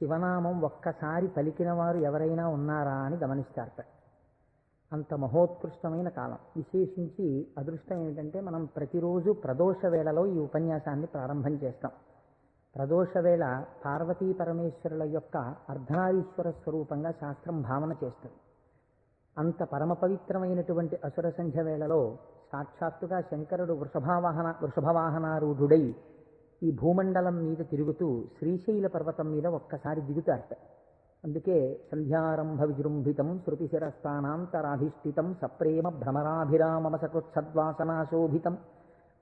శివనామం ఒక్కసారి పలికిన వారు ఎవరైనా ఉన్నారా అని గమనిస్తారట. అంత మహోత్కృష్టమైన కాలం. విశేషించి అదృష్టం ఏమిటంటే మనం ప్రతిరోజు ప్రదోష వేళలో ఈ ఉపన్యాసాన్ని ప్రారంభం చేస్తాం. ప్రదోష వేళ పార్వతీ పరమేశ్వరుల యొక్క అర్ధనారీశ్వర స్వరూపంగా శాస్త్రం భావన చేస్తుంది. అంత పరమ పవిత్రమైనటువంటి అసుర సంధ్య వేళలో సాక్షాత్తుగా శంకరుడు వృషభవాహనారూఢుడై ఈ భూమండలం మీద తిరుగుతూ శ్రీశైల పర్వతం మీద ఒక్కసారి దిగుతారట. అందుకే సంధ్యారంభ విజృంభితం శృతిశిరస్థానాంతరాధిష్ఠితం సప్రేమ భ్రమరాభిరామమసకృత్సద్వాసనాశోభితం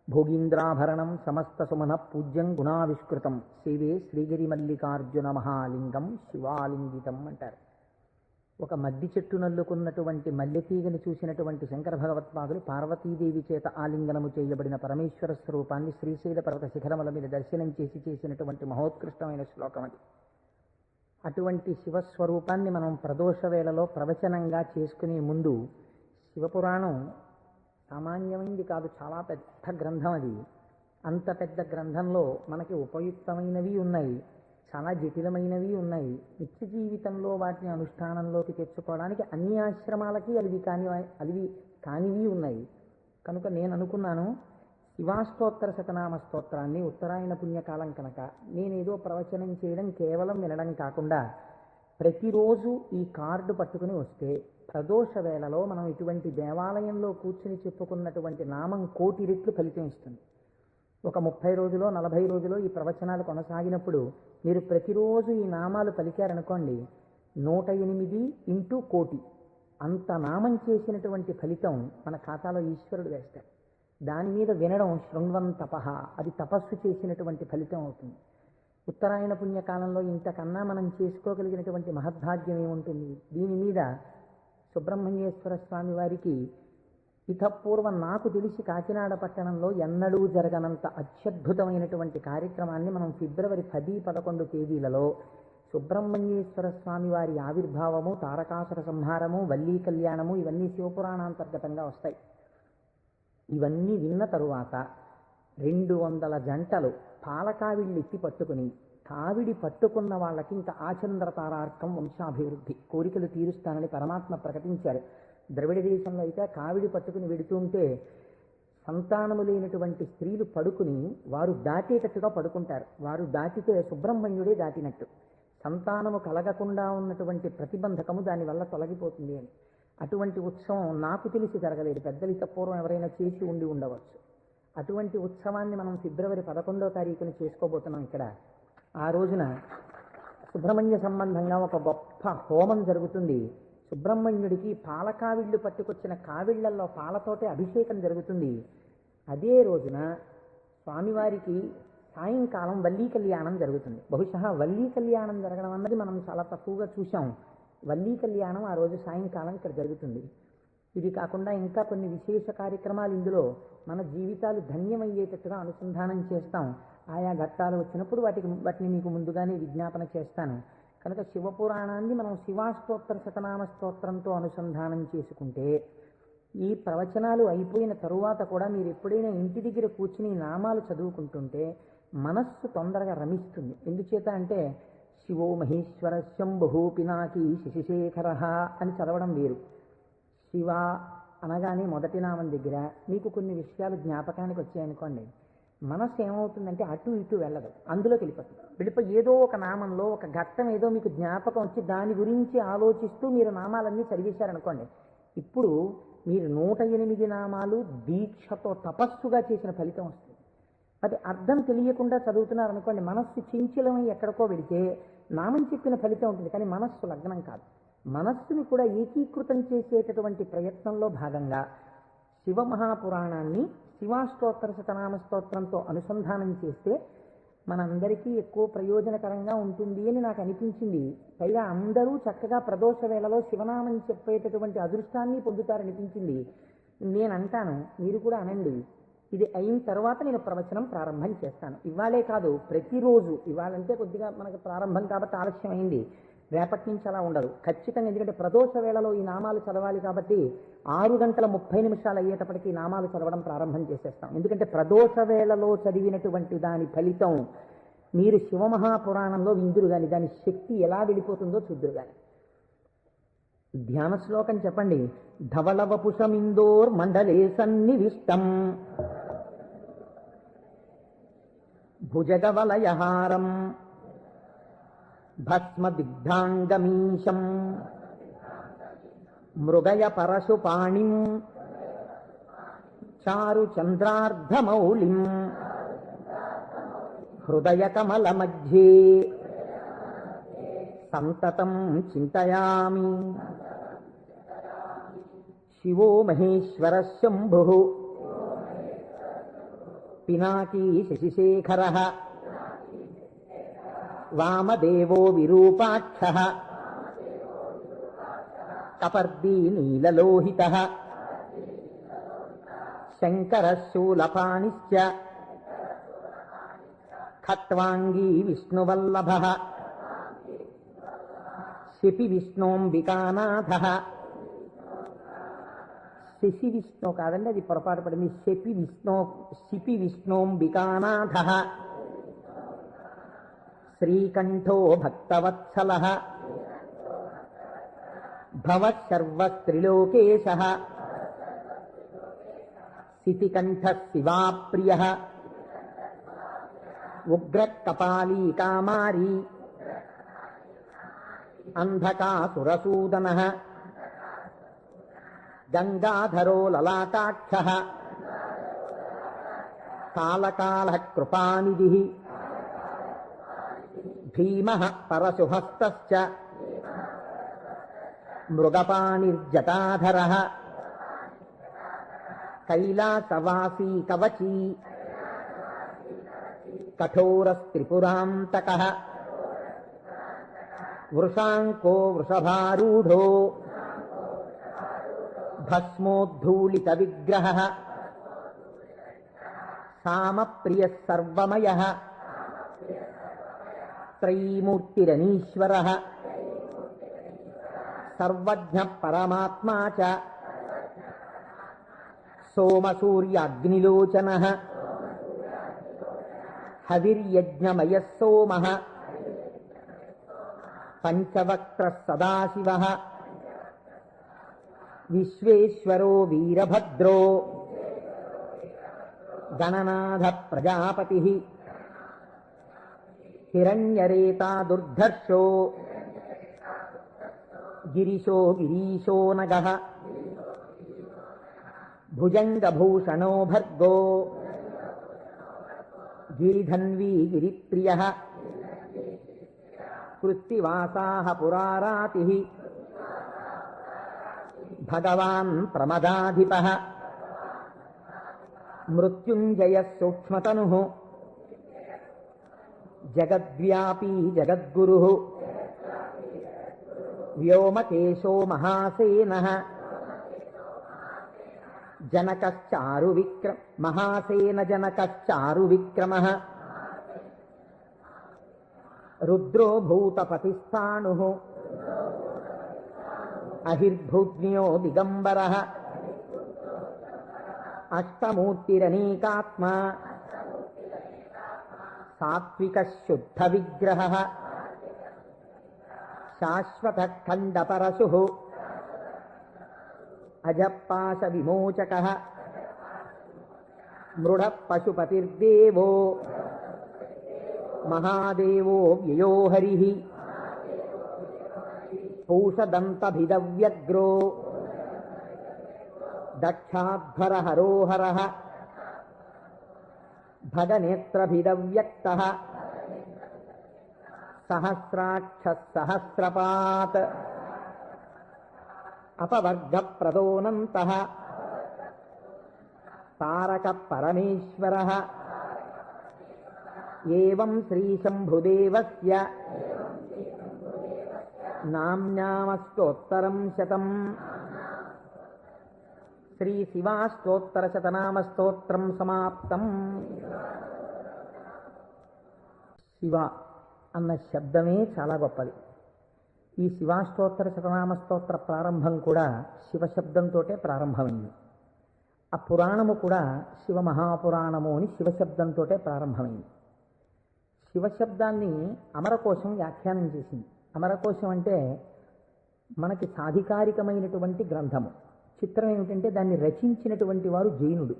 భోగీంద్రాభరణం సమస్త సుమన పూజ్యం గుణావిష్కృతం సేవే శ్రీగిరి మల్లికార్జున మహాలింగం శివాలింగితం అంటారు. ఒక మద్ది చెట్టు నల్లుకున్నటువంటి మల్లెతీగని చూసినటువంటి శంకర భగవత్పాదులు పార్వతీదేవి చేత ఆలింగనము చేయబడిన పరమేశ్వర స్వరూపాన్ని శ్రీశైల పర్వత శిఖరముల మీద దర్శనం చేసినటువంటి మహోత్కృష్టమైన శ్లోకం అది. అటువంటి శివస్వరూపాన్ని మనం ప్రదోష వేళలో ప్రవచనంగా చేసుకునే ముందు, శివపురాణం సామాన్యమైంది కాదు, చాలా పెద్ద గ్రంథం అది. అంత పెద్ద గ్రంథంలో మనకి ఉపయుక్తమైనవి ఉన్నాయి, చాలా జటిలమైనవి ఉన్నాయి. నిత్య జీవితంలో వాటిని అనుష్ఠానంలోకి తెచ్చుకోవడానికి అన్ని ఆశ్రమాలకి అలివి కానివి ఉన్నాయి. కనుక నేను అనుకున్నాను, శివాష్టోత్తర శతనామ స్తోత్రాన్ని ఉత్తరాయణ పుణ్యకాలం కనుక నేనేదో ప్రవచనం చేయడం కేవలం వినడం కాకుండా ప్రతిరోజు ఈ కార్డు పట్టుకుని వస్తే ప్రదోష వేళలో మనం ఇటువంటి దేవాలయంలో కూర్చుని చెప్పుకున్నటువంటి నామం 1,000,000 రెట్లు ఫలితం ఇస్తుంది. ఒక 30 రోజులో 40 రోజులో ఈ ప్రవచనాలు కొనసాగినప్పుడు మీరు ప్రతిరోజు ఈ నామాలు పలికారనుకోండి, 108 ఇంటూ 1,000,000 అంత నామం చేసినటువంటి ఫలితం మన ఖాతాలో ఈశ్వరుడు వేస్తాడు. దాని మీద వినడం శృణ్వం తపః, అది తపస్సు చేసినటువంటి ఫలితం అవుతుంది. ఉత్తరాయణ పుణ్యకాలంలో ఇంతకన్నా మనం చేసుకోగలిగినటువంటి మహద్భాగ్యం ఏముంటుంది? దీని మీద సుబ్రహ్మణ్యేశ్వర స్వామి వారికి ఇతపూర్వం నాకు తెలిసి కాకినాడ పట్టణంలో ఎన్నడూ జరగనంత అత్యద్భుతమైనటువంటి కార్యక్రమాన్ని మనం ఫిబ్రవరి 10, 11 తేదీలలో సుబ్రహ్మణ్యేశ్వర స్వామి వారి ఆవిర్భావము, తారకాసుర సంహారము, వల్లీ కళ్యాణము ఇవన్నీ శివపురాణాంతర్గతంగా వస్తాయి. ఇవన్నీ విన్న తరువాత 200 జంటలు పాలకావిళ్ళు ఎత్తి పట్టుకుని, కావిడి పట్టుకున్న వాళ్ళకి ఇంకా ఆచంద్రతారార్కం వంశాభివృద్ధి కోరికలు తీరుస్తానని పరమాత్మ ప్రకటించారు. ద్రవిడ దేశంలో అయితే కావిడి పట్టుకుని వెడుతుంటే సంతానము లేనటువంటి స్త్రీలు పడుకుని వారు దాటేటట్టుగా పడుకుంటారు. వారు దాటితే సుబ్రహ్మణ్యుడే దాటినట్టు. సంతానము కలగకుండా ఉన్నటువంటి ప్రతిబంధకము దానివల్ల తొలగిపోతుంది అని. అటువంటి ఉత్సవం నాకు తెలిసి జరగలేదు. పెద్దలిక పూర్వం ఎవరైనా చేసి ఉండి ఉండవచ్చు. అటువంటి ఉత్సవాన్ని మనం ఫిబ్రవరి 11వ తారీఖున చేసుకోబోతున్నాం ఇక్కడ. ఆ రోజున సుబ్రహ్మణ్య సంబంధంగా ఒక గొప్ప హోమం జరుగుతుంది. సుబ్రహ్మణ్యుడికి పాలకావిళ్ళు పట్టుకొచ్చిన కావిళ్లల్లో పాలతోటే అభిషేకం జరుగుతుంది. అదే రోజున స్వామివారికి సాయంకాలం వల్లీ కళ్యాణం జరుగుతుంది. బహుశా వల్లీ కళ్యాణం జరగడం అన్నది మనం చాలా తక్కువగా చూసాం. వల్లీ కళ్యాణం ఆ రోజు సాయంకాలం ఇక్కడ జరుగుతుంది. ఇది కాకుండా ఇంకా కొన్ని విశేష కార్యక్రమాలు ఇందులో మన జీవితాలు ధన్యమయ్యేటట్టుగా అనుసంధానం చేస్తాం. ఆయా ఘట్టాలు వచ్చినప్పుడు వాటిని మీకు ముందుగానే విజ్ఞాపన చేస్తాను. కనుక శివపురాణాన్ని మనం శివాష్టోత్తర శతనామ స్తోత్రంతో అనుసంధానం చేసుకుంటే ఈ ప్రవచనాలు అయిపోయిన తరువాత కూడా మీరు ఎప్పుడైనా ఇంటి దగ్గర కూర్చుని నామాలు చదువుకుంటుంటే మనస్సు తొందరగా రమిస్తుంది. ఎందుచేత అంటే శివో మహేశ్వర శంభు పినాకి శశిశేఖర అని చదవడం వేరు. శివ అనగానే మొదటి నామం దగ్గర మీకు కొన్ని విషయాలు జ్ఞాపకానికి వచ్చాయనుకోండి, మనస్సు ఏమవుతుందంటే అటు ఇటు వెళ్ళదు, అందులోకి వెళ్ళిపోయి ఏదో ఒక నామంలో ఒక ఘట్టం ఏదో మీకు జ్ఞాపకం వచ్చి దాని గురించి ఆలోచిస్తూ మీరు నామాలన్నీ చదివేశారనుకోండి, ఇప్పుడు మీరు 108 నామాలు దీక్షతో తపస్సుగా చేసిన ఫలితం వస్తుంది. అది అర్థం తెలియకుండా చదువుతున్నారనుకోండి, మనస్సు చించలమై ఎక్కడికో వెళితే నామం చెప్పిన ఫలితం ఉంటుంది, కానీ మనస్సు లగ్నం కాదు. మనస్సుని కూడా ఏకీకృతం చేసేటటువంటి ప్రయత్నంలో భాగంగా శివమహాపురాణాన్ని శివాష్టోత్తర శతనామ స్తోత్రంతో అనుసంధానం చేస్తే మనందరికీ ఎక్కువ ప్రయోజనకరంగా ఉంటుంది అని నాకు అనిపించింది. పైగా అందరూ చక్కగా ప్రదోష వేళలో శివనామం చెప్పేటటువంటి అదృష్టాన్ని పొందుతారనిపించింది. నేను అంటాను, మీరు కూడా అనండి. ఇది అయిన తర్వాత నేను ప్రవచనం ప్రారంభం చేస్తాను. ఇవాళే కాదు, ప్రతిరోజు. ఇవాళంటే కొద్దిగా మనకు ప్రారంభం కాబట్టి ఆలస్యం అయింది, రేపటి నుంచి అలా ఉండదు ఖచ్చితంగా. ఎందుకంటే ప్రదోష వేళలో ఈ నామాలు చదవాలి కాబట్టి 6:30 అయ్యేటప్పటికి ఈ నామాలు చదవడం ప్రారంభం చేసేస్తాం. ఎందుకంటే ప్రదోష వేళలో చదివినటువంటి దాని ఫలితం మీరు శివమహాపురాణంలో విందురు గాని దాని శక్తి ఎలా వెళ్ళిపోతుందో చూద్దురు గాని. ధ్యాన శ్లోకం చెప్పండి. ధవళవపుషమిందోర్ మండలే సన్నివిష్టం భుజగవలయహారం భస్మదిగ్ధాంగమీశం మృగయ పరశుపాణిం చారుచంద్రార్ధమౌళిం హృదయకమలమధ్యే సంతతం చింతయామి. శివో మహేశ్వర శంభుః పినాకీ శశిశేఖరః వామదేవో విరూపాక్షః కపర్దీ నీలలోహితః శంకరः శూలపాణిశ్చ ఖట్వాంగీ విష్ణువల్లభః శిపి విష్ణోంబికానాథః. శశి విష్ణు కాదండి, అది పొరపాటు పడింది. శిపి విష్ణోంబికానాథః శ్రీకంఠో భక్తవత్సలః భవః సర్వస్త్రిలోకేశః సితికంఠః శివాప్రియః ఉగ్రకపాలీ కామారీ అంధకాసురసూదనః గంగాధరో లలాటాక్షః కాలకాలః కృపానిధిః భీమః పరశుహస్తశ్చ మృగపాణిర్జటాధరః కైలాసవాసీ కవచీ కఠోరస్త్రిపురాంతకః వృషాంకో వృషభారూఢో భస్మోద్ధూళిత విగ్రహః సామప్రియః సర్వమయః త్రైమూర్తిరనీశ్వరః సర్వజ్ఞః పరమాత్మా చ సోమసూర్యాగ్నిలోచనః హవిర్యజ్ఞమయః సోమః పంచవక్త్రః సదాశివః విశ్వేశ్వరో వీరభద్రో గణనాథః ప్రజాపతిః హిరణ్యరేతా దుర్ధర్షో గిరిశో గిరీశో నగః భుజంగభూషణో భర్గో గిరిధన్వీ గిరిప్రియః కృత్తివాసాః పురారాతిః భగవాన్ ప్రమదాధిపః మృత్యుంజయః సూక్ష్మతనుః జగద్వ్యాపీ జగద్గురుః వ్యోమకేశో మహాసేనః మహాసేన జనకశ్చారు విక్రమః రుద్రో భూతపతిస్థాణుః అహిర్భూజ్ఞో దిగంబరః అష్టమూర్తిరనేకాత్మా సాత్వికः శుద్ధ విగ్రహः శాశ్వతః ఖండపరశుః అజపాశ విమోచకః మృఢః పశుపతిర్దేవో మహాదేవో వ్యయో హరిః పూషదంతభిదవ్యగ్రో దక్షాధ్వరహరోహరః భగనేత్రభిదవ్యక్తః సహస్రాక్షः సహస్రపాత్ అపవర్గప్రదోనంతః తారకః పరమేశ్వరः ఏవం శ్రీశంభుదేవస్య నామ్నామస్తోత్తరం శతం. శ్రీ శివాష్టోత్తరశతనామస్తోత్రం సమాప్తం. శివ అన్న శబ్దమే చాలా గొప్పది. ఈ శివాష్టోత్తర శతనామ స్తోత్ర ప్రారంభం కూడా శివశబ్దంతోటే ప్రారంభమైంది. ఆ పురాణము కూడా శివ మహాపురాణము అని శివశబ్దంతోటే ప్రారంభమైంది. శివశబ్దాన్ని అమరకోశం వ్యాఖ్యానం చేసింది. అమరకోశం అంటే మనకి సాధికారికమైనటువంటి గ్రంథము. చిత్రం ఏమిటంటే దాన్ని రచించినటువంటి వారు జైనుడు.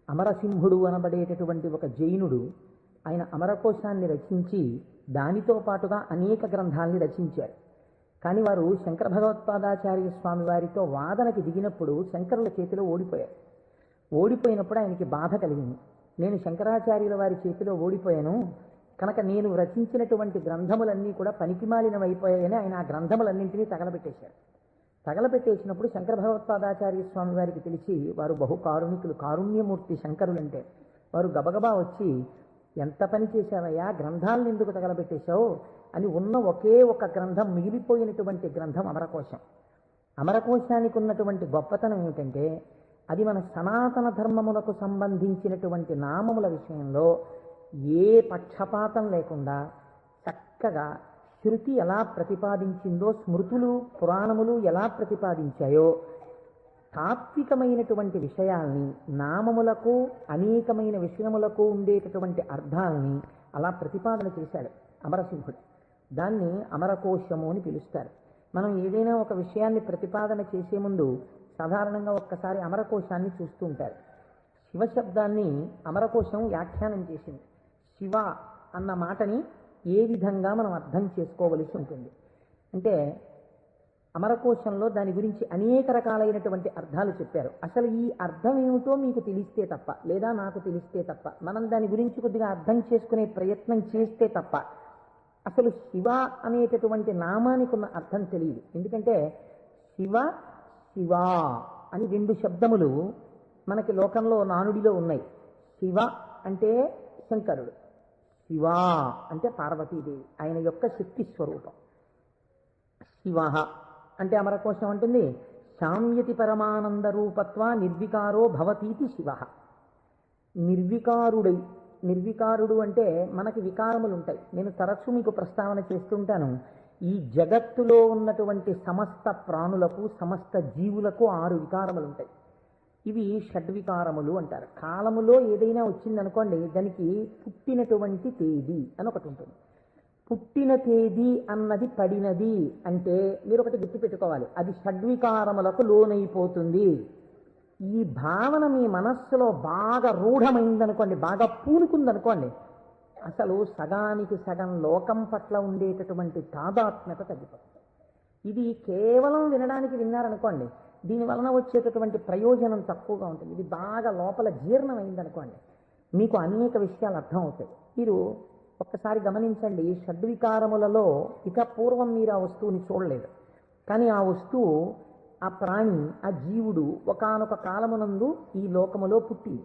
అమరసింహుడు అనబడేటటువంటి ఒక జైనుడు ఆయన అమరకోశాన్ని రచించి దానితో పాటుగా అనేక గ్రంథాలని రచించారు. కానీ వారు శంకర భగవత్పాదాచార్య స్వామి వారితో వాదనకి దిగినప్పుడు శంకరుల చేతిలో ఓడిపోయారు. ఓడిపోయినప్పుడు ఆయనకి బాధ కలిగింది. నేను శంకరాచార్యుల వారి చేతిలో ఓడిపోయాను కనుక నేను రచించినటువంటి గ్రంథములన్నీ కూడా పనికిమాలినవైపోయాయని ఆయన ఆ గ్రంథములన్నింటినీ తగలబెట్టేశారు. తగలబెట్టేసినప్పుడు శంకర భగవత్పాదాచార్య స్వామి వారికి తెలిసి, వారు బహు కారుణికులు, కారుణ్యమూర్తి శంకరులంటే, వారు గబగబా వచ్చి, ఎంత పని చేశావయ్యా, గ్రంథాలను ఎందుకు తగలబెట్టేశావు అని ఉన్న ఒకే ఒక గ్రంథం, మిగిలిపోయినటువంటి గ్రంథం అమరకోశం. అమరకోశానికి ఉన్నటువంటి గొప్పతనం ఏమిటంటే అది మన సనాతన ధర్మములకు సంబంధించినటువంటి నామముల విషయంలో ఏ పక్షపాతం లేకుండా చక్కగా శృతి ఎలా ప్రతిపాదించిందో, స్మృతులు పురాణములు ఎలా ప్రతిపాదించాయో, తాత్వికమైనటువంటి విషయాల్ని నామములకు అనేకమైన విషయములకు ఉండేటటువంటి అర్థాలని అలా ప్రతిపాదన చేశాడు అమరసింహుడు. దాన్ని అమరకోశము అని పిలుస్తారు. మనం ఏదైనా ఒక విషయాన్ని ప్రతిపాదన చేసే ముందు సాధారణంగా ఒక్కసారి అమరకోశాన్ని చూస్తూ ఉంటారు. శివశబ్దాన్ని అమరకోశం వ్యాఖ్యానం చేసింది. శివ అన్న మాటని ఏ విధంగా మనం అర్థం చేసుకోవలసి ఉంటుంది అంటే, అమరకోశంలో దాని గురించి అనేక రకాలైనటువంటి అర్థాలు చెప్పారు. అసలు ఈ అర్థం ఏమిటో మీకు తెలిస్తే తప్ప, లేదా నాకు తెలిస్తే తప్ప, మనం దాని గురించి కొద్దిగా అర్థం చేసుకునే ప్రయత్నం చేస్తే తప్ప అసలు శివ అనేటటువంటి నామానికి ఉన్న అర్థం తెలియదు. ఎందుకంటే శివ శివ అని రెండు శబ్దములు మనకి లోకంలో నానుడిలో ఉన్నాయి. శివ అంటే శంకరుడు, శివ అంటే పార్వతీదేవి, ఆయన యొక్క శక్తి స్వరూపం. శివ అంటే అమరకోశం అంటుంది, శామ్యతి పరమానంద రూపత్వ నిర్వికారో భవతీతి శివ. నిర్వికారుడై, నిర్వికారుడు అంటే మనకి వికారములు ఉంటాయి. నేను తరచూ మీకు ప్రస్తావన చేస్తుంటాను, ఈ జగత్తులో ఉన్నటువంటి సమస్త ప్రాణులకు, సమస్త జీవులకు 6 వికారములు ఉంటాయి. ఇవి షడ్వికారములు అంటారు. కాలములో ఏదైనా వచ్చిందనుకోండి, దానికి పుట్టినటువంటి తేదీ అని ఒకటి ఉంటుంది. పుట్టిన తేదీ అన్నది పడినది అంటే మీరు ఒకటి గుర్తుపెట్టుకోవాలి, అది షడ్వికారములకు లోనైపోతుంది. ఈ భావన మీ మనస్సులో బాగా రూఢమైందనుకోండి, బాగా పూనుకుందనుకోండి, అసలు సగానికి సగం లోకం పట్ల ఉండేటటువంటి తాదాత్మ్యత తగ్గిపోతుంది. ఇది కేవలం వినడానికి విన్నారనుకోండి, దీని వలన వచ్చేటటువంటి ప్రయోజనం తక్కువగా ఉంటుంది. ఇది బాగా లోపల జీర్ణమైందనుకోండి, మీకు అనేక విషయాలు అర్థమవుతాయి. మీరు ఒక్కసారి గమనించండి, షడ్వికారములలో ఇక పూర్వం మీరు ఆ వస్తువుని చూడలేదు, కానీ ఆ వస్తువు, ఆ ప్రాణి, ఆ జీవుడు ఒకానొక కాలమునందు ఈ లోకములో పుట్టింది.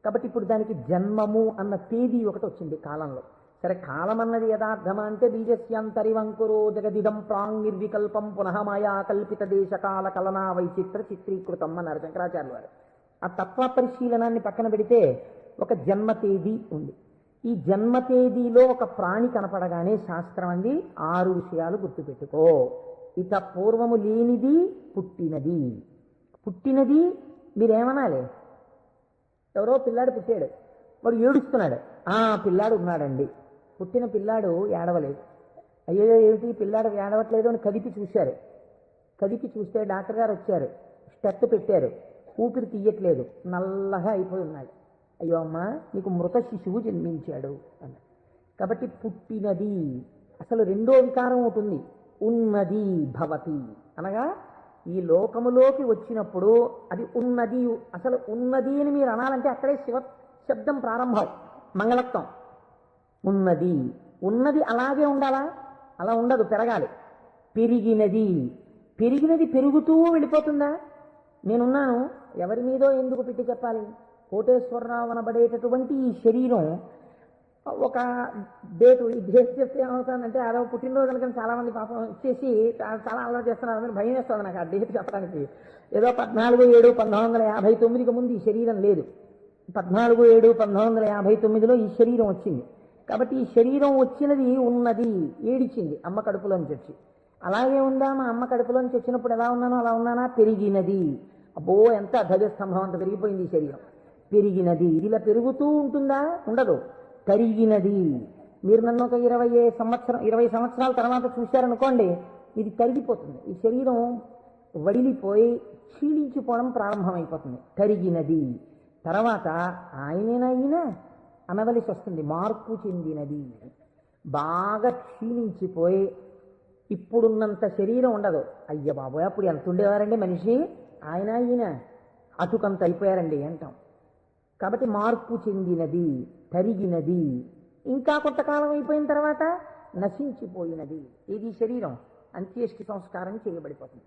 కాబట్టి ఇప్పుడు దానికి జన్మము అన్న తేదీ ఒకటి వచ్చింది కాలంలో. సరే, కాలం అన్నది యథార్థమా అంటే బీజస్యాంతరివంకురో జగదిదం ప్రాంగ్ నిర్వికల్పం పునః మాయా కల్పిత దేశకాల కలనా వైచిత్ర చిత్రీకృతం అన్నారు శంకరాచార్యులు వారు. ఆ తత్వ పరిశీలనాన్ని పక్కన పెడితే ఒక జన్మ తేదీ ఉంది. ఈ జన్మ తేదీలో ఒక ప్రాణి కనపడగానే శాస్త్రం అంది 6 విషయాలు గుర్తుపెట్టుకో. ఇత పూర్వము లేనిది పుట్టినది. పుట్టినది మీరేమనాలి? ఎవరో పిల్లాడు పుట్టాడు, వాడు ఏడుస్తున్నాడు, పిల్లాడు ఉన్నాడండి. పుట్టిన పిల్లాడు ఏడవలేదు. అయ్యో ఏమిటి పిల్లాడు ఏడవట్లేదు అని కదిపి చూశారు. కదిపి చూస్తే డాక్టర్ గారు వచ్చారు, స్టెప్ పెట్టారు, ఊపిరి తీయట్లేదు, నల్లగా అయిపోయి ఉన్నాడు. అయ్యో అమ్మా, నీకు మృత శిశువు జన్మించాడు అన్నాడు. కాబట్టి పుట్టినది. అసలు రెండో వికారం ఉంటుంది, ఉన్నది భవతి అనగా ఈ లోకములోకి వచ్చినప్పుడు అది ఉన్నది. అసలు ఉన్నది అని మీరు అనాలంటే అక్కడే శివ శబ్దం ప్రారంభం, మంగళత్వం. ఉన్నది, ఉన్నది అలాగే ఉండాలా? అలా ఉండదు, పెరగాలి. పెరిగినది, పెరిగినది పెరుగుతూ వెళ్ళిపోతుందా? నేనున్నాను, ఎవరి మీదో ఎందుకు పెట్టి చెప్పాలి? కోటేశ్వరరావు అనబడేటటువంటి ఈ శరీరం ఒక డేటు, ఈ డేట్ చెప్తే ఏమవుతుందంటే అదో పుట్టినరోజు అనుకుని చాలామంది పాపం ఇచ్చేసి చాలా అల్లరి చేస్తున్నారు. అని భయం వేస్తుంది నాకు ఆ డేట్ చెప్పడానికి. ఏదో 14/7/1959కి ముందు ఈ శరీరం లేదు, 14/7/1959లో ఈ శరీరం వచ్చింది. కాబట్టి ఈ శరీరం వచ్చినది ఉన్నది, ఏడిచింది అమ్మ కడుపులోంచి వచ్చి. అలాగే ఉందా? మా అమ్మ కడుపులోంచి వచ్చినప్పుడు ఎలా ఉన్నానో అలా ఉన్నానా? పెరిగినది. అబ్బో, ఎంత ధ్వజస్తంభం అంత పెరిగిపోయింది ఈ శరీరం. పెరిగినది. ఇది ఇలా పెరుగుతూ ఉంటుందా? ఉండదు. తరిగినది. మీరు నన్ను ఒక 20 సంవత్సరాల తర్వాత చూశారనుకోండి, ఇది కరిగిపోతుంది. ఈ శరీరం వడిలిపోయి క్షీణించిపోవడం ప్రారంభమైపోతుంది. కరిగినది. తర్వాత ఆయనేనా అనవలసి వస్తుంది. మార్పు చెందినది. బాగా క్షీణించిపోయి ఇప్పుడున్నంత శరీరం ఉండదు. అయ్య బాబోయ్, అప్పుడు ఎంత ఉండేవారండి మనిషి, ఈయన అటుకంత అయిపోయారండి అంటాం. కాబట్టి మార్పు చెందినది, తరిగినది, ఇంకా కొంతకాలం అయిపోయిన తర్వాత నశించిపోయినది. ఇది శరీరం అంత్యేష్టి సంస్కారం చేయబడిపోతుంది.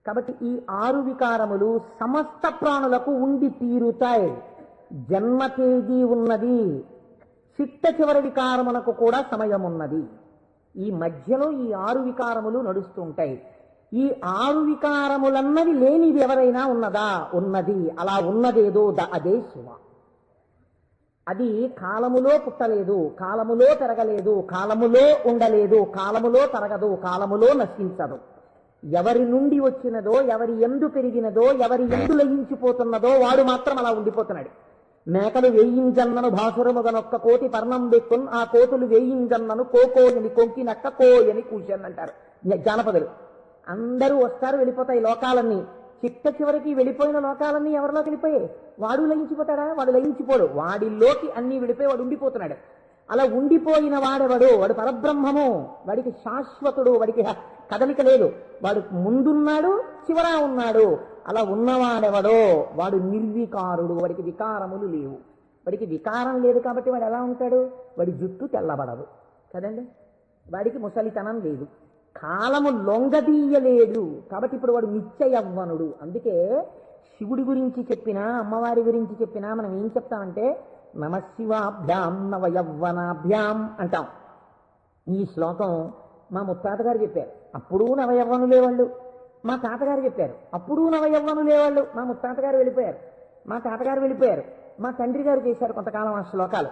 కాబట్టి ఈ 6 వికారములు సమస్త ప్రాణులకు ఉండి తీరుతాయి. జన్మ తేదీ ఉన్నది. చిట్ట చివరి వికారమునకు కూడా సమయం ఉన్నది. ఈ మధ్యలో ఈ 6 వికారములు నడుస్తూ ఉంటాయి. ఈ 6 వికారములన్నది లేనిది ఎవరైనా ఉన్నదా? ఉన్నది. అలా ఉన్నదేదో అదే శివ. అది కాలములో పుట్టలేదు, కాలములో పెరగలేదు, కాలములో ఉండలేదు, కాలములో తరగదు, కాలములో నశించదు. ఎవరి నుండి వచ్చినదో, ఎవరి ఎందు పెరిగినదో, ఎవరి ఎందు లయించిపోతున్నదో వాడు మాత్రం అలా ఉండిపోతున్నాడు. మేకలు వేయింజన్నను భాసురముగనొక్క కోటి పర్ణం బెక్కున్, ఆ కోతులు వేయింజన్నను కోకోయని కొంకినక్క కోయని కూర్చొని అంటారు జానపదులు. అందరూ వస్తారు, వెళ్ళిపోతాయి లోకాలన్నీ. చిట్ట చివరికి వెళ్ళిపోయిన లోకాలన్నీ ఎవరిలోకి వెళ్ళిపోయాయి? వాడు లయించిపోతాడా? వాడు లయించిపోడు. వాడిలోకి అన్నీ వెళ్ళిపోయి వాడు ఉండిపోతున్నాడు. అలా ఉండిపోయిన వాడెవడు? వాడు పరబ్రహ్మము. వాడికి శాశ్వతుడు, వాడికి కదలిక లేదు. వాడు ముందున్నాడు, చివరా ఉన్నాడు. అలా ఉన్నవాడెవడో వాడు నిర్వికారుడు. వాడికి వికారములు లేవు. వాడికి వికారం లేదు కాబట్టి వాడు ఎలా ఉంటాడు? వాడి జుట్టు తెల్లబడదు కదండి, వాడికి ముసలితనం లేదు, కాలము లొంగదీయలేడు. కాబట్టి ఇప్పుడు వాడు నిత్య యవ్వనుడు. అందుకే శివుడి గురించి చెప్పినా, అమ్మవారి గురించి చెప్పినా మనం ఏం చెప్తామంటే నమశివాభ్యాం నవయవ్వనాభ్యాం అంటాం. ఈ శ్లోకం మా ముత్తాతగారు చెప్పారు, అప్పుడు నవయవ్వనులే వాళ్ళు. మా తాతగారు చెప్పారు, అప్పుడు నవయవ్వనులే వాళ్ళు. మా ముత్తాతగారు వెళ్ళిపోయారు, మా తాతగారు వెళ్ళిపోయారు, మా తండ్రి గారు చేశారు కొంతకాలం ఆ శ్లోకాలు.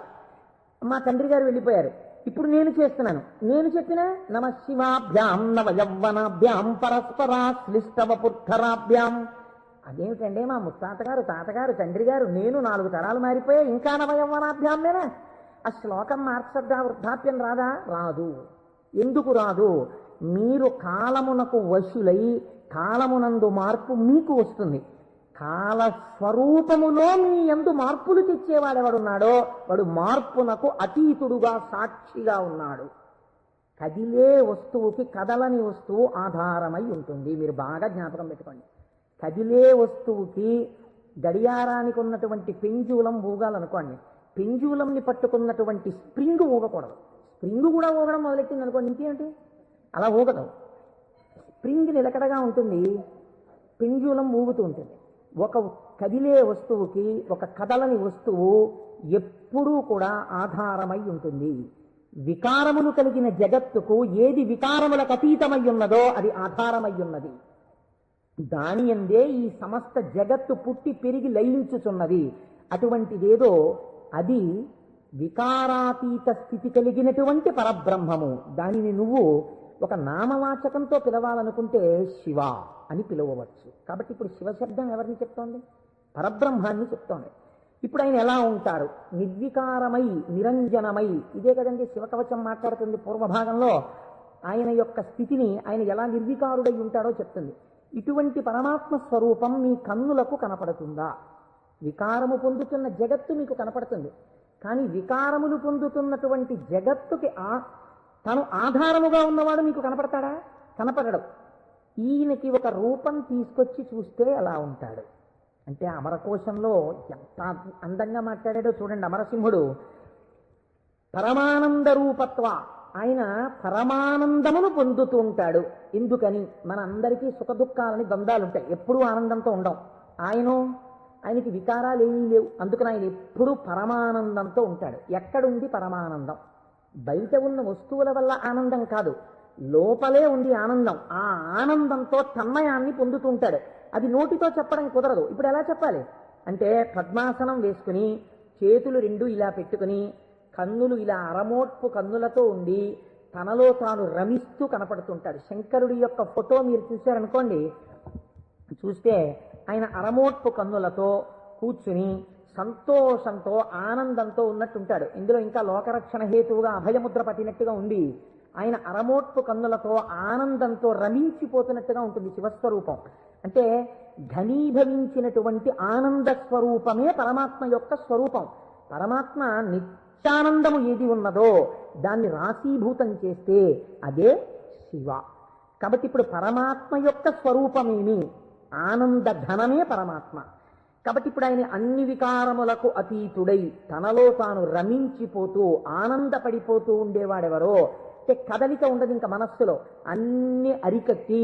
మా తండ్రి గారు వెళ్ళిపోయారు, ఇప్పుడు నేను చేస్తున్నాను. నేను చెప్పిన నమశివాభ్యాం నవయవ్వనాభ్యాం పరస్పరాశ్లిష్టవపుద్ధరాభ్యాం. అదేమిటండి, మా ముత్తాతగారు, తాతగారు, తండ్రి గారు, నేను 4 తరాలు మారిపోయా, ఇంకా నవయవ్వనాభ్యామేనా? ఆ శ్లోకం మార్చద్దా? వృద్ధాప్యం రాదా? రాదు. ఎందుకు రాదు? మీరు కాలమునకు వశులై కాలమునందు మార్పు మీకు వస్తుంది. కాలస్వరూపములో మీ యందు మార్పులు తెచ్చేవాడెవడున్నాడో వాడు మార్పునకు అతీతుడుగా సాక్షిగా ఉన్నాడు. కదిలే వస్తువుకి కదలని వస్తువు ఆధారమై ఉంటుంది. మీరు బాగా జ్ఞాపకం పెట్టుకోండి. కదిలే వస్తువుకి గడియారానికి ఉన్నటువంటి పెంజూలం ఊగాలనుకోండి, పెంజూలంని పట్టుకున్నటువంటి స్ప్రింగ్ ఊగకూడదు. స్ప్రింగ్ కూడా ఊగడం మొదలెట్టింది అనుకోండి, ఇంకేంటి, అలా ఊగదు. స్ప్రింగ్ నిలకడగా ఉంటుంది, పెంజూలం ఊగుతూ ఉంటుంది. ఒక కదిలే వస్తువుకి ఒక కదలని వస్తువు ఎప్పుడూ కూడా ఆధారమై ఉంటుంది. వికారములు కలిగిన జగత్తుకు ఏది వికారములకు అతీతమై ఉన్నదో అది ఆధారమై ఉన్నది. దాని అందే ఈ సమస్త జగత్తు పుట్టి పెరిగి లయించుచున్నది. అటువంటిదేదో అది వికారాతీత స్థితి కలిగినటువంటి పరబ్రహ్మము. దానిని నువ్వు ఒక నామవాచకంతో పిలవాలనుకుంటే శివ అని పిలవవచ్చు. కాబట్టి ఇప్పుడు శివశబ్దం ఎవరిని చెప్తోంది? పరబ్రహ్మాన్ని చెప్తోంది. ఇప్పుడు ఆయన ఎలా ఉంటారు? నిర్వికారమై నిరంజనమై. ఇదే కదండి శివకవచం మాట్లాడుతుంది పూర్వభాగంలో. ఆయన యొక్క స్థితిని ఆయన ఎలా నిర్వికారుడై ఉంటాడో చెప్తుంది. ఇటువంటి పరమాత్మ స్వరూపం మీ కన్నులకు కనపడుతుందా? వికారము పొందుతున్న జగత్తు మీకు కనపడుతుంది, కానీ వికారములు పొందుతున్నటువంటి జగత్తుకి తను ఆధారముగా ఉన్నవాడు మీకు కనపడతాడా? కనపడడు. ఈయనకి ఒక రూపం తీసుకొచ్చి చూస్తే ఎలా ఉంటాడు అంటే, అమరకోశంలో ఎంత అందంగా మాట్లాడాడో చూడండి. అమరసింహుడు పరమానంద రూపత్వ, ఆయన పరమానందమును పొందుతూ ఉంటాడు. ఎందుకని? మన అందరికీ సుఖ దుఃఖాలని బంధాలుంటాయి, ఎప్పుడూ ఆనందంతో ఉండం. ఆయనకి వికారాలు ఏమీ లేవు, అందుకని ఆయన ఎప్పుడూ పరమానందంతో ఉంటాడు. ఎక్కడుంది పరమానందం? బయట ఉన్న వస్తువుల వల్ల ఆనందం కాదు, లోపలే ఉంది ఆనందం. ఆ ఆనందంతో తన్మయాన్ని పొందుతూ ఉంటాడు. అది నోటితో చెప్పడం కుదరదు. ఇప్పుడు ఎలా చెప్పాలి అంటే, పద్మాసనం వేసుకుని చేతులు 2 ఇలా పెట్టుకుని కన్నులు ఇలా అరమోట్పు కన్నులతో ఉండి తనలో తాను రమిస్తూ కనపడుతుంటాడు. శంకరుడి యొక్క ఫోటో మీరు చూశారనుకోండి, చూస్తే ఆయన అరమోట్పు కన్నులతో కూర్చుని సంతోషంతో ఆనందంతో ఉన్నట్టుంటాడు. ఇందులో ఇంకా లోకరక్షణ హేతువుగా అభయముద్ర పట్టినట్టుగా ఉంది. ఆయన అరమోట్పు కన్నులతో ఆనందంతో రమించిపోతున్నట్టుగా ఉంటుంది శివస్వరూపం. అంటే ఘనీభవించినటువంటి ఆనంద స్వరూపమే పరమాత్మ యొక్క స్వరూపం. పరమాత్మ నిత్యానందము ఏది ఉన్నదో దాన్ని రాశీభూతం చేస్తే అదే శివ. కాబట్టి ఇప్పుడు పరమాత్మ యొక్క స్వరూపమేమి? ఆనంద ఘనమే పరమాత్మ. కాబట్టి ఇప్పుడు ఆయన అన్ని వికారములకు అతీతుడై తనలో తాను రమించిపోతూ ఆనందపడిపోతూ ఉండేవాడెవరో, కదలిక ఉండదు ఇంకా మనస్సులో, అన్ని అరికట్టి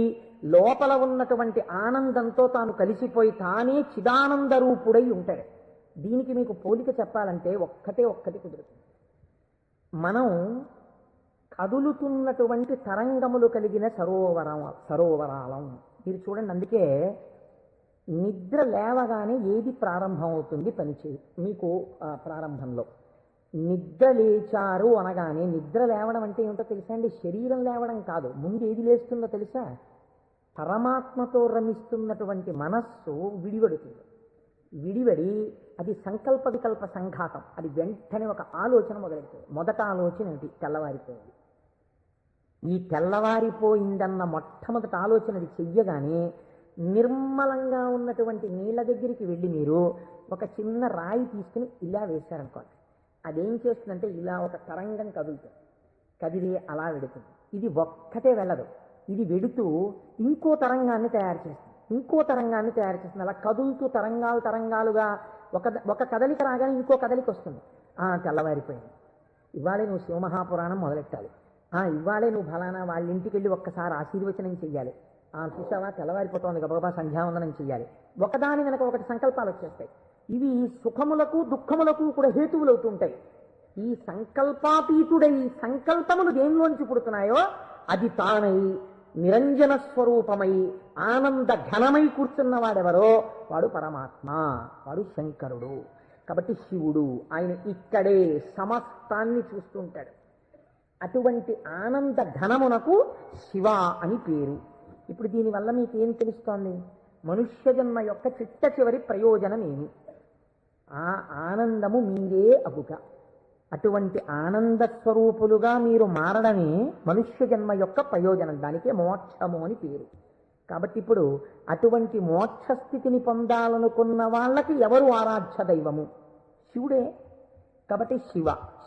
లోపల ఉన్నటువంటి ఆనందంతో తాను కలిసిపోయి తానే చిదానంద రూపుడై ఉంటాడు. దీనికి మీకు పోలిక చెప్పాలంటే ఒక్కటి కుదురుతుంది. మనం కదులుతున్నటువంటి తరంగములు కలిగిన సరోవరాలం. మీరు చూడండి, అందుకే నిద్ర లేవగానే ఏది ప్రారంభం అవుతుంది పనిచేయ మీకు ప్రారంభంలో నిద్ర లేచారు అనగానే, నిద్ర లేవడం అంటే ఏమిటో తెలుసా అండి? శరీరం లేవడం కాదు. ముందు ఏది లేస్తుందో తెలుసా? పరమాత్మతో రమిస్తున్నటువంటి మనస్సు విడివడుతుంది. విడివడి అది సంకల్ప వికల్ప సంఘాతం. అది వెంటనే ఒక ఆలోచన మొదలెడుతుంది. మొదట ఆలోచన ఏంటి? తెల్లవారిపోయింది. ఈ తెల్లవారిపోయిందన్న మొట్టమొదటి ఆలోచన అది చెయ్యగానే నిర్మలంగా ఉన్నటువంటి నీళ్ళ దగ్గరికి వెళ్ళి మీరు ఒక చిన్న రాయి తీసుకుని ఇలా వేశారనుకోండి, అదేం చేస్తుందంటే ఇలా ఒక తరంగం కదులుతుంది. కదిలి అలా వెడుతుంది. ఇది ఒక్కటే వెళ్ళదు, ఇది వెడుతూ ఇంకో తరంగాన్ని తయారు చేస్తుంది. అలా కదులుతూ తరంగాలుగా ఒక కదలిక రాగానే ఇంకో కదలిక వస్తుంది. తెల్లవారిపోయింది, ఇవాళే నువ్వు శివమహాపురాణం మొదలెట్టాలి, ఇవాళే నువ్వు ఫలానా వాళ్ళ ఇంటికి వెళ్ళి ఒక్కసారి ఆశీర్వచనం చెయ్యాలి, చూసావా తెల్లవారిపోతుంది గబగబా సంధ్యావందనం చెయ్యాలి. ఒకదాని వెనక ఒకటి సంకల్పాలు వచ్చేస్తాయి. ఇవి సుఖములకు దుఃఖములకు కూడా హేతువులు అవుతుంటాయి. ఈ సంకల్పాతీతుడై సంకల్పములు దేనిలోంచి పుడుతున్నాయో అది తానై నిరంజన స్వరూపమై ఆనంద ఘనమై కూర్చున్నవాడెవరో వాడు పరమాత్మ, వాడు శంకరుడు. కాబట్టి శివుడు ఆయన ఇక్కడే సమస్తాన్ని చూస్తుంటాడు. అటువంటి ఆనంద ఘనమునకు శివ అని పేరు. ఇప్పుడు దీనివల్ల మీకు ఏం తెలుస్తోంది? మనుష్య జన్మ యొక్క చిట్ట చివరి ప్రయోజనం ఏమి? ఆ ఆనందము మీరే అగుట. అటువంటి ఆనంద స్వరూపులుగా మీరు మారడమే మనుష్య జన్మ యొక్క ప్రయోజనం. దానికే మోక్షము అని పేరు. కాబట్టి ఇప్పుడు అటువంటి మోక్ష స్థితిని పొందాలనుకున్న వాళ్ళకి ఎవరు ఆరాధ్య దైవము? శివుడే. కాబట్టి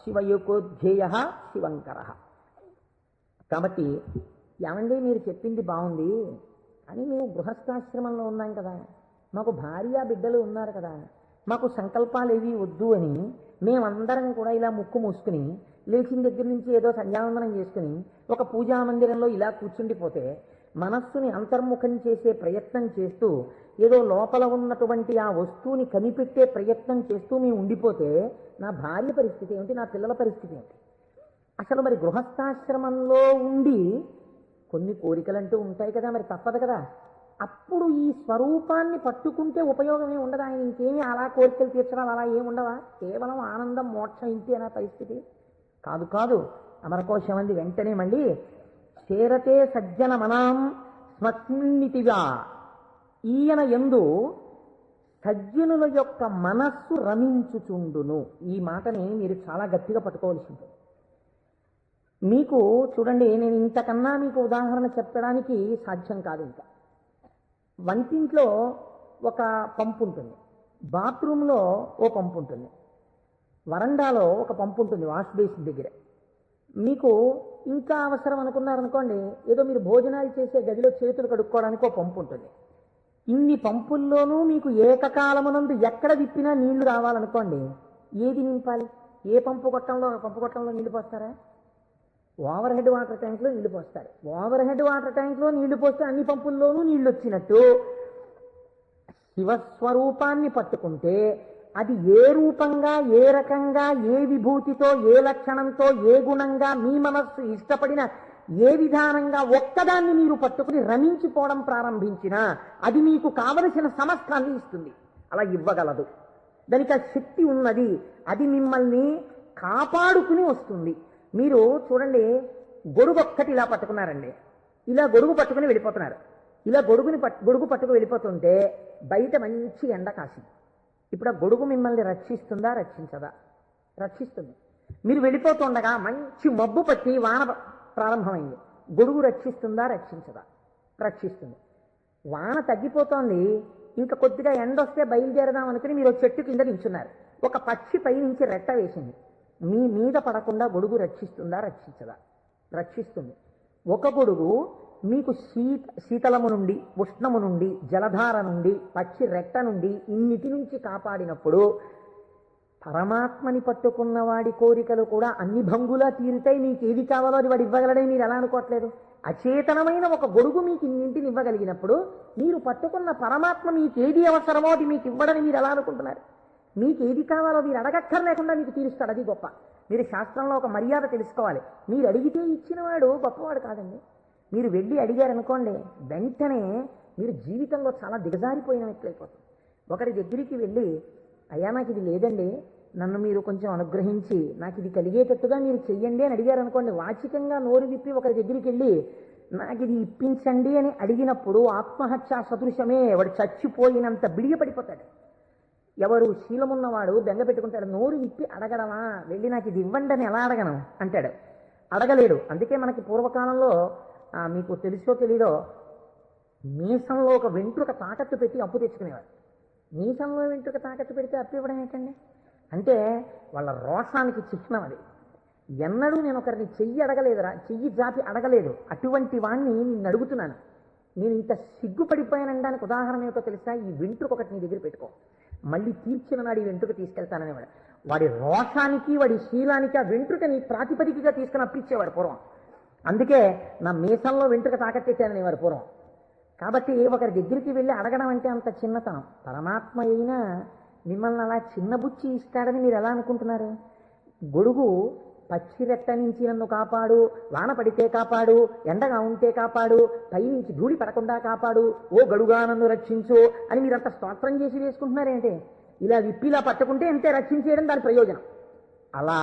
శివయోకోధ్యేయ శివంకర. కాబట్టి ఏమండి మీరు చెప్పింది బాగుంది అని మేము గృహస్థాశ్రమంలో ఉన్నాం కదా, మాకు భార్య బిడ్డలు ఉన్నారు కదా, మాకు సంకల్పాలు ఏవి వద్దు అని మేమందరం కూడా ఇలా ముక్కు మూసుకుని లేచిన దగ్గర నుంచి ఏదో సంధ్యావందనం చేసుకుని ఒక పూజా మందిరంలో ఇలా కూర్చుండిపోతే, మనస్సుని అంతర్ముఖం చేసే ప్రయత్నం చేస్తూ ఏదో లోపల ఉన్నటువంటి ఆ వస్తువుని కనిపెట్టే ప్రయత్నం చేస్తూ మేము ఉండిపోతే నా భార్య పరిస్థితి ఏమిటి, నా పిల్లల పరిస్థితి ఏమిటి? అసలు మరి గృహస్థాశ్రమంలో ఉండి కొన్ని కోరికలంటూ ఉంటాయి కదా, మరి తప్పదు కదా. అప్పుడు ఈ స్వరూపాన్ని పట్టుకుంటే ఉపయోగమే ఉండదు. ఆయన ఇంకేమీ అలా కోరికలు తీర్చడాలు అలా ఏమి ఉండవా? కేవలం ఆనందం మోక్షం ఇంతేనా పరిస్థితి? కాదు. అమరకోశం అంది వెంటనే మళ్ళీ చేరతే సజ్జన మనాం స్మస్మిన్నితిగా. ఈయన యందు సజ్జనుల యొక్క మనస్సు రమించుచుండును. ఈ మాటని మీరు చాలా గట్టిగా పట్టుకోవాల్సి ఉంటుంది. మీకు చూడండి, నేను ఇంతకన్నా మీకు ఉదాహరణ చెప్పడానికి సాధ్యం కాదు. ఇంకా వంటింట్లో ఒక పంపు ఉంటుంది, బాత్రూంలో ఓ పంపు ఉంటుంది, వరండాలో ఒక పంపు ఉంటుంది వాష్ బేసిన్ దగ్గర. మీకు ఇంకా అవసరం అనుకున్నారనుకోండి, ఏదో మీరు భోజనాలు చేసే గదిలో చేతులు కడుక్కోవడానికి ఒక పంపు ఉంటుంది. ఇన్ని పంపుల్లోనూ మీకు ఏకకాలమునందు ఎక్కడ విప్పినా నీళ్లు రావాలనుకోండి, ఏది నింపాలి? ఏ పంపు కొట్టంలో నీళ్లు పోస్తారా? ఓవర్ హెడ్ వాటర్ ట్యాంక్లో నీళ్లు పోస్తారు. ఓవర్ హెడ్ వాటర్ ట్యాంక్లో నీళ్లు పోస్తే అన్ని పంపుల్లోనూ నీళ్లు వచ్చినట్టు శివస్వరూపాన్ని పట్టుకుంటే అది ఏ రూపంగా, ఏ రకంగా, ఏ విభూతితో, ఏ లక్షణంతో, ఏ గుణంగా మీ మనస్సు ఇష్టపడిన ఏ విధానంగా ఒక్కదాన్ని మీరు పట్టుకుని రమించిపోవడం ప్రారంభించినా అది మీకు కావలసిన సమస్తాన్ని ఇస్తుంది. అలా ఇవ్వగలదు. దానికి ఆ శక్తి ఉన్నది. అది మిమ్మల్ని కాపాడుకుని వస్తుంది. మీరు చూడండి, గొడుగు ఒక్కటి ఇలా పట్టుకున్నారండి, ఇలా గొడుగు పట్టుకుని వెళ్ళిపోతున్నారు. ఇలా గొడుగు పట్టుకు వెళ్ళిపోతుంటే బయట మంచి ఎండ కాసింది. ఇప్పుడు ఆ గొడుగు మిమ్మల్ని రక్షిస్తుందా, రక్షించదా? రక్షిస్తుంది. మీరు వెళ్ళిపోతుండగా మంచి మబ్బు పట్టి వాన ప్రారంభమైంది. గొడుగు రక్షిస్తుందా, రక్షించదా? రక్షిస్తుంది. వాన తగ్గిపోతోంది, ఇంకా కొద్దిగా ఎండ వస్తే బయలుదేరదాం అనుకుని మీరు చెట్టు కింద నిల్చున్నారు. ఒక పక్షి పై నుంచి రెట్ట వేసింది. మీ మీద పడకుండా గొడుగు రక్షిస్తుందా, రక్షించదా? రక్షిస్తుంది. ఒక గొడుగు మీకు శీతలము నుండి, ఉష్ణము నుండి, జలధార నుండి, పక్షి రెట్ట నుండి ఇన్నిటి నుంచి కాపాడినప్పుడు పరమాత్మని పట్టుకున్న వాడి కోరికలు కూడా అన్ని భంగులా తీరుతాయి. మీకు ఏది కావాలో అది వాడు ఇవ్వగలడని మీరు ఎలా అనుకోవట్లేదు? అచేతనమైన ఒక గొడుగు మీకు ఇన్నింటిని ఇవ్వగలిగినప్పుడు మీరు పట్టుకున్న పరమాత్మ మీకు ఏది అవసరమో అది మీకు ఇవ్వడని మీరు ఎలా అనుకుంటున్నారు? మీకు ఏది కావాలో మీరు అడగక్కర్లేకుండా మీకు తీరుస్తాడు. అది గొప్ప. మీరు శాస్త్రంలో ఒక మర్యాద తెలుసుకోవాలి. మీరు అడిగితే ఇచ్చినవాడు గొప్పవాడు కాదండి. మీరు వెళ్ళి అడిగారనుకోండి, వెంటనే మీరు జీవితంలో చాలా దిగజారిపోయిన వ్యక్తులైపోతుంది. ఒకరి దగ్గరికి వెళ్ళి, అయ్యా నాకు ఇది లేదండి, నన్ను మీరు కొంచెం అనుగ్రహించి నాకు ఇది కలిగేటట్టుగా మీరు చెయ్యండి అని అడిగారు అనుకోండి, వాచికంగా నోరు విప్పి ఒకరి దగ్గరికి వెళ్ళి నాకు ఇది ఇప్పించండి అని అడిగినప్పుడు ఆత్మహత్యా సదృశమే. వాడు చచ్చిపోయినంత బిడియపడిపోతాడు. ఎవరు శీలమున్నవాడు బెంగ పెట్టుకుంటాడు. నోరు విప్పి అడగడమా, వెళ్ళి నాకు ఇది ఇవ్వండి అని ఎలా అడగను అంటాడు. అడగలేడు. అందుకే మనకి పూర్వకాలంలో మీకు తెలుసో తెలీదో, మీసంలో ఒక వెంట్రుక తాకట్టు పెట్టి అప్పు తెచ్చుకునేవారు. మీసంలో వెంట్రుక తాకట్టు పెడితే అప్పు ఇవ్వడం ఏంటండి? అంటే వాళ్ళ రోషానికి చిహ్నం అది. ఎన్నడూ నేను ఒకరిని చెయ్యి అడగలేదురా, చెయ్యి జాపి అడగలేదు. అటువంటి వాణ్ణి నిన్ను అడుగుతున్నాను. నేను ఇంత సిగ్గుపడిపోయానడానికి ఉదాహరణ ఏమిటో తెలుసా? ఈ వెంట్రుక ఒకటి నీ దగ్గర పెట్టుకో, మళ్ళీ తీర్చిన నాడు ఈ వెంట్రుక తీసుకెళ్తాననేవాడు. వాడి రోషానికి, వాడి శీలానికి ఆ వెంట్రుకని ప్రాతిపదికగా తీసుకుని అప్పిచ్చేవాడు పూర్వం. అందుకే నా మీసంలో వెంట్రుక తాకట్టేశాననేవారు పూర్వం. కాబట్టి ఒకరి దగ్గరికి వెళ్ళి అడగడం అంటే అంత చిన్నతనం. పరమాత్మ అయినా మిమ్మల్ని అలా చిన్నబుచ్చి ఇస్తాడని మీరు ఎలా అనుకుంటున్నారు? గొడుగు పచ్చి రెట్ట నుంచి నన్ను కాపాడు, వాన పడితే కాపాడు, ఎండగా ఉంటే కాపాడు, పైనుంచి ధూళి పడకుండా కాపాడు, ఓ గడుగా నన్ను రక్షించు అని మీరంత స్తోత్రం చేసి వేసుకుంటున్నారేంటే? ఇలా విప్పిలా పట్టుకుంటే అంతే రక్షించేయడం దాని ప్రయోజనం. అలా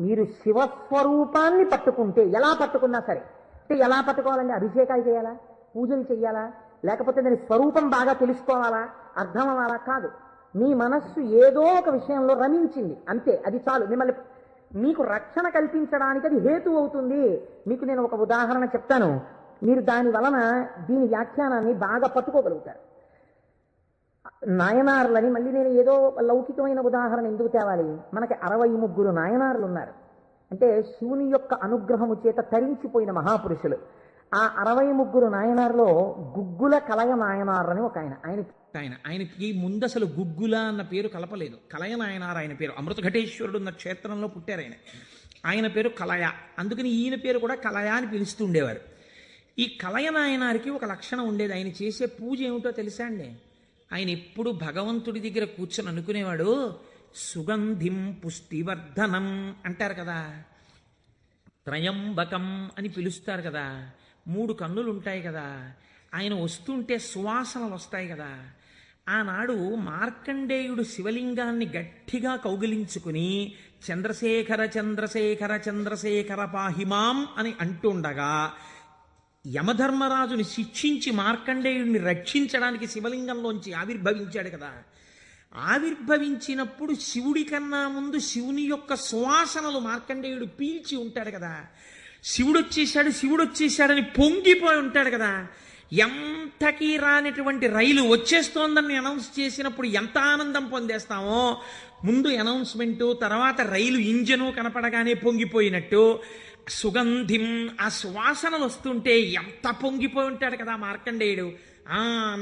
మీరు శివస్వరూపాన్ని పట్టుకుంటే, ఎలా పట్టుకున్నా సరే, అంటే ఎలా పట్టుకోవాలండి? అభిషేకాలు చేయాలా, పూజలు చెయ్యాలా, లేకపోతే దాని స్వరూపం బాగా తెలుసుకోవాలా, అర్థం అవ్వాలా? కాదు. మీ మనస్సు ఏదో ఒక విషయంలో రమించింది అంతే, అది చాలు. మిమ్మల్ని మీకు రక్షణ కల్పించడానికి అది హేతు అవుతుంది. మీకు నేను ఒక ఉదాహరణ చెప్తాను, మీరు దాని వలన దీని వ్యాఖ్యానాన్ని బాగా పట్టుకోగలుగుతారు. నాయనార్లని మళ్ళీ నేను ఏదో లౌకికమైన ఉదాహరణ ఎందుకు తేవాలి? మనకి 63 నాయనార్లు ఉన్నారు. అంటే శివుని యొక్క అనుగ్రహము చేత తరించిపోయిన మహాపురుషులు. ఆ 63 నాయనార్లో గుగ్గుల కలయ నాయనార్ అని ఒక ఆయనకి ముందు అసలు గుగ్గుల అన్న పేరు కలపలేదు. కలయ నాయనార్ ఆయన పేరు. అమృతఘటేశ్వరుడు ఉన్న క్షేత్రంలో పుట్టారు ఆయన పేరు కలయ. అందుకని ఈయన పేరు కూడా కలయ అని పిలుస్తూ ఉండేవారు. ఈ కలయ నాయనారికి ఒక లక్షణం ఉండేది. ఆయన చేసే పూజ ఏమిటో తెలుసా అండి? ఆయన ఎప్పుడు భగవంతుడి దగ్గర కూర్చొని అనుకునేవాడు, సుగంధిం పుష్టివర్ధనం అంటారు కదా, త్రయంబకం అని పిలుస్తారు కదా, 3 కన్నులు ఉంటాయి కదా, ఆయన వస్తుంటే సువాసనలు వస్తాయి కదా. ఆనాడు మార్కండేయుడు శివలింగాన్ని గట్టిగా కౌగిలించుకుని చంద్రశేఖర చంద్రశేఖర చంద్రశేఖర పాహిమాం అని అంటుండగా యమధర్మరాజుని శిక్షించి మార్కండేయుడిని రక్షించడానికి శివలింగంలోంచి ఆవిర్భవించాడు కదా. ఆవిర్భవించినప్పుడు శివుడి కన్నా ముందు శివుని యొక్క సువాసనలు మార్కండేయుడు పీల్చి ఉంటాడు కదా. శివుడు వచ్చేసాడని పొంగిపోయి ఉంటాడు కదా. ఎంతకీ రానిటువంటి రైలు వచ్చేస్తోందని అనౌన్స్ చేసినప్పుడు ఎంత ఆనందం పొందేస్తామో, ముందు అనౌన్స్మెంటు, తర్వాత రైలు ఇంజను కనపడగానే పొంగిపోయినట్టు సుగంధిం, ఆ సువాసనలు వస్తుంటే ఎంత పొంగిపోయి ఉంటాడు కదా మార్కండేయుడు.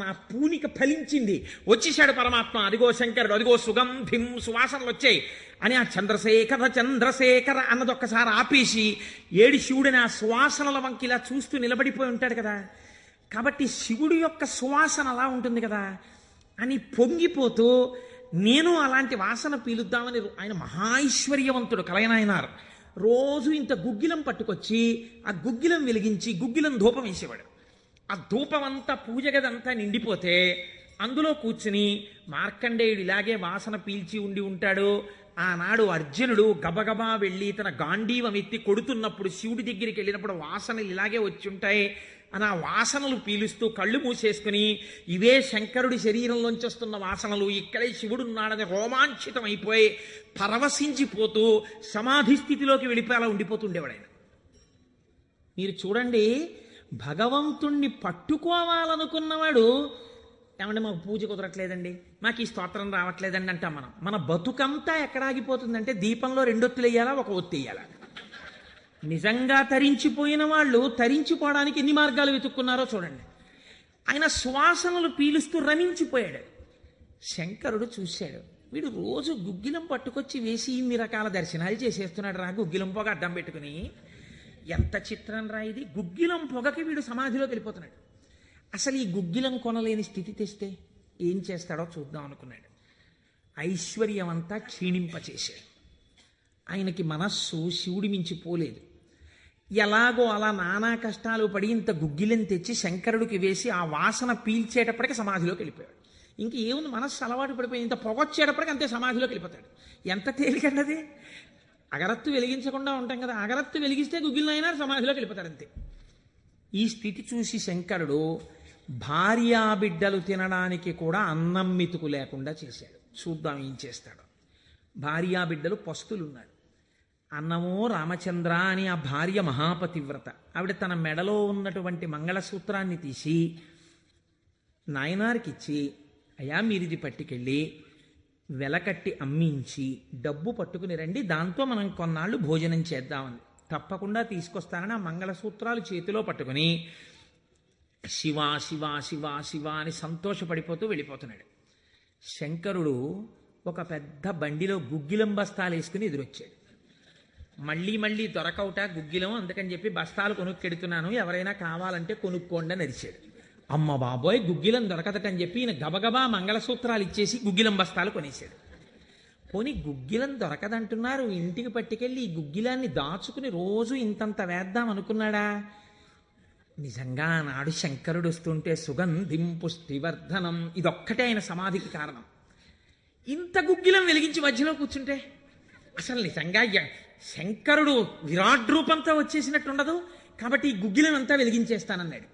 నా పూనిక ఫలించింది, వచ్చేసాడు పరమాత్మ, అదిగో శంకరుడు, అదిగో సుగంధిం, సువాసనలు వచ్చాయి అని ఆ చంద్రశేఖర చంద్రశేఖర అన్నది ఒక్కసారి ఆపేసి ఏడి శివుడిని ఆ సువాసనల వంకి ఇలా చూస్తూ నిలబడిపోయి ఉంటాడు కదా. కాబట్టి శివుడి యొక్క సువాసన అలా ఉంటుంది కదా అని పొంగిపోతూ నేను అలాంటి వాసన పీలుద్దామని ఆయన మహైశ్వర్యవంతుడు కలయనాయనార్. రోజు ఇంత గుగ్గిలం పట్టుకొచ్చి ఆ గుగ్గిలం వెలిగించి గుగ్గిలం ధూపం వేసేవాడు. ఆ ధూపం అంతా పూజ గదంతా నిండిపోతే అందులో కూర్చుని మార్కండేయుడు ఇలాగే వాసన పీల్చి ఉండి ఉంటాడు. ఆనాడు అర్జునుడు గబగబా వెళ్ళి తన గాంధీవం ఎత్తి కొడుతున్నప్పుడు శివుడి దగ్గరికి వెళ్ళినప్పుడు వాసనలు ఇలాగే వచ్చి ఉంటాయి. అని ఆ వాసనలు పీలుస్తూ కళ్ళు మూసేసుకుని ఇవే శంకరుడి శరీరంలోంచి వస్తున్న వాసనలు, ఇక్కడే శివుడున్నాడని రోమాంచితం అయిపోయి పరవశించిపోతూ సమాధి స్థితిలోకి వెళ్ళిపోయి అలా ఉండిపోతుండేవాడు ఆయన. మీరు చూడండి, భగవంతుణ్ణి పట్టుకోవాలనుకున్నవాడు ఏమంటే మాకు పూజ కుదరట్లేదండి, మాకు ఈ స్తోత్రం రావట్లేదండి అంటాం మనం. మన బతుకంతా ఎక్కడ ఆగిపోతుందంటే దీపంలో 2 ఒత్తులు వేయాలా, 1 ఒత్తి వేయాలా. నిజంగా తరించిపోయిన వాళ్ళు తరించిపోవడానికి ఎన్ని మార్గాలు వెతుక్కున్నారో చూడండి. ఆయన సువాసనలు పీలుస్తూ రమించిపోయాడు. శంకరుడు చూశాడు, వీడు రోజు గుగ్గిలం పట్టుకొచ్చి వేసి ఇన్ని రకాల దర్శనాలు చేసేస్తున్నాడు రా, గుగ్గిలం పొగ అడ్డం పెట్టుకుని. ఎంత చిత్రం రా ఇది, గుగ్గిలం పొగకి వీడు సమాధిలోకి వెళ్ళిపోతున్నాడు. అసలు ఈ గుగ్గిలం కొనలేని స్థితి తెస్తే ఏం చేస్తాడో చూద్దాం అనుకున్నాడు. ఐశ్వర్యం అంతా క్షీణింపచేశాడు. ఆయనకి మనస్సు శివుడి మించి పోలేదు. ఎలాగో అలా నానా కష్టాలు పడి ఇంత గుగ్గిలం తెచ్చి శంకరుడికి వేసి ఆ వాసన పీల్చేటప్పటికి సమాధిలోకి వెళ్ళిపోయాడు. ఇంక ఏముంది, మనస్సు అలవాటు పడిపోయి ఇంత పొగొచ్చేటప్పటికి అంతే సమాధిలోకి వెళ్ళిపోతాడు. ఎంత తేలికన్నది. అగరత్తు వెలిగించకుండా ఉంటాం కదా, అగరత్తు వెలిగిస్తే గుగ్గిలం అయినా సమాధిలోకి వెళ్ళిపోతాడు అంతే. ఈ స్థితి చూసి శంకరుడు భార్యాబిడ్డలు తినడానికి కూడా అన్నం మెతుకు లేకుండా చేశాడు. చూద్దాం ఏం చేస్తాడు. భార్యాబిడ్డలు పస్తులున్నారు. అన్నమో రామచంద్ర అని ఆ భార్య మహాపతివ్రత. ఆవిడ తన మెడలో ఉన్నటువంటి మంగళసూత్రాన్ని తీసి నాయనారికిచ్చి, అయ్యా మీరిది పట్టుకెళ్ళి వెలకట్టి అమ్మించి డబ్బు పట్టుకుని రండి, దాంతో మనం కొన్నాళ్ళు భోజనం చేద్దామని. తప్పకుండా తీసుకొస్తానని ఆ మంగళసూత్రాలు చేతిలో పట్టుకుని శివ శివ శివ శివ అని సంతోషపడిపోతూ వెళ్ళిపోతున్నాడు. శంకరుడు ఒక పెద్ద బండిలో గుగ్గిలం బస్తాలు వేసుకుని ఎదురొచ్చాడు. మళ్ళీ మళ్ళీ దొరకవుట గుగ్గిలం, అందుకని చెప్పి బస్తాలు కొనుక్కెడుతున్నాను, ఎవరైనా కావాలంటే కొనుక్కోండి అని అరిచాడు. అమ్మ బాబోయ్, గుగ్గిలం దొరకదటని చెప్పి ఈయన గబగబా మంగళసూత్రాలు ఇచ్చేసి గుగ్గిలం బస్తాలు కొనేశాడు. పోనీ గుగ్గిలం దొరకదంటున్నారు, ఇంటికి పట్టుకెళ్ళి ఈ గుగ్గిలాన్ని దాచుకుని రోజు ఇంతంత వేద్దాం అనుకున్నాడా? నిజంగా నాడు శంకరుడు వస్తుంటే సుగంధిం పుష్టివర్ధనం, ఇదొక్కటే ఆయన సమాధికి కారణం. ఇంత గుగ్గిలం వెలిగించి మధ్యలో కూర్చుంటే అసలు నిజంగా శంకరుడు విరాట్ రూపంతో వచ్చేసినట్టుండదు. కాబట్టి ఈ గుగ్గిలం అంతా వెలిగించేస్తానన్నాడు.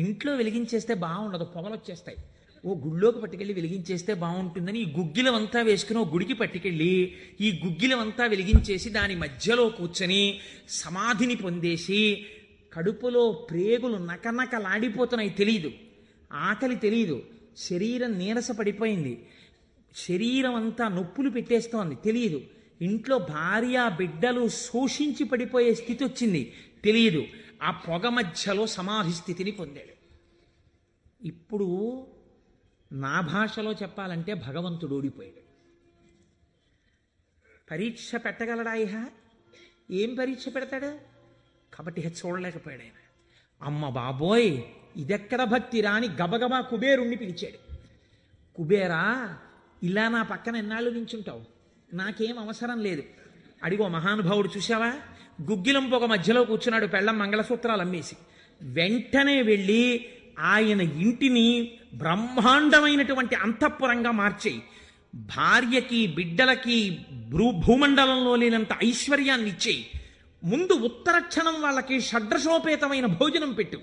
ఇంట్లో వెలిగించేస్తే బాగుండదు, పొగలు వచ్చేస్తాయి. ఓ గుళ్ళోకి పట్టుకెళ్ళి వెలిగించేస్తే బాగుంటుందని ఈ గుగ్గిలం అంతా వేసుకుని ఓ గుడికి పట్టుకెళ్ళి ఈ గుగ్గిలం అంతా వెలిగించేసి దాని మధ్యలో కూర్చొని సమాధిని పొందేసి కడుపులో ప్రేగులు నకనకలాడిపోతున్నాయి. తెలియదు, ఆకలి తెలియదు, శరీరం నీరస పడిపోయింది, శరీరం అంతా నొప్పులు పెట్టేస్తోంది, తెలియదు. ఇంట్లో భార్య బిడ్డలు శోషించి పడిపోయే స్థితి వచ్చింది, తెలియదు. ఆ పొగ మధ్యలో సమాధి స్థితిని పొందాడు. ఇప్పుడు నా భాషలో చెప్పాలంటే భగవంతుడు ఓడిపోయాడు. పరీక్ష పెట్టగలడా? ఇహ ఏం పరీక్ష పెడతాడు? కాబట్టి ఇహ చూడలేకపోయాడు ఆయన. అమ్మ బాబోయ్, ఇదెక్కడ భక్తిరా అని గబగబా కుబేరుణ్ణి పిలిచాడు. కుబేరా, ఇలా నా పక్కన ఎన్నాళ్ళు నించుంటావు, నాకేం అవసరం లేదు. అడిగో మహానుభావుడు చూసావా, గుగ్గిలం పొగ మధ్యలో కూర్చున్నాడు, పెళ్ళం మంగళసూత్రాలు అమ్మేసి. వెంటనే వెళ్ళి ఆయన ఇంటిని బ్రహ్మాండమైనటువంటి అంతఃపురంగా మార్చేయి, భార్యకి బిడ్డలకి భూమండలంలో లేనంత ఐశ్వర్యాన్ని ఇచ్చేయి, ముందు ఉత్తర క్షణం వాళ్ళకి షడ్రసోపేతమైన భోజనం పెట్టు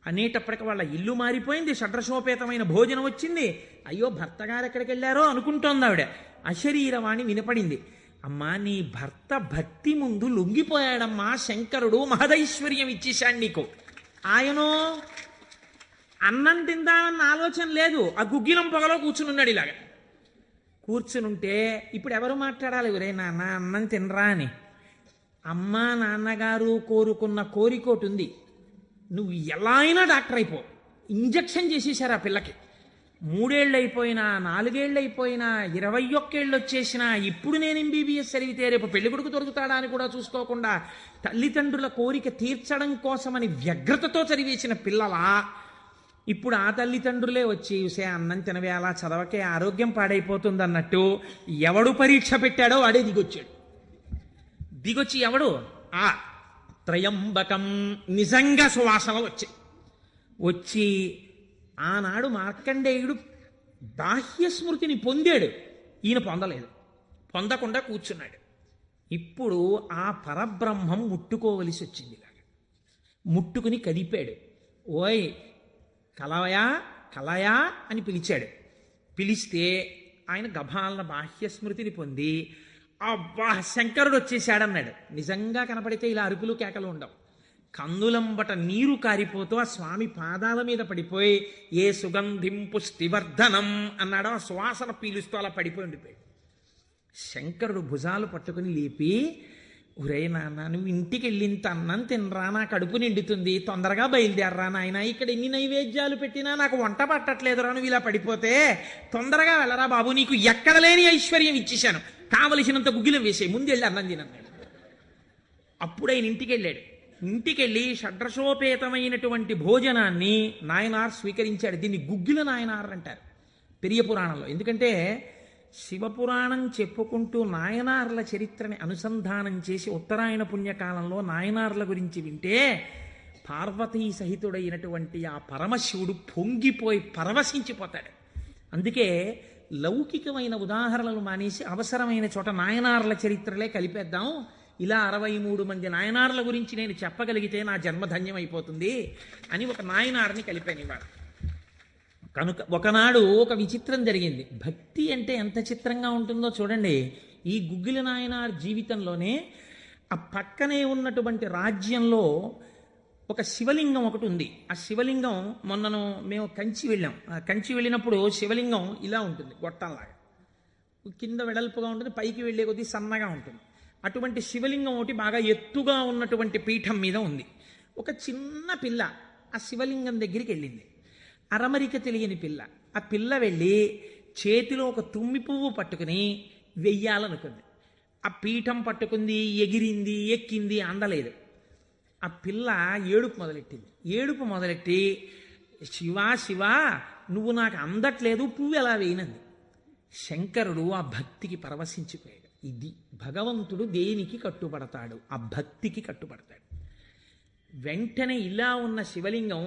అనేటప్పటికి వాళ్ళ ఇల్లు మారిపోయింది, షడ్రసోపేతమైన భోజనం వచ్చింది. అయ్యో భర్త గారు ఎక్కడికి వెళ్ళారో అనుకుంటోంది ఆవిడ. అశరీరవాణి వినపడింది. అమ్మా, నీ భర్త భక్తి ముందు లొంగిపోయాడమ్మా, శంకరుడు మహదైశ్వర్యం ఇచ్చేశాడు నీకు. ఆయనో అన్నం తిందామన్న ఆలోచన లేదు, ఆ గుగ్గిలం పొగలో కూర్చునున్నాడు. ఇలాగా కూర్చునుంటే ఇప్పుడు ఎవరు మాట్లాడాలి? ఒరే నాన్న అన్నం తినరా అని. అమ్మా నాన్నగారు కోరుకున్న కోరికోటి ఉంది, నువ్వు ఎలా అయినా డాక్టర్ అయిపో. ఇంజక్షన్ చేసేశారు ఆ పిల్లకి. 3 ఏళ్ళు అయిపోయినా, 4 ఏళ్ళు అయిపోయినా, 21 ఏళ్ళు వచ్చేసినా, ఇప్పుడు నేను ఎంబీబీఎస్ చదివితే రేపు పెళ్లి కొడుకు దొరుకుతాడా అని కూడా చూసుకోకుండా తల్లిదండ్రుల కోరిక తీర్చడం కోసమని వ్యగ్రతతో చదివేసిన పిల్లలా ఇప్పుడు ఆ తల్లిదండ్రులే వచ్చి చూసే అన్నం తినవే, అలా చదవకే, ఆరోగ్యం పాడైపోతుంది అన్నట్టు ఎవడు పరీక్ష పెట్టాడో వాడే దిగొచ్చాడు. దిగొచ్చి ఎవడు? ఆ త్రయంబకం నిజంగా సువాసన వచ్చి ఆనాడు మార్కండేయుడు బాహ్య స్మృతిని పొందాడు, ఈయన పొందలేదు, పొందకుండా కూర్చున్నాడు. ఇప్పుడు ఆ పరబ్రహ్మం ముట్టుకోవలసి వచ్చింది. ఇలాగా ముట్టుకుని కదిపాడు. ఓయ్ కలయా కలయా అని పిలిచాడు. పిలిస్తే ఆయన గభాలన బాహ్య స్మృతిని పొంది అబ్బా శంకరుడు వచ్చేసాడన్నాడు. నిజంగా కనపడితే ఇలా అరుపులు కేకలు ఉండవు. కందులంబట నీరు కారిపోతూ ఆ స్వామి పాదాల మీద పడిపోయి ఏ సుగంధిం పుష్టివర్ధనం అన్నాడో ఆ సువాసన పీలుస్తూ అలా పడిపోయి ఉండిపోయాడు. శంకరుడు భుజాలు పట్టుకుని లేపి, ఒరే నాన్న, నువ్వు ఇంటికి వెళ్ళింత అన్నం తినరా, నా కడుపు నిండుతుంది, తొందరగా బయలుదేరరా నాయన, ఇక్కడ ఎన్ని నైవేద్యాలు పెట్టినా నాకు వంట పట్టట్లేదురా, నువ్వు ఇలా పడిపోతే తొందరగా వెళ్ళరా బాబు, నీకు ఎక్కడ లేని ఐశ్వర్యం ఇచ్చేశాను, కావలసినంత గుగ్గిలం వేసే, ముందు వెళ్ళి అన్నం తినన్నాడు. అప్పుడు ఆయన ఇంటికి వెళ్ళాడు. ఇంటికెళ్ళి షడ్రసోపేతమైనటువంటి భోజనాన్ని నాయనార్ స్వీకరించాడు. దీన్ని గుగ్గిల నాయనార్ అంటారు పెరియ పురాణంలో. ఎందుకంటే శివపురాణం చెప్పుకుంటూ నాయనార్ల చరిత్రని అనుసంధానం చేసి ఉత్తరాయణ పుణ్యకాలంలో నాయనార్ల గురించి వింటే పార్వతీ సహితుడైనటువంటి ఆ పరమశివుడు పొంగిపోయి పరవశించిపోతాడు. అందుకే లౌకికమైన ఉదాహరణలు మానేసి అవసరమైన చోట నాయనార్ల చరిత్రలే కలిపేద్దాం. ఇలా 63 మంది నాయనార్ల గురించి నేను చెప్పగలిగితే నా జన్మధన్యం అయిపోతుంది అని ఒక నాయనార్ని కలిపాను ఇవాళ. కనుక ఒకనాడు ఒక విచిత్రం జరిగింది. భక్తి అంటే ఎంత చిత్రంగా ఉంటుందో చూడండి. ఈ గుగ్గిల నాయనార్ జీవితంలోనే ఆ పక్కనే ఉన్నటువంటి రాజ్యంలో ఒక శివలింగం ఒకటి ఉంది. ఆ శివలింగం మొన్నను మేము కంచి వెళ్ళాం. ఆ కంచి వెళ్ళినప్పుడు శివలింగం ఇలా ఉంటుంది, గొట్టంలాగా కింద వెడల్పుగా ఉంటుంది, పైకి వెళ్ళే కొద్దీ సన్నగా ఉంటుంది. అటువంటి శివలింగం ఒకటి బాగా ఎత్తుగా ఉన్నటువంటి పీఠం మీద ఉంది. ఒక చిన్న పిల్ల ఆ శివలింగం దగ్గరికి వెళ్ళింది. అరమరిక తెలియని పిల్ల. ఆ పిల్ల వెళ్ళి చేతిలో ఒక తుమ్మి పువ్వు పట్టుకుని వెయ్యాలనుకుంది. ఆ పీఠం పట్టుకుంది, ఎగిరింది, ఎక్కింది, అందలేదు. ఆ పిల్ల ఏడుపు మొదలెట్టింది. ఏడుపు మొదలెట్టి, శివా శివా, నువ్వు నాకు అందట్లేదు, పువ్వు ఎలా వేయనంది. శంకరుడు ఆ భక్తికి పరవశించిపోయాడు. ఇది భగవంతుడు దేనికి కట్టుబడతాడు? ఆ భక్తికి కట్టుబడతాడు. వెంటనే ఇలా ఉన్న శివలింగం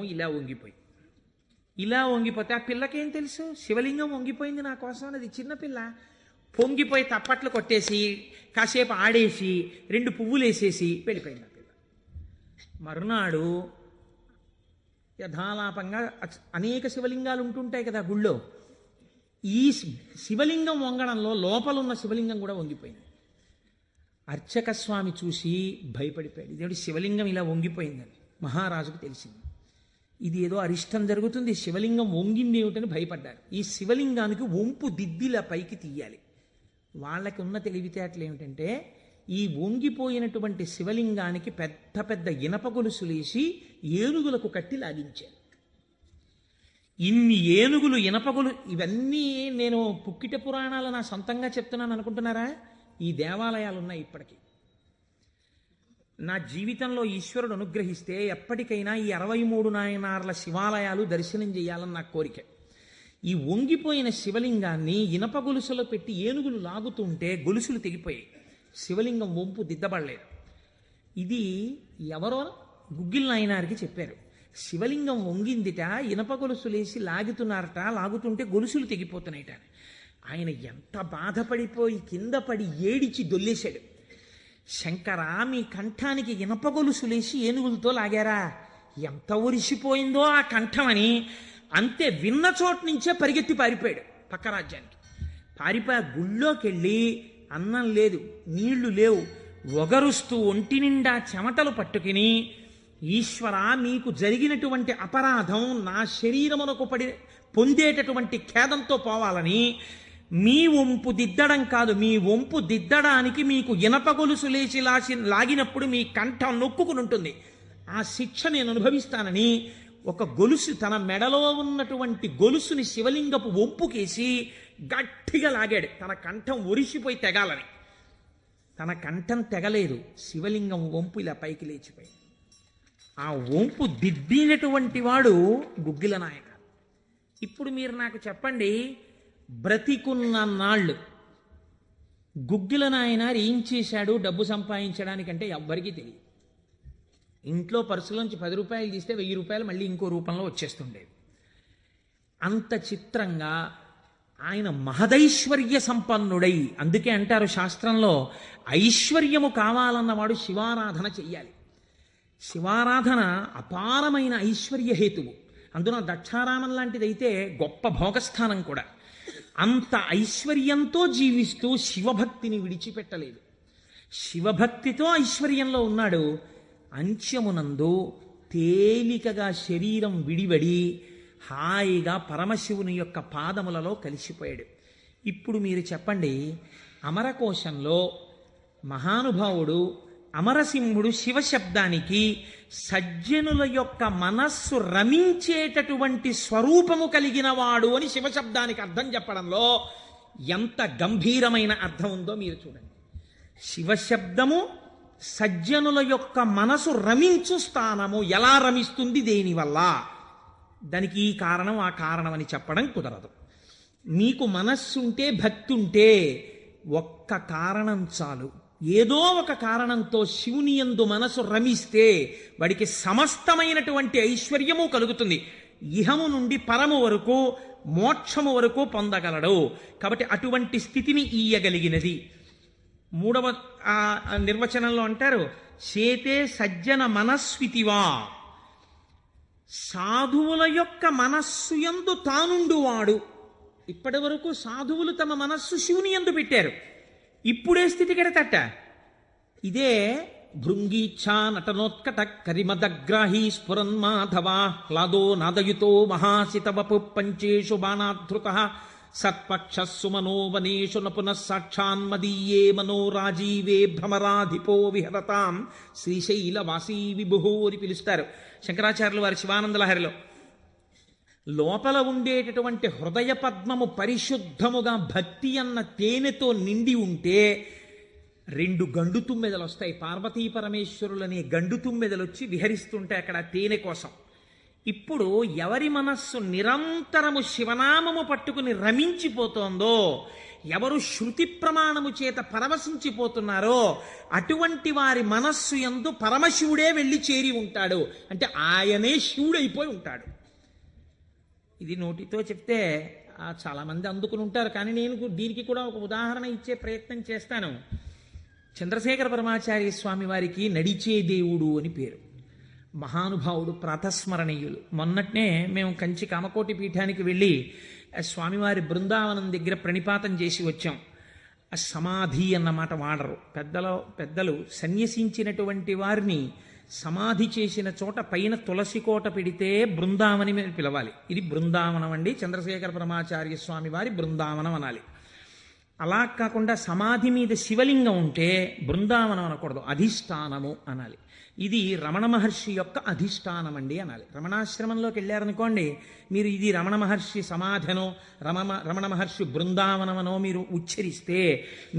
ఇలా వంగిపోతే ఆ పిల్లకేం తెలుసు? శివలింగం వంగిపోయింది నా కోసం అనేది. చిన్నపిల్ల పొంగిపోయి తప్పట్లు కొట్టేసి కాసేపు ఆడేసి 2 పువ్వులు వేసేసి వెళ్ళిపోయింది ఆ పిల్ల. మరునాడు యథాలాపంగా అనేక శివలింగాలు ఉంటుంటాయి కదా గుళ్ళో. ఈ శివలింగం వంగడంలో లోపలున్న శివలింగం కూడా వంగిపోయింది. అర్చక స్వామి చూసి భయపడిపోయాడు. ఇదేంటి శివలింగం ఇలా వంగిపోయిందని మహారాజుకు తెలిసింది. ఇది ఏదో అరిష్టం జరుగుతుంది, శివలింగం వంగింది ఏమిటని భయపడ్డారు. ఈ శివలింగానికి వంపు దిద్దిలా పైకి తీయాలి. వాళ్ళకి ఉన్న తెలివితేటలు ఏమిటంటే ఈ వంగిపోయినటువంటి శివలింగానికి పెద్ద పెద్ద ఇనప గొలుసులేసి ఏనుగులకు కట్టి లాగించారు. ఇన్ని ఏనుగులు, ఇనపగులు, ఇవన్నీ నేను పుక్కిట పురాణాలు నా సొంతంగా చెప్తున్నాను అనుకుంటున్నారా? ఈ దేవాలయాలు ఉన్నాయి ఇప్పటికీ. నా జీవితంలో ఈశ్వరుడు అనుగ్రహిస్తే ఎప్పటికైనా ఈ 63 నాయనార్ల శివాలయాలు దర్శనం చేయాలని నా కోరిక. ఈ వంగిపోయిన శివలింగాన్ని ఇనప గొలుసులో పెట్టి ఏనుగులు లాగుతుంటే గొలుసులు తెగిపోయాయి. శివలింగం వంపు దిద్దబడలేదు. ఇది ఎవరో గుగ్గిల నాయనారికి చెప్పారు. శివలింగం వంగిందిట, ఇనప గొలుసులేసి లాగుతున్నారట, లాగుతుంటే గొలుసులు తెగిపోతున్నాయిట. ఆయన ఎంత బాధపడిపోయి కింద పడి ఏడిచి దొల్లేశాడు. శంకరా, మీ కంఠానికి ఇనప గొలుసులేసి ఏనుగులతో లాగారా, ఎంత ఒరిసిపోయిందో ఆ కంఠం అని. అంతే, విన్న చోటు నుంచే పరిగెత్తి పారిపోయాడు పక్క రాజ్యానికి. పారిపోయి గుళ్ళోకి వెళ్ళి అన్నం లేదు, నీళ్లు లేవు, ఒగరుస్తూ ఒంటి నిండా చెమటలు పట్టుకుని, ఈశ్వర, మీకు జరిగినటువంటి అపరాధం నా శరీరమునకు పొందేటటువంటి ఖేదంతో పోవాలని మీ వంపు దిద్దడం కాదు, మీ వంపు దిద్దడానికి మీకు ఇనప గొలుసు లేచి లాగినప్పుడు మీ కంఠం నొక్కుకుని ఉంటుంది, ఆ శిక్ష నేను అనుభవిస్తానని ఒక గొలుసు, తన మెడలో ఉన్నటువంటి గొలుసుని శివలింగపు వంపుకేసి గట్టిగా లాగాడు. తన కంఠం ఒరిసిపోయి తెగాలని. తన కంఠం తెగలేదు, శివలింగం వంపు ఇలా పైకి లేచిపోయింది. ఆ వంపు దిద్దినటువంటి వాడు గుగ్గిల నాయన. ఇప్పుడు మీరు నాకు చెప్పండి, బ్రతికున్న నాళ్ళు గుగ్గిల నాయనారు ఏం చేశాడు డబ్బు సంపాదించడానికంటే ఎవ్వరికీ తెలియదు. ఇంట్లో పర్సులోంచి 10 రూపాయలు తీస్తే 1000 రూపాయలు మళ్ళీ ఇంకో రూపంలో వచ్చేస్తుండేవి. అంత చిత్రంగా ఆయన మహదైశ్వర్య సంపన్నుడై, అందుకే అంటారు శాస్త్రంలో, ఐశ్వర్యము కావాలన్నవాడు శివారాధన చెయ్యాలి. శివారాధన అపారమైన ఐశ్వర్య హేతువు. అందున దక్షారామం లాంటిదైతే గొప్ప భోగస్థానం కూడా. అంత ఐశ్వర్యంతో జీవిస్తూ శివభక్తిని విడిచిపెట్టలేదు. శివభక్తితో ఐశ్వర్యంలో ఉన్నాడు. అంత్యమునందు తేలికగా శరీరం విడివడి హాయిగా పరమశివుని యొక్క పాదములలో కలిసిపోయాడు. ఇప్పుడు మీరు చెప్పండి, అమరకోశంలో మహానుభావుడు అమరసింహుడు శివశబ్దానికి సజ్జనుల యొక్క మనస్సు రమించేటటువంటి స్వరూపము కలిగిన వాడు అని శివశబ్దానికి అర్థం చెప్పడంలో ఎంత గంభీరమైన అర్థం ఉందో మీరు చూడండి. శివశబ్దము సజ్జనుల యొక్క మనసు రమించు స్థానము. ఎలా రమిస్తుంది, దేనివల్ల? దానికి ఈ కారణం ఆ కారణం అని చెప్పడం కుదరదు. మీకు మనస్సుంటే భక్తి ఉంటే ఒక్క కారణం చాలు. ఏదో ఒక కారణంతో శివుని యందు మనసు రమిస్తే వాడికి సమస్తమైనటువంటి ఐశ్వర్యము కలుగుతుంది. ఇహము నుండి పరము వరకు, మోక్షము వరకు పొందగలడు. కాబట్టి అటువంటి స్థితిని ఇయ్యగలిగినది. మూడవ నిర్వచనంలో అంటారు, చేతే సజ్జన మనస్వితివా. సాధువుల యొక్క మనస్సు యందు తానుండువాడు. ఇప్పటి వరకు సాధువులు తమ మనస్సు శివుని యందు పెట్టారు. ఇప్పుడే స్థితి కెడతట. ఇదే భృంగీచ్ఛా నటనోత్కట కరిమదగ్రాహీ స్ఫురన్మాధవా హ్లాదో నాదయుతో మహాసితవపు పంచేషు బాణాధృత సత్పక్ష సుమనోవనేషు నపునః సాక్షాన్మదీయే మనోరాజీవే భ్రమరాధిపో విహరతాం శ్రీశైలవాసీ విభుహో అని పిలుస్తారు శంకరాచార్యులు వారి శివానందలహరిలో. లోపల ఉండేటటువంటి హృదయ పద్మము పరిశుద్ధముగా భక్తి అన్న తేనెతో నిండి ఉంటే 2 గండు తుమ్మెదలు వస్తాయి. పార్వతీ పరమేశ్వరులనే గండు తుమ్మెదలు వచ్చి విహరిస్తుంటే అక్కడ తేనె కోసం. ఇప్పుడు ఎవరి మనస్సు నిరంతరము శివనామము పట్టుకుని రమించిపోతోందో, ఎవరు శృతి ప్రమాణము చేత పరవశించిపోతున్నారో అటువంటి వారి మనస్సు యందు పరమశివుడే వెళ్ళి చేరి ఉంటాడు. అంటే ఆయనే శివుడైపోయి ఉంటాడు. ఇది నోటితో చెప్తే చాలామంది అందుకుని ఉంటారు. కానీ నేను దీనికి కూడా ఒక ఉదాహరణ ఇచ్చే ప్రయత్నం చేస్తాను. చంద్రశేఖర పరమాచార్య స్వామి వారికి నడిచే దేవుడు అని పేరు. మహానుభావుడు, ప్రాతస్మరణీయులు. మొన్నట్నే మేము కంచి కామకోటి పీఠానికి వెళ్ళి స్వామివారి బృందావనం దగ్గర ప్రణిపాతం చేసి వచ్చాం. సమాధి అన్నమాట వాడరు పెద్దలు. సన్యసించినటువంటి వారిని సమాధి చేసిన చోట పైన తులసి కోట పెడితే బృందావని మీద పిలవాలి. ఇది బృందావనం అండి, చంద్రశేఖర పరమాచార్య స్వామి వారి బృందావనం అనాలి. అలా కాకుండా సమాధి మీద శివలింగం ఉంటే బృందావనం అనకూడదు, అధిష్టానము అనాలి. ఇది రమణ మహర్షి యొక్క అధిష్టానం అండి అనాలి. రమణాశ్రమంలోకి వెళ్ళారనుకోండి, మీరు ఇది రమణ మహర్షి సమాధనో రమణ మహర్షి బృందావనమనో మీరు ఉచ్చరిస్తే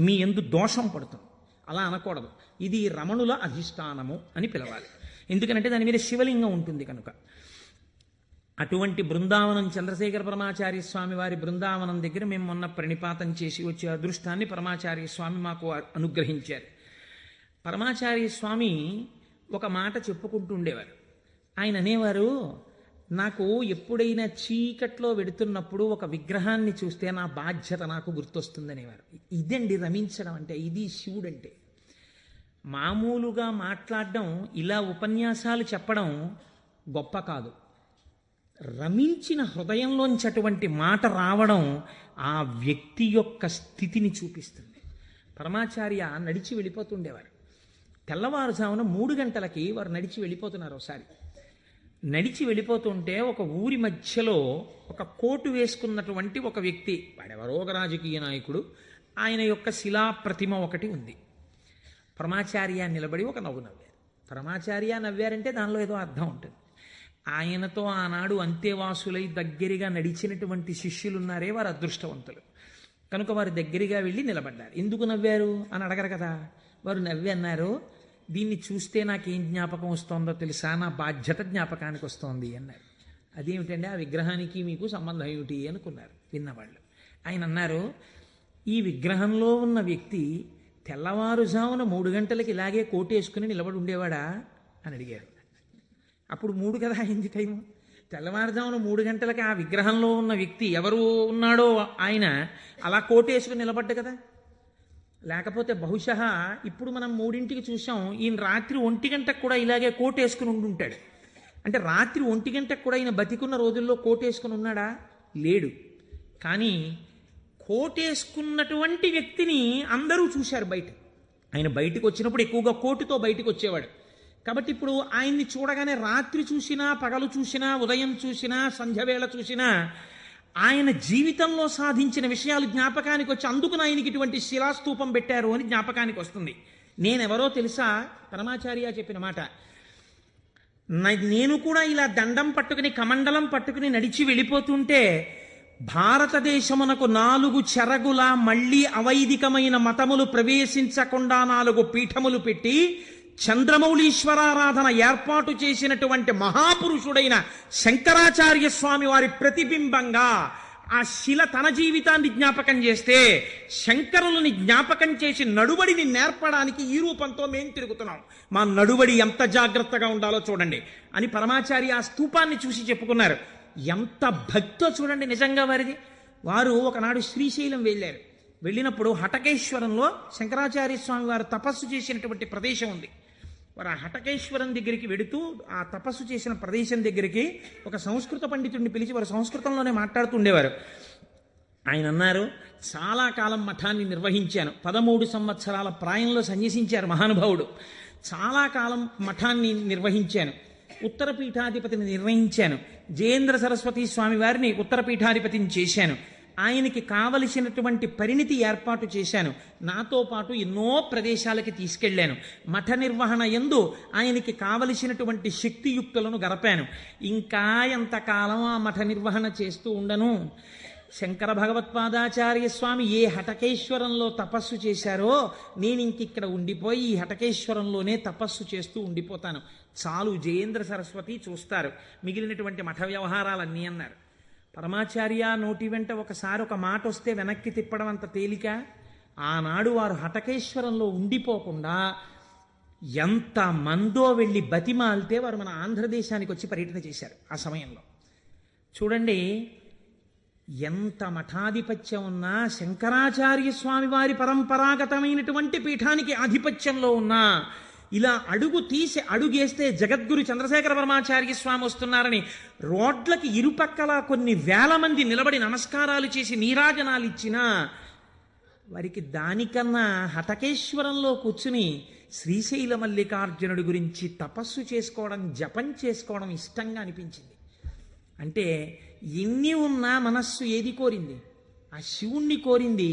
మీ యందు దోషం పడుతుంది. అలా అనకూడదు. ఇది రమణుల అధిష్టానము అని పిలవాలి. ఎందుకంటే దాని మీద శివలింగం ఉంటుంది కనుక. అటువంటి బృందావనం చంద్రశేఖర పరమాచార్య స్వామి వారి బృందావనం దగ్గర మేము మొన్న ప్రణిపాతం చేసి వచ్చే అదృష్టాన్ని పరమాచార్య స్వామి మాకు అనుగ్రహించారు. పరమాచార్య స్వామి ఒక మాట చెప్పుకుంటూ ఉండేవారు. ఆయన అనేవారు, నాకు ఎప్పుడైనా చీకట్లో వెడుతున్నప్పుడు ఒక విగ్రహాన్ని చూస్తే నా బాధ్యత నాకు గుర్తొస్తుందనేవారు. ఇదండి రమించడం అంటే, ఇది శివుడంటే. మామూలుగా మాట్లాడడం, ఇలా ఉపన్యాసాలు చెప్పడం గొప్ప కాదు. రమించిన హృదయంలోంచి అటువంటి మాట రావడం ఆ వ్యక్తి యొక్క స్థితిని చూపిస్తుంది. పరమాచార్య నడిచి వెళ్ళిపోతుండేవారు. తెల్లవారుజామున 3 గంటలకి వారు నడిచి వెళ్ళిపోతున్నారు. ఒకసారి నడిచి వెళ్ళిపోతుంటే ఒక ఊరి మధ్యలో ఒక కోటు వేసుకున్నటువంటి ఒక వ్యక్తి, వాడెవరో ఒక రాజకీయ నాయకుడు, ఆయన యొక్క శిలా ప్రతిమ ఒకటి ఉంది. పరమాచార్య నిలబడి ఒక నవ్వు నవ్వారు. పరమాచార్య నవ్వారంటే దానిలో ఏదో అర్థం ఉంటుంది. ఆయనతో ఆనాడు అంతేవాసులై దగ్గరగా నడిచినటువంటి శిష్యులున్నారే, వారు అదృష్టవంతులు కనుక వారు దగ్గరగా వెళ్ళి నిలబడ్డారు. ఎందుకు నవ్వారు అని అడగరు కదా. వారు నవ్వి అన్నారు, దీన్ని చూస్తే నాకేం జ్ఞాపకం వస్తుందో తెలుసా, నా బాధ్యత జ్ఞాపకానికి వస్తోంది అన్నారు. అదేమిటండి, ఆ విగ్రహానికి మీకు సంబంధం ఏమిటి అనుకున్నారు విన్నవాళ్ళు. ఆయన అన్నారు, ఈ విగ్రహంలో ఉన్న వ్యక్తి తెల్లవారుజామున 3 గంటలకి ఇలాగే కోటేసుకుని నిలబడి ఉండేవాడా అని అడిగారు. అప్పుడు 3 కదా అయింది టైము. తెల్లవారుజామున 3 గంటలకి ఆ విగ్రహంలో ఉన్న వ్యక్తి ఎవరు ఉన్నాడో ఆయన అలా కోటేసుకుని నిలబడ్డ కదా. లేకపోతే బహుశः ఇప్పుడు మనం 3ంటికి చూసాం, ఈయన రాత్రి 1 గంటకు కూడా ఇలాగే కోట్ వేసుకుని ఉండుంటాడు. అంటే రాత్రి 1 గంటకు కూడా ఈయన బతికున్న రోజుల్లో కోట్ వేసుకుని ఉన్నాడా? లేడు. కానీ కోటేసుకున్నటువంటి వ్యక్తిని అందరూ చూశారు బయట. ఆయన బయటకు వచ్చినప్పుడు ఎక్కువగా కోటుతో బయటకు వచ్చేవాడు. కాబట్టి ఇప్పుడు ఆయన్ని చూడగానే రాత్రి చూసినా, పగలు చూసినా, ఉదయం చూసినా, సంధ్యవేళ చూసినా ఆయన జీవితంలో సాధించిన విషయాలు జ్ఞాపకానికి వచ్చి అందుకు ఆయనకి ఇటువంటి శిలాస్తూపం పెట్టారు అని జ్ఞాపకానికి వస్తుంది. నేనెవరో తెలుసా? పరమాచార్య చెప్పిన మాట. నేను కూడా ఇలా దండం పట్టుకుని కమండలం పట్టుకుని నడిచి వెళ్ళిపోతుంటే భారతదేశమునకు 4 చెరగుల మళ్ళీ అవైదికమైన మతములు ప్రవేశించకుండా 4 పీఠములు పెట్టి చంద్రమౌళీశ్వరారాధన ఏర్పాటు చేసినటువంటి మహాపురుషుడైన శంకరాచార్య స్వామి వారి ప్రతిబింబంగా ఆ శిల తన జీవితాన్ని జ్ఞాపకం చేస్తే శంకరులని జ్ఞాపకం చేసి నడువడిని నేర్పడానికి ఈ రూపంతో మేం తిరుగుతున్నాం. మా నడువడి ఎంత జాగ్రత్తగా ఉండాలో చూడండి అని పరమాచార్య ఆ స్తూపాన్ని చూసి చెప్పుకున్నారు. ఎంత భక్తో చూడండి నిజంగా వారిది. వారు ఒకనాడు శ్రీశైలం వెళ్ళారు. వెళ్ళినప్పుడు హటకేశ్వరంలో శంకరాచార్య స్వామి వారు తపస్సు చేసినటువంటి ప్రదేశం ఉంది. వారు ఆ హటకేశ్వరం దగ్గరికి వెడుతూ ఆ తపస్సు చేసిన ప్రదేశం దగ్గరికి ఒక సంస్కృత పండితుడిని పిలిచి వారు సంస్కృతంలోనే మాట్లాడుతుండేవారు. ఆయన అన్నారు, చాలా కాలం మఠాన్ని నిర్వహించాను. 13 సంవత్సరాల ప్రాయంలో సన్యసించారు మహానుభావుడు. చాలా కాలం మఠాన్ని నిర్వహించాను. ఉత్తర పీఠాధిపతిని నిర్ణయించాను. జయేంద్ర సరస్వతి స్వామి వారిని ఉత్తర పీఠాధిపతిని చేశాను. ఆయనకి కావలసినటువంటి పరిణితి ఏర్పాటు చేశాను. నాతో పాటు ఎన్నో ప్రదేశాలకి తీసుకెళ్లాను. మఠ నిర్వహణ యందు ఆయనకి కావలసినటువంటి శక్తియుక్తులను గరపాను. ఇంకా ఎంతకాలం ఆ మఠ నిర్వహణ చేస్తూ ఉండను? శంకర భగవత్పాదాచార్య స్వామి ఏ హటకేశ్వరంలో తపస్సు చేశారో నేను ఇంకిక్కడ ఉండిపోయి ఈ హటకేశ్వరంలోనే తపస్సు చేస్తూ ఉండిపోతాను. చాలు, జయేంద్ర సరస్వతి చూస్తారు, మిగిలినటువంటి మఠ వ్యవహారాలన్నీ అన్నారు. పరమాచార్య నోటి వెంట ఒకసారి ఒక మాట వస్తే వెనక్కి తిప్పడం అంత తేలిక. ఆనాడు వారు హటకేశ్వరంలో ఉండిపోకుండా ఎంత మందో వెళ్ళి బతిమాలితే వారు మన ఆంధ్రదేశానికి వచ్చి పర్యటన చేశారు. ఆ సమయంలో చూడండి, ఎంత మఠాధిపత్యం ఉన్నా, శంకరాచార్య స్వామి వారి పరంపరాగతమైనటువంటి పీఠానికి ఆధిపత్యంలో ఉన్నా ఇలా అడుగు తీసి అడుగేస్తే జగద్గురు చంద్రశేఖర పరమాచార్య స్వామి వస్తున్నారని రోడ్లకి ఇరుపక్కల కొన్ని వేల మంది నిలబడి నమస్కారాలు చేసి నీరాజనాలు ఇచ్చినా వారికి దానికన్నా హటకేశ్వరంలో కూర్చుని శ్రీశైల మల్లికార్జునుడి గురించి తపస్సు చేసుకోవడం, జపం చేసుకోవడం ఇష్టంగా అనిపించింది. అంటే ఎన్ని ఉన్నా మనస్సు ఏది కోరింది? ఆ శివుణ్ణి కోరింది,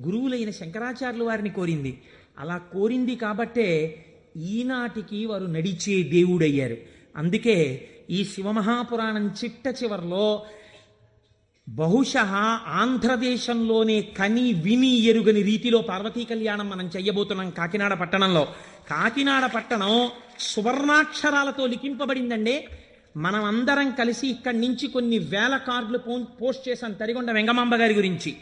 గురువులైన శంకరాచార్యుల వారిని కోరింది. అలా కోరింది కాబట్టే ఈనాటికి వారు నడిచే దేవుడయ్యారు. అందుకే ఈ శివమహాపురాణం చిట్ట చివర్లో బహుశः ఆంధ్రదేశంలోనే కని విని ఎరుగని రీతిలో పార్వతీ కళ్యాణం మనం చెయ్యబోతున్నాం కాకినాడ పట్టణంలో. కాకినాడ పట్టణం సువర్ణాక్షరాలతో లిఖింపబడిందండి. మనం అందరం కలిసి ఇక్కడి నుంచి కొన్ని వేల కార్డులు పోస్ట్ చేశాం తరిగొండ వెంగమాంబ గారి గురించి.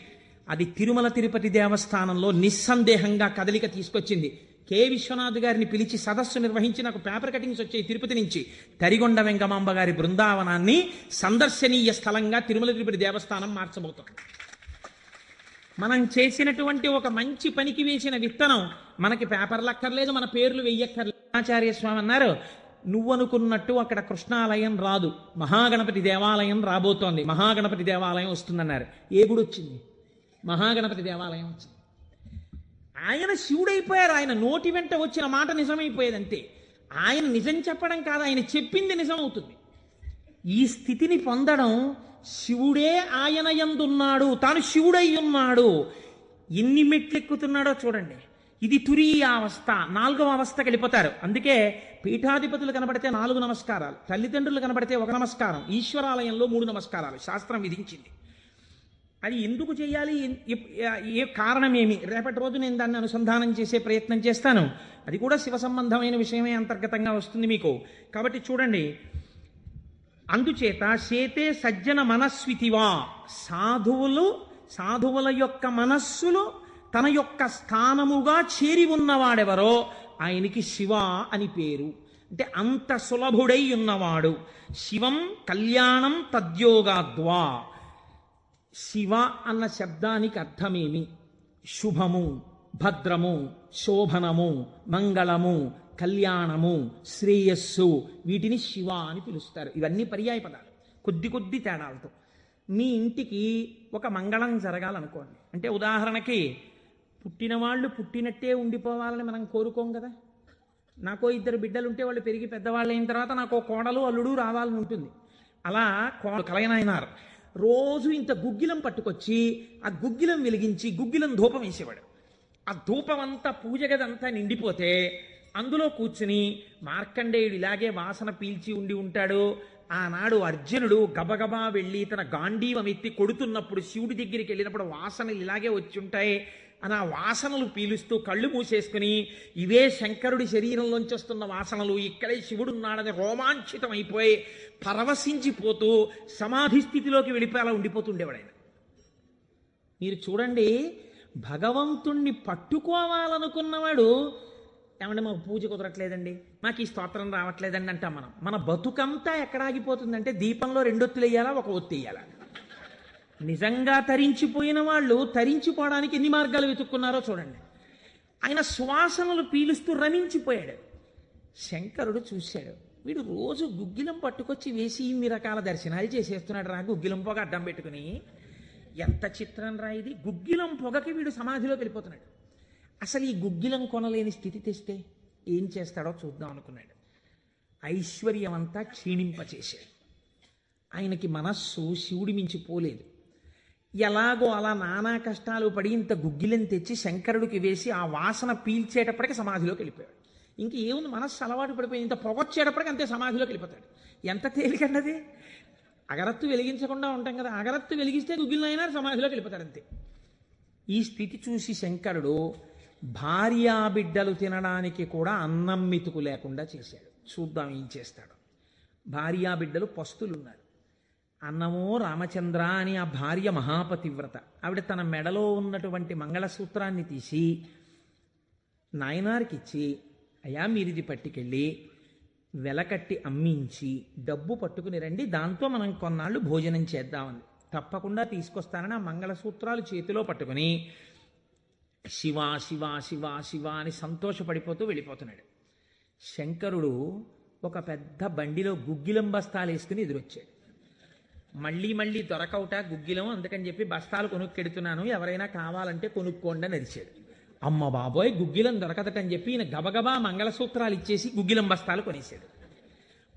అది తిరుమల తిరుపతి దేవస్థానంలో నిస్సందేహంగా కదలిక తీసుకొచ్చింది. కె విశ్వనాథ్ గారిని పిలిచి సదస్సు నిర్వహించి నాకు పేపర్ కటింగ్స్ వచ్చాయి తిరుపతి నుంచి. తరిగొండ వెంగమాంబ గారి బృందావనాన్ని సందర్శనీయ స్థలంగా తిరుమల తిరుపతి దేవస్థానం మార్చబోతుంది. మనం చేసినటువంటి ఒక మంచి పనికి వేసిన విత్తనం మనకి పేపర్లు అక్కర్లేదు, మన పేర్లు వెయ్యక్కర్లేదు. ఆచార్య స్వామి అన్నారు, నువ్వనుకున్నట్టు అక్కడ కృష్ణాలయం రాదు, మహాగణపతి దేవాలయం రాబోతోంది, మహాగణపతి దేవాలయం వస్తుందన్నారు. ఏ గుడి వచ్చింది? మహాగణపతి దేవాలయం వచ్చింది. ఆయన శివుడైపోయారు. ఆయన నోటి వెంట వచ్చిన మాట నిజమైపోయేది అంతే. ఆయన నిజం చెప్పడం కాదు, ఆయన చెప్పింది నిజమవుతుంది. ఈ స్థితిని పొందడం, శివుడే ఆయన యందున్నాడు, తాను శివుడై ఉన్నాడు, ఎన్ని మెట్లెక్కుతున్నాడో చూడండి. ఇది తురీయావస్థ, 4వ అవస్థకి వెళ్ళిపోతారు. అందుకే పీఠాధిపతులు కనబడితే 4 నమస్కారాలు, తల్లిదండ్రులు కనబడితే 1 నమస్కారం, ఈశ్వరాలయంలో 3 నమస్కారాలు శాస్త్రం విధించింది. అది ఎందుకు చేయాలి, ఏ కారణమేమి, రేపటి రోజు నేను దాన్ని అనుసంధానం చేసే ప్రయత్నం చేస్తాను. అది కూడా శివ సంబంధమైన విషయమే అంతర్గతంగా వస్తుంది మీకు. కాబట్టి చూడండి, అందుచేత చేతే సజ్జన మనస్వితివా, సాధువుల యొక్క మనస్సులు తన యొక్క స్థానముగా చేరి ఉన్నవాడెవరో ఆయనకి శివ అని పేరు. అంటే అంత సులభుడై ఉన్నవాడు. శివం కళ్యాణం తద్యోగాద్వా. శివ అన్న శబ్దానికి అర్థమేమి? శుభము, భద్రము, శోభనము, మంగళము, కళ్యాణము, శ్రేయస్సు, వీటిని శివ అని పిలుస్తారు. ఇవన్నీ పర్యాయ పదాలు, కొద్ది కొద్ది తేడాలతో. మీ ఇంటికి ఒక మంగళం జరగాలనుకోండి, అంటే ఉదాహరణకి పుట్టిన వాళ్ళు పుట్టినట్టే ఉండిపోవాలని మనం కోరుకోం కదా. నాకో 2 బిడ్డలు ఉంటే వాళ్ళు పెరిగి పెద్దవాళ్ళు అయిన తర్వాత నాకో కోడలు అల్లుడు రావాలని ఉంటుంది. అలా కలయనాయనారు రోజు ఇంత గుగ్గిలం పట్టుకొచ్చి ఆ గుగ్గిలం వెలిగించి గుగ్గిలం ధూపం వేసేవాడు. ఆ ధూపం అంతా పూజ గదంతా నిండిపోతే అందులో కూర్చుని మార్కండేయుడు ఇలాగే వాసన పీల్చి ఉండి ఉంటాడు. ఆనాడు అర్జునుడు గబగబా వెళ్ళి తన గాంధీవం ఎత్తి కొడుతున్నప్పుడు శివుడి దగ్గరికి వెళ్ళినప్పుడు వాసనలు ఇలాగే వచ్చి ఉంటాయి అని ఆ వాసనలు పీలుస్తూ కళ్ళు మూసేసుకుని ఇవే శంకరుడి శరీరంలోంచి వస్తున్న వాసనలు, ఇక్కడే శివుడు ఉన్నాడని రోమాంచితం అయిపోయి పరవశించిపోతూ సమాధి స్థితిలోకి వెళ్ళిపోయేలా ఉండిపోతుండేవాడు ఆయన. మీరు చూడండి, భగవంతుణ్ణి పట్టుకోవాలనుకున్నవాడు ఏమంటే మాకు పూజ కుదరట్లేదండి, మాకు ఈ స్తోత్రం రావట్లేదండి అంటాం మనం. మన బతుకంతా ఎక్కడ ఆగిపోతుందంటే దీపంలో 2 ఒత్తులు వేయాలా, 1 ఒత్తి వేయాలా. నిజంగా తరించిపోయిన వాళ్ళు తరించిపోవడానికి ఎన్ని మార్గాలు వెతుక్కున్నారో చూడండి. ఆయన సువాసనలు పీలుస్తూ రమించిపోయాడు. శంకరుడు చూశాడు, వీడు రోజు గుగ్గిలం పట్టుకొచ్చి వేసి ఇన్ని రకాల దర్శనాలు చేసేస్తున్నాడు రా, గుగ్గిలం పొగ అడ్డం పెట్టుకుని. ఎంత చిత్రం రా ఇది, గుగ్గిలం పొగకి వీడు సమాధిలోకి వెళ్ళిపోతున్నాడు. అసలు ఈ గుగ్గిలం కొనలేని స్థితి తెస్తే ఏం చేస్తాడో చూద్దాం అనుకున్నాడు. ఐశ్వర్యం అంతా క్షీణింపచేశాడు. ఆయనకి మనస్సు శివుడి మించి పోలేదు. ఎలాగో అలా నానా కష్టాలు పడి ఇంత గుగ్గిలం తెచ్చి శంకరుడికి వేసి ఆ వాసన పీల్చేటప్పటికి సమాధిలోకి వెళ్ళిపోయాడు. ఇంక ఏముంది, మనస్సు అలవాటు పడిపోయి ఇంత పొగొచ్చేటప్పటికి అంతే సమాధిలోకి వెళ్ళిపోతాడు. ఎంత తేలికండది. అగరత్తు వెలిగించకుండా ఉంటాం కదా, అగరత్తు వెలిగిస్తే గుగ్గిలం అయినా సమాధిలోకి వెళ్ళిపోతాడు అంతే. ఈ స్థితి చూసి శంకరుడు భార్యా బిడ్డలు తినడానికి కూడా అన్నం మెతుకు లేకుండా చేశాడు. చూద్దాం ఏం చేస్తాడు. భార్యా బిడ్డలు పస్తులున్నారు. అన్నమో రామచంద్ర అని ఆ భార్య మహాపతివ్రత. ఆవిడ తన మెడలో ఉన్నటువంటి మంగళసూత్రాన్ని తీసి నాయనారికిచ్చి, అయ్యా మీరిది పట్టుకెళ్ళి వెలకట్టి అమ్మించి డబ్బు పట్టుకుని రండి, దాంతో మనం కొన్నాళ్ళు భోజనం చేద్దామని. తప్పకుండా తీసుకొస్తానని ఆ మంగళసూత్రాలు చేతిలో పట్టుకుని శివ శివ శివ శివ అని సంతోషపడిపోతూ వెళ్ళిపోతున్నాడు. శంకరుడు ఒక పెద్ద బండిలో గుగ్గిలం బస్తాలు వేసుకుని ఎదురొచ్చాడు. మళ్ళీ మళ్ళీ దొరకవుట గుగ్గిలం, అందుకని చెప్పి బస్తాలు కొనుక్కెడుతున్నాను, ఎవరైనా కావాలంటే కొనుక్కోండి అని అరిచాడు. అమ్మ బాబోయ్, గుగ్గిలం దొరకదటని చెప్పి ఈయన గబగబా మంగళసూత్రాలు ఇచ్చేసి గుగ్గిలం బస్తాలు కొనేశాడు.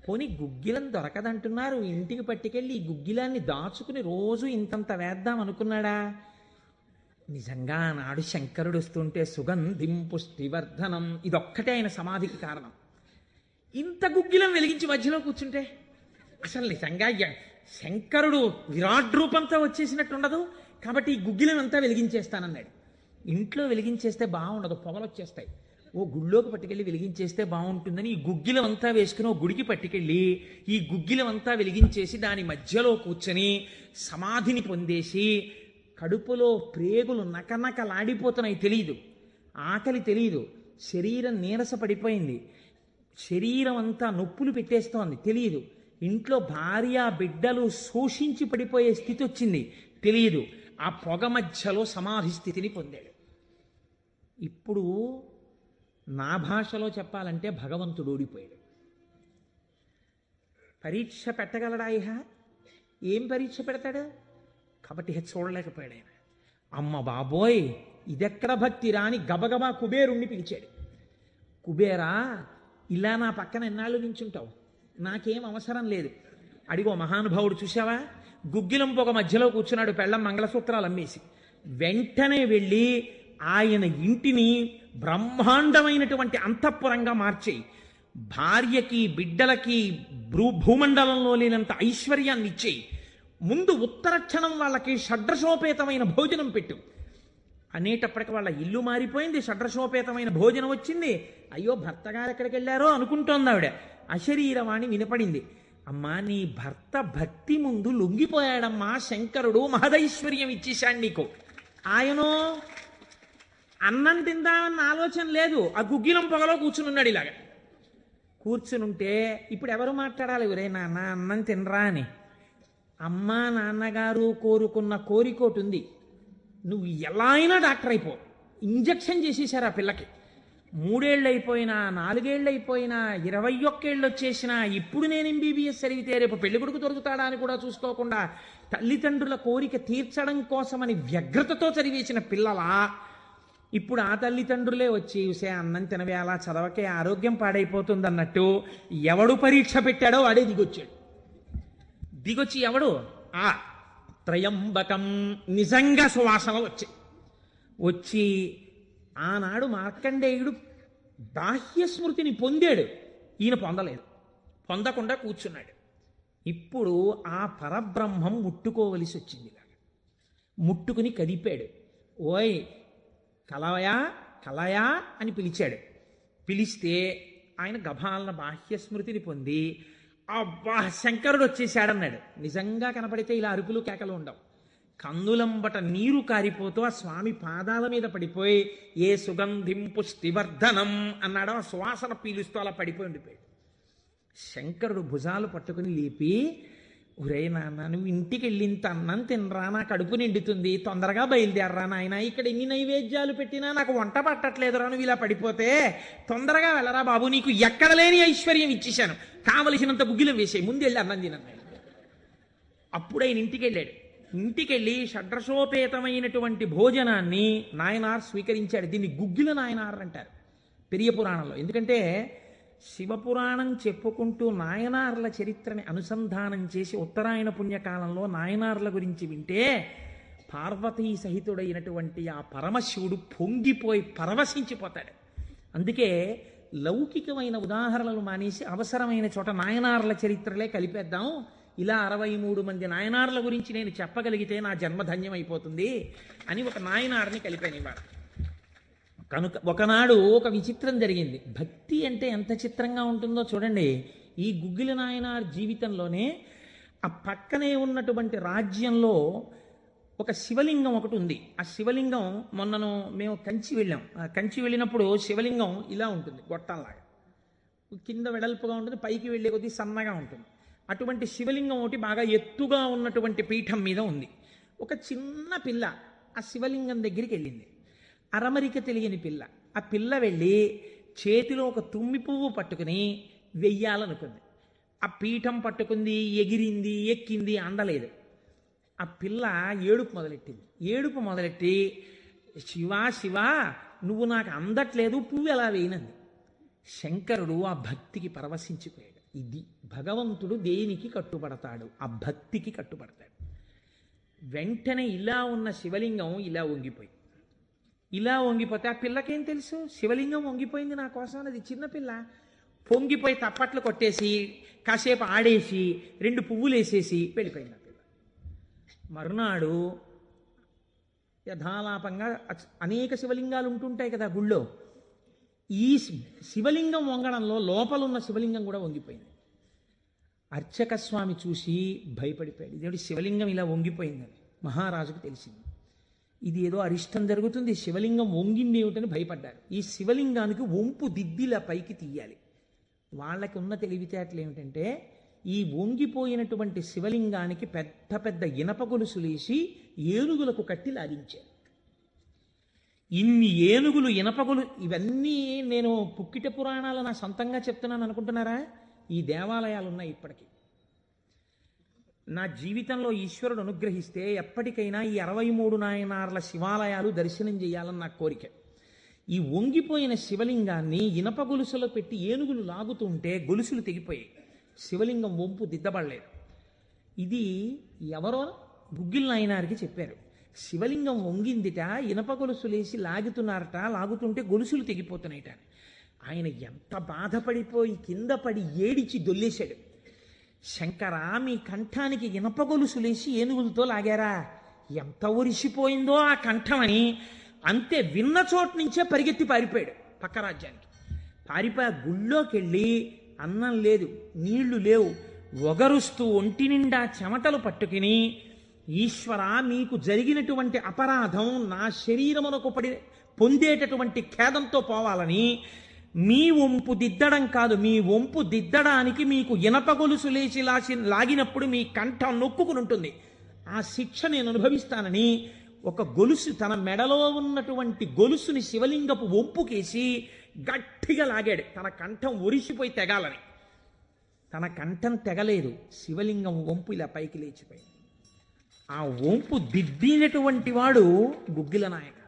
పోనీ గుగ్గిలం దొరకదంటున్నారు, ఇంటికి పట్టుకెళ్ళి ఈ గుగ్గిలాన్ని దాచుకుని రోజు ఇంతంత వేద్దాం అనుకున్నాడా? నిజంగా నాడు శంకరుడు వస్తుంటే సుగంధిం పుష్టివర్ధనం, ఇదొక్కటే ఆయన సమాధికి కారణం. ఇంత గుగ్గిలం వెలిగించి మధ్యలో కూర్చుంటే అసలు నిజంగా శంకరుడు విరాట్ రూపంతో వచ్చేసినట్టు ఉండదు. కాబట్టి ఈ గుగ్గిలం అంతా వెలిగించేస్తానన్నాడు. ఇంట్లో వెలిగించేస్తే బాగుండదు, పొగలు వచ్చేస్తాయి. ఓ గుళ్ళోకి పట్టుకెళ్ళి వెలిగించేస్తే బాగుంటుందని ఈ గుగ్గిలం అంతా వేసుకుని ఓ గుడికి పట్టుకెళ్ళి ఈ గుగ్గిలం అంతా వెలిగించేసి దాని మధ్యలో కూర్చొని సమాధిని పొందేసి కడుపులో ప్రేగులు నకనకలాడిపోతున్నాయి, తెలియదు, ఆకలి తెలియదు, శరీరం నీరస పడిపోయింది, శరీరం అంతా నొప్పులు పెట్టేస్తోంది, తెలియదు, ఇంట్లో భార్య బిడ్డలు శోషించి పడిపోయే స్థితి వచ్చింది, తెలియదు. ఆ పొగ మధ్యలో సమాధి స్థితిని పొందాడు. ఇప్పుడు నా భాషలో చెప్పాలంటే భగవంతుడు ఓడిపోయాడు. పరీక్ష పెట్టగలడా? ఏం పరీక్ష పెడతాడు? కాబట్టి చూడలేకపోయాడు ఆయన. అమ్మ బాబోయ్, ఇదెక్కడ భక్తి రాని గబగబా కుబేరుణ్ణి పిలిచాడు. కుబేరా, ఇలా నా పక్కన ఎన్నాళ్ళు నించుంటావు, నాకేం అవసరం లేదు. అడిగో మహానుభావుడు చూసావా, గుగ్గిలం పొగ మధ్యలో కూర్చున్నాడు, పెళ్ళం మంగళసూత్రాలు అమ్మేసి. వెంటనే వెళ్ళి ఆయన ఇంటిని బ్రహ్మాండమైనటువంటి అంతఃపురంగా మార్చేయి, భార్యకి బిడ్డలకి భూమండలంలో లేనంత ఐశ్వర్యాన్ని ఇచ్చేయి, ముందు ఉత్తర క్షణం వాళ్ళకి షడ్రసోపేతమైన భోజనం పెట్టు అనేటప్పటికి వాళ్ళ ఇల్లు మారిపోయింది, షడ్రసోపేతమైన భోజనం వచ్చింది. అయ్యో భర్త గారు ఎక్కడికి వెళ్ళారో అనుకుంటోంది ఆవిడ. అశరీరవాణి వినపడింది. అమ్మా, నీ భర్త భక్తి ముందు లొంగిపోయాడమ్మా, శంకరుడు మహదైశ్వర్యం ఇచ్చేశాడు నీకు. ఆయనో అన్నం తిందామన్న ఆలోచన లేదు, ఆ గుగ్గిలం పొగలో కూర్చునున్నాడు. ఇలాగా కూర్చునుంటే ఇప్పుడు ఎవరు మాట్లాడాలి? ఒరే నాన్న అన్నం తినరా అని. అమ్మా నాన్నగారు కోరుకున్న కోరికోటి ఉంది, నువ్వు ఎలా అయినా డాక్టర్ అయిపో, ఇంజక్షన్ చేసేశారు ఆ పిల్లకి. 3 ఏళ్ళు అయిపోయినా, 4 ఏళ్ళు అయిపోయినా, 21 ఏళ్ళు వచ్చేసినా, ఇప్పుడు నేను ఎంబీబీఎస్ చదివితే రేపు పెళ్లి కొడుకు దొరుకుతాడా అని కూడా చూసుకోకుండా తల్లిదండ్రుల కోరిక తీర్చడం కోసమని వ్యగ్రతతో చదివేసిన పిల్లలా ఇప్పుడు ఆ తల్లిదండ్రులే వచ్చి చూసే అన్నం తినవేళ చదవకే ఆరోగ్యం పాడైపోతుంది అన్నట్టు ఎవడు పరీక్ష పెట్టాడో వాడే దిగొచ్చి ఎవడు ఆ త్రయంబకం నిజంగా సువాసనలు వచ్చి ఆనాడు మార్కండేయుడు బాహ్య స్మృతిని పొందాడు, ఈయన పొందలేదు, పొందకుండా కూర్చున్నాడు. ఇప్పుడు ఆ పరబ్రహ్మం ముట్టుకోవలసి వచ్చింది. ముట్టుకుని కదిపాడు. ఓయ్ కలయా కలయా అని పిలిచాడు. పిలిస్తే ఆయన గభాలన బాహ్య స్మృతిని పొంది అబ్బా శంకరుడు వచ్చేసాడన్నాడు. నిజంగా కనపడితే ఇలా అరుపులు కేకలు ఉండవు. కన్నులంబట నీరు కారిపోతూ ఆ స్వామి పాదాల మీద పడిపోయి ఏ సుగంధిం పుష్టివర్ధనం అన్నాడో ఆ సువాసన పీలుస్తూ అలా పడిపోయి ఉండిపోయాడు. శంకరుడు భుజాలు పట్టుకుని లేపి, ఒరే నాన్న నువ్వు ఇంటికి వెళ్ళి ఇంత అన్నం తినరా, నా కడుపు నిండుతుంది, తొందరగా బయలుదేరరా నాయన, ఇక్కడ ఎన్ని నైవేద్యాలు పెట్టినా నాకు వంట పట్టట్లేదురా, నువ్వు ఇలా పడిపోతే తొందరగా వెళ్ళరా బాబు, నీకు ఎక్కడ లేని ఐశ్వర్యం ఇచ్చేశాను, కావలసినంత గుగ్గిలం వేసాయి, ముందు వెళ్ళి అన్నం తినన్నాడు. అప్పుడు ఆయన ఇంటికి వెళ్ళాడు. ఇంటికెళ్ళి షడ్రసోపేతమైనటువంటి భోజనాన్ని నాయనార్ స్వీకరించాడు. దీన్ని గుగ్గిల నాయనార్ అంటారు పెరియ పురాణంలో. ఎందుకంటే శివపురాణం చెప్పుకుంటూ నాయనార్ల చరిత్రని అనుసంధానం చేసి ఉత్తరాయణ పుణ్యకాలంలో నాయనార్ల గురించి వింటే పార్వతీ సహితుడైనటువంటి ఆ పరమశివుడు పొంగిపోయి పరవశించిపోతాడు. అందుకే లౌకికమైన ఉదాహరణలు మానేసి అవసరమైన చోట నాయనార్ల చరిత్రలే కలిపేద్దాం, ఇలా 63 మంది నాయనార్ల గురించి నేను చెప్పగలిగితే నా జన్మధన్యం అయిపోతుంది అని ఒక నాయనార్ని కలిపానివాడు. కనుక ఒకనాడు ఒక విచిత్రం జరిగింది. భక్తి అంటే ఎంత చిత్రంగా ఉంటుందో చూడండి. ఈ గుగ్గిల నాయనార్ జీవితంలోనే ఆ పక్కనే ఉన్నటువంటి రాజ్యంలో ఒక శివలింగం ఒకటి ఉంది. ఆ శివలింగం మొన్నను మేము కంచి వెళ్ళాం. కంచి వెళ్ళినప్పుడు శివలింగం ఇలా ఉంటుంది, గొట్టంలాగా కింద వెడల్పుగా ఉంటుంది, పైకి వెళ్ళే కొద్దీ సన్నగా ఉంటుంది. అటువంటి శివలింగం ఒకటి బాగా ఎత్తుగా ఉన్నటువంటి పీఠం మీద ఉంది. ఒక చిన్న పిల్ల ఆ శివలింగం దగ్గరికి వెళ్ళింది. అరమరిక తెలియని పిల్ల. ఆ పిల్ల వెళ్ళి చేతిలో ఒక తుమ్మి పువ్వు పట్టుకుని వెయ్యాలనుకుంది. ఆ పీఠం పట్టుకుంది, ఎగిరింది, ఎక్కింది, అందలేదు. ఆ పిల్ల ఏడుపు మొదలెట్టి శివా శివా నువ్వు నాకు అందట్లేదు, పువ్వు ఎలా వేయనంది. శంకరుడు ఆ భక్తికి పరవశించిపోయాడు. ఇది భగవంతుడు దేనికి కట్టుబడతాడు? ఆ భక్తికి కట్టుబడతాడు. వెంటనే ఇలా ఉన్న శివలింగం ఇలా వంగిపోతే ఆ పిల్లకేం తెలుసు శివలింగం వంగిపోయింది నా కోసం అనేది. చిన్నపిల్ల పొంగిపోయి తప్పట్లు కొట్టేసి కాసేపు ఆడేసి 2 పువ్వులు వేసేసి వెళ్ళిపోయింది ఆ పిల్ల. మరునాడు యథాలాపంగా అనేక శివలింగాలు ఉంటుంటాయి కదా గుళ్ళో. ఈ శివలింగం వంగడంలో లోపలున్న శివలింగం కూడా వంగిపోయింది. అర్చక స్వామి చూసి భయపడిపోయాడు. ఇదేంటి శివలింగం ఇలా వంగిపోయిందని మహారాజుకు తెలిసింది. ఇది ఏదో అరిష్టం జరుగుతుంది, శివలింగం వంగింది ఏమిటని భయపడ్డారు. ఈ శివలింగానికి వంపు దిద్దిలా పైకి తీయాలి. వాళ్ళకి ఉన్న తెలివితేటలు ఏమిటంటే ఈ వంగిపోయినటువంటి శివలింగానికి పెద్ద పెద్ద ఇనప గొలుసులేసి ఏనుగులకు కట్టి లాగించారు. ఇన్ని ఏనుగులు, ఇనపగులు, ఇవన్నీ నేను పుక్కిట పురాణాలు నా సొంతంగా చెప్తున్నాను అనుకుంటున్నారా? ఈ దేవాలయాలు ఉన్నాయి ఇప్పటికీ. నా జీవితంలో ఈశ్వరుడు అనుగ్రహిస్తే ఎప్పటికైనా ఈ 63 నాయనార్ల శివాలయాలు దర్శనం చేయాలని నా కోరిక. ఈ వంగిపోయిన శివలింగాన్ని ఇనప గొలుసులో పెట్టి ఏనుగులు లాగుతుంటే గొలుసులు తెగిపోయాయి, శివలింగం వంపు దిద్దబడలేదు. ఇది ఎవరో గుగ్గిల నాయనారికి చెప్పారు. శివలింగం వంగిందిట, ఇనప గొలుసులేసి లాగుతుంటే గొలుసులు తెగిపోతున్నాయిట. ఆయన ఎంత బాధపడిపోయి కింద పడి ఏడిచి దొల్లేశాడు. శంకరా మీ కంఠానికి ఇనప గొలుసులేసి ఏనుగులతో లాగారా, ఎంత ఒరిసిపోయిందో ఆ కంఠమని. అంతే, విన్న చోటు నుంచే పరిగెత్తి పారిపోయాడు పక్క రాజ్యానికి. పారిపోయి గుళ్ళోకి వెళ్ళి అన్నం లేదు, నీళ్లు లేవు, ఒగరుస్తూ ఒంటి నిండా చెమటలు పట్టుకుని, ఈశ్వర మీకు జరిగినటువంటి అపరాధం నా శరీరమునకు పొందేటటువంటి ఖేదంతో పోవాలని మీ వంపు దిద్దడం కాదు, మీ వంపు దిద్దడానికి మీకు ఇనప గొలుసు లాగినప్పుడు మీ కంఠం నొక్కుకుని ఉంటుంది, ఆ శిక్ష నేను అనుభవిస్తానని ఒక గొలుసు తన మెడలో ఉన్నటువంటి గొలుసుని శివలింగపు వంపుకేసి గట్టిగా లాగాడు, తన కంఠం ఒరిసిపోయి తెగాలని. తన కంఠం తెగలేదు, శివలింగం వంపు ఇలా పైకి లేచిపోయింది. ఆ వంపు దిద్దినటువంటి వాడు గుగ్గిల నాయక.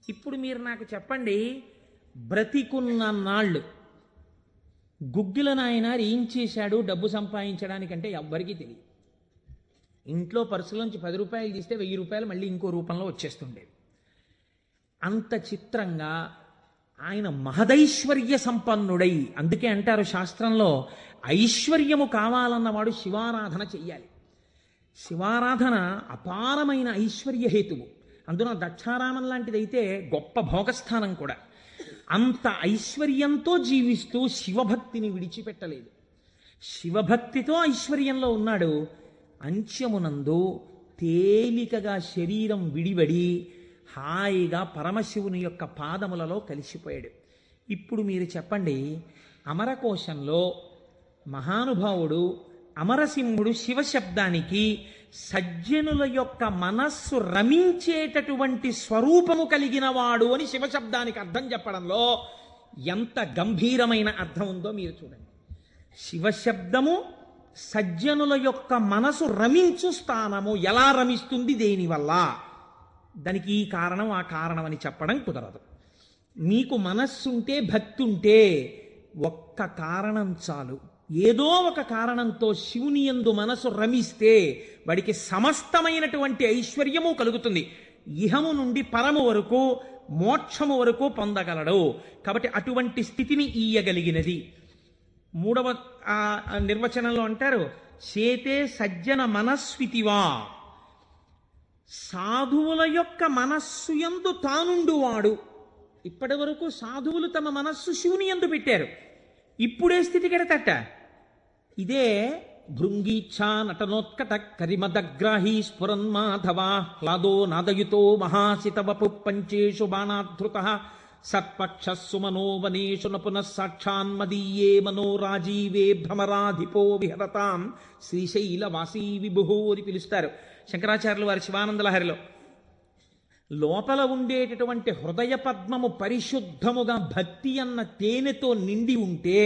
ఇప్పుడు మీరు నాకు చెప్పండి, బ్రతికున్న నాళ్ళు గుగ్గిల నాయనారు ఏం చేశాడు డబ్బు సంపాదించడానికంటే ఎవ్వరికీ తెలియదు. ఇంట్లో పర్సులోంచి 10 రూపాయలు తీస్తే 1000 రూపాయలు మళ్ళీ ఇంకో రూపంలో వచ్చేస్తుండేవి. అంత చిత్రంగా ఆయన మహదైశ్వర్య సంపన్నుడై, అందుకే అంటారు శాస్త్రంలో ఐశ్వర్యము కావాలన్నవాడు శివారాధన చెయ్యాలి. శివారాధన అపారమైన ఐశ్వర్య హేతువు. అందున దక్షారామం లాంటిదైతే గొప్ప భోగస్థానం కూడా. అంత ఐశ్వర్యంతో జీవిస్తూ శివభక్తిని విడిచిపెట్టలేదు. శివభక్తితో ఐశ్వర్యంలో ఉన్నాడు. అంత్యమునందు తేలికగా శరీరం విడివడి హాయిగా పరమశివుని యొక్క పాదములలో కలిసిపోయాడు. ఇప్పుడు మీరు చెప్పండి, అమరకోశంలో మహానుభావుడు అమరసింహుడు శివశబ్దానికి సజ్జనుల యొక్క మనస్సు రమించేటటువంటి స్వరూపము కలిగిన వాడు అని శివశబ్దానికి అర్థం చెప్పడంలో ఎంత గంభీరమైన అర్థం ఉందో మీరు చూడండి. శివశబ్దము సజ్జనుల యొక్క మనసు రమించు స్థానము. ఎలా రమిస్తుంది, దేనివల్ల? దానికి ఈ కారణం ఆ కారణం అని చెప్పడం కుదరదు. మీకు మనస్సుంటే భక్తి ఉంటే ఒక్క కారణం చాలు. ఏదో ఒక కారణంతో శివుని యందు మనసు రమిస్తే వాడికి సమస్తమైనటువంటి ఐశ్వర్యము కలుగుతుంది. ఇహము నుండి పరము వరకు, మోక్షము వరకు పొందగలడు. కాబట్టి అటువంటి స్థితిని ఇయ్యగలిగినది. 3వ నిర్వచనంలో అంటారు, చేతే సజ్జన మనస్వితివా. సాధువుల యొక్క మనస్సు యందు తానుండువాడు. ఇప్పటి వరకు సాధువులు తమ మనస్సు శివుని యందు పెట్టారు. ఇప్పుడే స్థితి కెడతట. ఇదే భృంగీచ్ఛా నటనోత్కట కరిమదగ్రాహీ స్ఫురన్మాధవా హ్లాదో నాదయుతో మహాసితవపు పంచేషు బాణాధృత సత్పక్షస్సుమనో వనేషు నపునః సాక్షాన్మదీయే మనో రాజీవే భ్రమరాధిపో విహరతాం శ్రీశైలవాసీ విభుః అని పిలుస్తారు శంకరాచార్యులు వారి శివానందలహరిలో. లోపల ఉండేటటువంటి హృదయ పద్మము పరిశుద్ధముగా భక్తి అన్న తేనెతో నిండి ఉంటే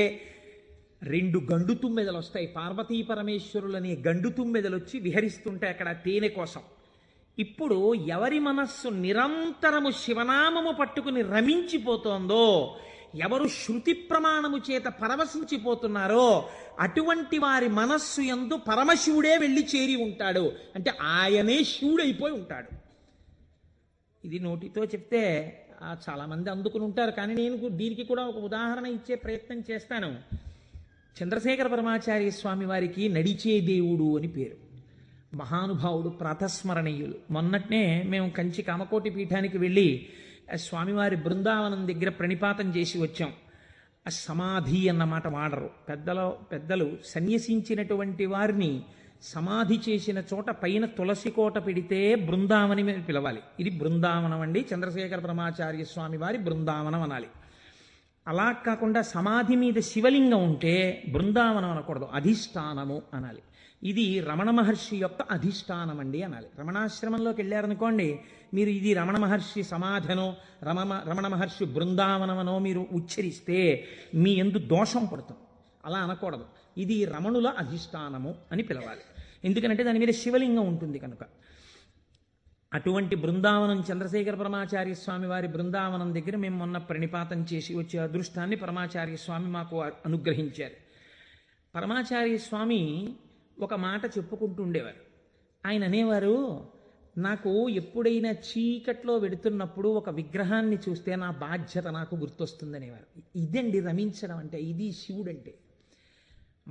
2 గండు తుమ్మెదలు వస్తాయి. పార్వతీ పరమేశ్వరులనే గండు తుమ్మెదలు వచ్చి విహరిస్తుంటాయి అక్కడ తేనె కోసం. ఇప్పుడు ఎవరి మనస్సు నిరంతరము శివనామము పట్టుకుని రమించిపోతోందో, ఎవరు శృతి ప్రమాణము చేత పరవశించిపోతున్నారో అటువంటి వారి మనస్సు యందు పరమశివుడే వెళ్ళి చేరి ఉంటాడు. అంటే ఆయనే శివుడైపోయి ఉంటాడు. ఇది నోటితో చెప్తే చాలామంది అందుకుని ఉంటారు, కానీ నేను దీనికి కూడా ఒక ఉదాహరణ ఇచ్చే ప్రయత్నం చేస్తాను. చంద్రశేఖర పరమాచార్య స్వామి వారికి నడిచే దేవుడు అని పేరు. మహానుభావుడు, ప్రాతస్మరణీయులు. మొన్నట్నే మేము కంచి కామకోటి పీఠానికి వెళ్ళి స్వామివారి బృందావనం దగ్గర ప్రణిపాతం చేసి వచ్చాం. ఆ సమాధి అన్నమాట వాడరు పెద్దలు సన్యసించినటువంటి వారిని సమాధి చేసిన చోట పైన తులసి కోట పెడితే బృందావని మీద పిలవాలి. ఇది బృందావనం అండి, చంద్రశేఖర పరమాచార్య స్వామి వారి బృందావనం అనాలి. అలా కాకుండా సమాధి మీద శివలింగం ఉంటే బృందావనం అనకూడదు, అధిష్టానము అనాలి. ఇది రమణ మహర్షి యొక్క అధిష్టానం అండి అనాలి. రమణాశ్రమంలోకి వెళ్ళారనుకోండి, మీరు ఇది రమణ మహర్షి సమాధనో రమణ మహర్షి బృందావనమనో మీరు ఉచ్చరిస్తే మీ యందు దోషం పడుతుంది. అలా అనకూడదు. ఇది రమణుల అధిష్టానము అని పిలవాలి. ఎందుకంటే దాని మీద శివలింగం ఉంటుంది కనుక. అటువంటి బృందావనం చంద్రశేఖర పరమాచార్య స్వామి వారి బృందావనం దగ్గర మేము మొన్న ప్రణిపాతం చేసి వచ్చే అదృష్టాన్ని పరమాచార్య స్వామి మాకు అనుగ్రహించారు. పరమాచార్య స్వామి ఒక మాట చెప్పుకుంటూ ఉండేవారు. ఆయన అనేవారు, నాకు ఎప్పుడైనా చీకట్లో వెడుతున్నప్పుడు ఒక విగ్రహాన్ని చూస్తే నా బాధ్యత నాకు గుర్తొస్తుందనేవారు. ఇదండి రమించడం అంటే, ఇది శివుడంటే.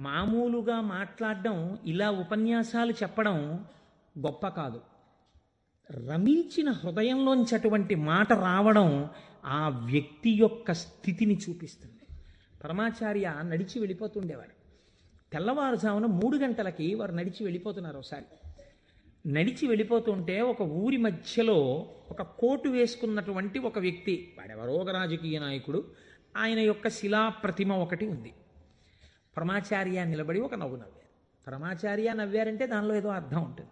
మామూలుగా మాట్లాడడం, ఇలా ఉపన్యాసాలు చెప్పడం గొప్ప కాదు. రమించిన హృదయంలోంచి అటువంటి మాట రావడం ఆ వ్యక్తి యొక్క స్థితిని చూపిస్తుంది. పరమాచార్య నడిచి వెళ్ళిపోతుండేవారు. తెల్లవారుజామున 3 గంటలకి వారు నడిచి వెళ్ళిపోతున్నారు. ఒకసారి నడిచి వెళ్ళిపోతుంటే ఒక ఊరి మధ్యలో ఒక కోటు వేసుకున్నటువంటి ఒక వ్యక్తి, వాడెవరో ఒక రాజకీయ నాయకుడు, ఆయన యొక్క శిలా ప్రతిమ ఒకటి ఉంది. పరమాచార్య నిలబడి ఒక నవ్వు నవ్వారు. పరమాచార్య నవ్వారంటే దానిలో ఏదో అర్థం ఉంటుంది.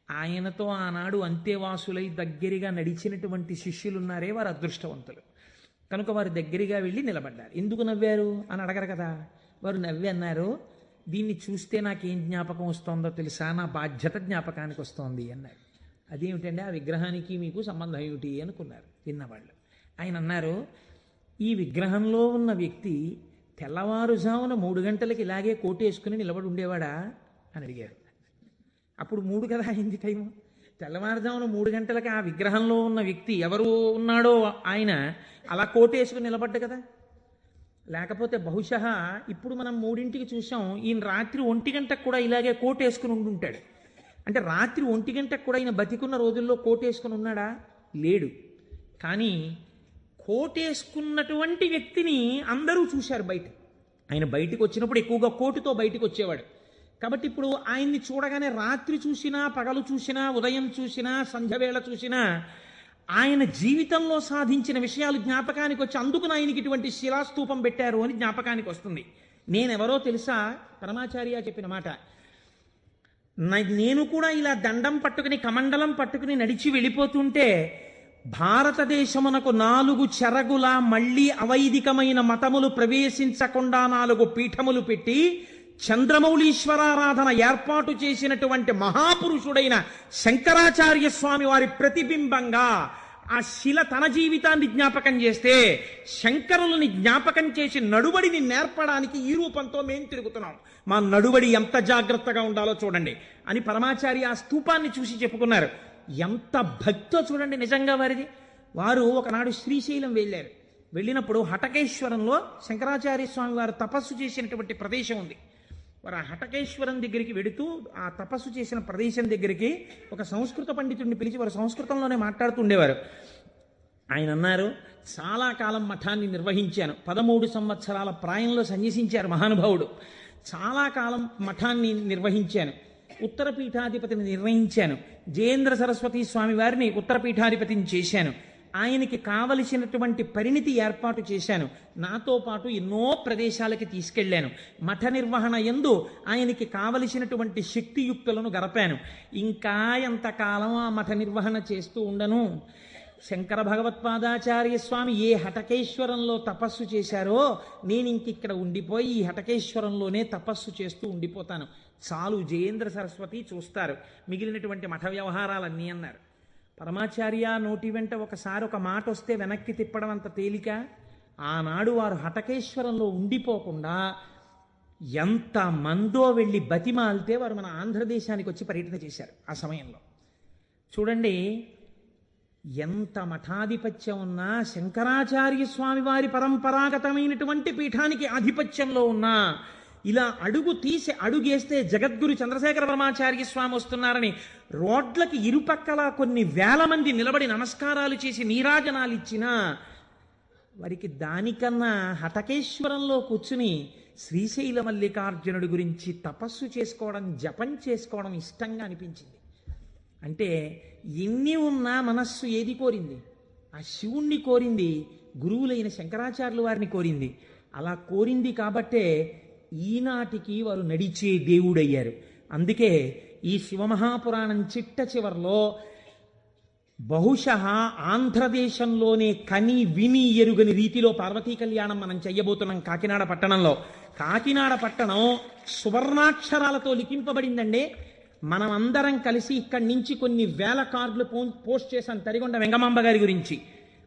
ఆయనతో ఆనాడు అంతేవాసులై దగ్గరగా నడిచినటువంటి శిష్యులున్నారే వారు అదృష్టవంతులు. కనుక వారు దగ్గరగా వెళ్ళి నిలబడ్డారు. ఎందుకు నవ్వారు అని అడగరు కదా. వారు నవ్వి అన్నారు, దీన్ని చూస్తే నాకేం జ్ఞాపకం వస్తుందో తెలుసా, నా బాధ్యత జ్ఞాపకానికి వస్తోంది అన్నారు. అదేమిటండి, ఆ విగ్రహానికి మీకు సంబంధం ఏమిటి అనుకున్నారు విన్నవాళ్ళు. ఆయన అన్నారు, ఈ విగ్రహంలో ఉన్న వ్యక్తి తెల్లవారుజామున 3 గంటలకి ఇలాగే కోటేసుకుని నిలబడి ఉండేవాడా అని అడిగారు. అప్పుడు 3 కదా అయింది టైము. తెల్లవారుజామున 3 గంటలకి ఆ విగ్రహంలో ఉన్న వ్యక్తి ఎవరు ఉన్నాడో ఆయన అలా కోటేసుకుని నిలబడ్డ కదా. లేకపోతే బహుశः ఇప్పుడు మనం 3ంటికి చూసాం, ఈయన రాత్రి 1 గంటకు కూడా ఇలాగే కోటేసుకుని ఉండుంటాడు. అంటే రాత్రి 1 గంటకు కూడా ఈయన బతికున్న రోజుల్లో కోటేసుకుని ఉన్నాడా? లేడు. కానీ కోటేసుకున్నటువంటి వ్యక్తిని అందరూ చూశారు బయట. ఆయన బయటికి వచ్చినప్పుడు ఎక్కువగా కోటుతో బయటికి వచ్చేవాడు. కాబట్టి ఇప్పుడు ఆయన్ని చూడగానే రాత్రి చూసినా, పగలు చూసినా, ఉదయం చూసినా, సంధ్యవేళ చూసినా ఆయన జీవితంలో సాధించిన విషయాలు జ్ఞాపకానికి వచ్చి అందుకు ఆయనకి ఇటువంటి శిలాస్తూపం పెట్టారు అని జ్ఞాపకానికి వస్తుంది. నేనెవరో తెలుసా? పరమాచార్య చెప్పిన మాట. నేను కూడా ఇలా దండం పట్టుకుని కమండలం పట్టుకుని నడిచి వెళ్ళిపోతుంటే భారతదేశమునకు 4 చెరగుల మళ్ళీ అవైదికమైన మతములు ప్రవేశించకుండా 4 పీఠములు పెట్టి చంద్రమౌళీశ్వరారాధన ఏర్పాటు చేసినటువంటి మహాపురుషుడైన శంకరాచార్య స్వామి వారి ప్రతిబింబంగా ఆ శిల తన జీవితాన్ని జ్ఞాపకం చేస్తే శంకరులని జ్ఞాపకం చేసి నడువడిని నేర్పడానికి ఈ రూపంతో మేము తిరుగుతున్నాం. మా నడువడి ఎంత జాగ్రత్తగా ఉండాలో చూడండి అని పరమాచార్య ఆ స్తూపాన్ని చూసి చెప్పుకున్నారు. ఎంత భక్తో చూడండి నిజంగా వారిది. వారు ఒకనాడు శ్రీశైలం వెళ్ళారు. వెళ్ళినప్పుడు హటకేశ్వరంలో శంకరాచార్య స్వామి వారు తపస్సు చేసినటువంటి ప్రదేశం ఉంది. వారు ఆ హటకేశ్వరం దగ్గరికి వెడుతూ ఆ తపస్సు చేసిన ప్రదేశం దగ్గరికి ఒక సంస్కృత పండితుడిని పిలిచి వారు సంస్కృతంలోనే మాట్లాడుతూ ఉండేవారు. ఆయన అన్నారు, చాలా కాలం మఠాన్ని నిర్వహించాను. 13 సంవత్సరాల ప్రాయంలో సన్యసించారు మహానుభావుడు. చాలా కాలం మఠాన్ని నిర్వహించాను. ఉత్తర పీఠాధిపతిని నిర్ణయించాను. జయేంద్ర సరస్వతి స్వామి వారిని ఉత్తర పీఠాధిపతిని చేశాను. ఆయనకి కావలసినటువంటి పరిణితి ఏర్పాటు చేశాను. నాతో పాటు ఎన్నో ప్రదేశాలకి తీసుకెళ్లాను. మఠ నిర్వహణ యందు ఆయనకి కావలసినటువంటి శక్తియుక్తులను గరపాను. ఇంకా ఎంతకాలం ఆ మఠ నిర్వహణ చేస్తూ ఉండను? శంకర భగవత్పాదాచార్య స్వామి ఏ హటకేశ్వరంలో తపస్సు చేశారో నేను ఇంకిక్కడ ఉండిపోయి ఈ హటకేశ్వరంలోనే తపస్సు చేస్తూ ఉండిపోతాను. చాలు, జయేంద్ర సరస్వతి చూస్తారు మిగిలినటువంటి మఠ వ్యవహారాలన్నీ అన్నారు. పరమాచార్య నోటి వెంట ఒకసారి ఒక మాట వస్తే వెనక్కి తిప్పడం అంత తేలిక. ఆనాడు వారు హటకేశ్వరంలో ఉండిపోకుండా ఎంత మందో వెళ్ళి బతిమాలితే వారు మన ఆంధ్రదేశానికి వచ్చి పర్యటన చేశారు. ఆ సమయంలో చూడండి, ఎంత మఠాధిపత్యం ఉన్నా, శంకరాచార్య స్వామి వారి పరంపరాగతమైనటువంటి పీఠానికి ఆధిపత్యంలో ఉన్నా ఇలా అడుగు తీసి అడుగేస్తే జగద్గురు చంద్రశేఖర పరమాచార్య స్వామి వస్తున్నారని రోడ్లకి ఇరుపక్కల కొన్ని వేల మంది నిలబడి నమస్కారాలు చేసి నీరాజనాలు ఇచ్చినా వారికి దానికన్నా హటకేశ్వరంలో కూర్చుని శ్రీశైల మల్లికార్జునుడి గురించి తపస్సు చేసుకోవడం, జపం చేసుకోవడం ఇష్టంగా అనిపించింది. అంటే ఎన్ని ఉన్నా మనస్సు ఏది కోరింది? ఆ శివుణ్ణి కోరింది, గురువులైన శంకరాచార్యుల వారిని కోరింది. అలా కోరింది కాబట్టే ఈనాటికి వారు నడిచే దేవుడయ్యారు. అందుకే ఈ శివమహాపురాణం చిట్ట చివర్లో బహుశः ఆంధ్రదేశంలోనే కని విని ఎరుగని రీతిలో పార్వతీ కళ్యాణం మనం చెయ్యబోతున్నాం కాకినాడ పట్టణంలో. కాకినాడ పట్టణం సువర్ణాక్షరాలతో లిఖింపబడిందండి. మనం అందరం కలిసి ఇక్కడి నుంచి కొన్ని వేల కార్డులు పోస్ట్ చేశాం తరిగొండ వెంగమాంబ గారి గురించి.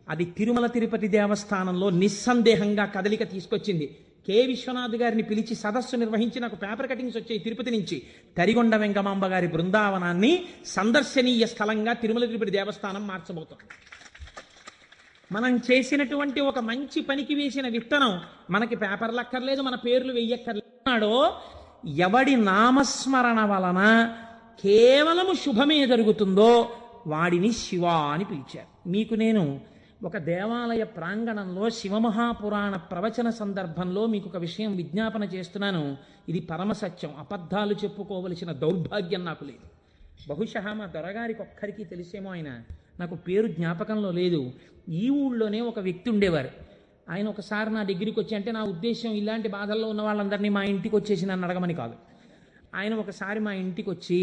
అది తిరుమల తిరుపతి దేవస్థానంలో నిస్సందేహంగా కదలిక తీసుకొచ్చింది. కె విశ్వనాథ్ గారిని పిలిచి సదస్సు నిర్వహించి నాకు పేపర్ కటింగ్స్ వచ్చాయి తిరుపతి నుంచి. తరిగొండ వెంగమాంబ గారి బృందావనాన్ని సందర్శనీయ స్థలంగా తిరుమల తిరుపతి దేవస్థానం మార్చబోతుంది. మనం చేసినటువంటి ఒక మంచి పనికి వేసిన విత్తనం మనకి పేపర్లు అక్కర్లేదు, మన పేర్లు వెయ్యక్కర్లేదో, ఎవడి నామస్మరణ వలన కేవలము శుభమే జరుగుతుందో వాడిని శివ అని పిలిచారు. మీకు నేను ఒక దేవాలయ ప్రాంగణంలో శివమహాపురాణ ప్రవచన సందర్భంలో మీకు ఒక విషయం విజ్ఞాపన చేస్తున్నాను. ఇది పరమసత్యం, అబద్ధాలు చెప్పుకోవలసిన దౌర్భాగ్యం నాకు లేదు. బహుశः మా దొరగారికి ఒక్కరికి తెలిసేమో, ఆయన నాకు పేరు జ్ఞాపకంలో లేదు. ఈ ఊళ్ళోనే ఒక వ్యక్తి ఉండేవారు. ఆయన ఒకసారి నా దగ్గరికి వచ్చి, అంటే నా ఉద్దేశం ఇలాంటి బాధల్లో ఉన్న వాళ్ళందరినీ మా ఇంటికి వచ్చేసి నన్ను అడగమని కాదు. ఆయన ఒకసారి మా ఇంటికి వచ్చి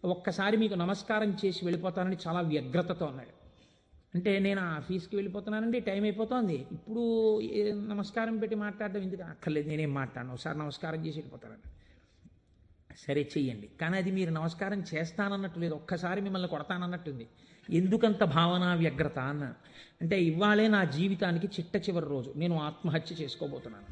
ఒక్కసారి మీకు నమస్కారం చేసి వెళ్ళిపోతానని చాలా వ్యగ్రతతో అన్నాడు. అంటే నేను ఆఫీస్కి వెళ్ళిపోతున్నానండి, టైం అయిపోతుంది, ఇప్పుడు నమస్కారం పెట్టి మాట్లాడడం ఎందుకు? అక్కర్లేదు, నేనేం మాట్లాడను, ఒకసారి నమస్కారం చేసి వెళ్ళిపోతానని. సరే చెయ్యండి, కానీ అది మీరు నమస్కారం చేస్తానన్నట్టు లేదు, ఒక్కసారి మిమ్మల్ని కొడతానన్నట్టుంది. ఎందుకంత భావన వ్యగ్రత అన్న అంటే ఇవాళే నా జీవితానికి చిట్ట చివరి రోజు, నేను ఆత్మహత్య చేసుకోబోతున్నాను.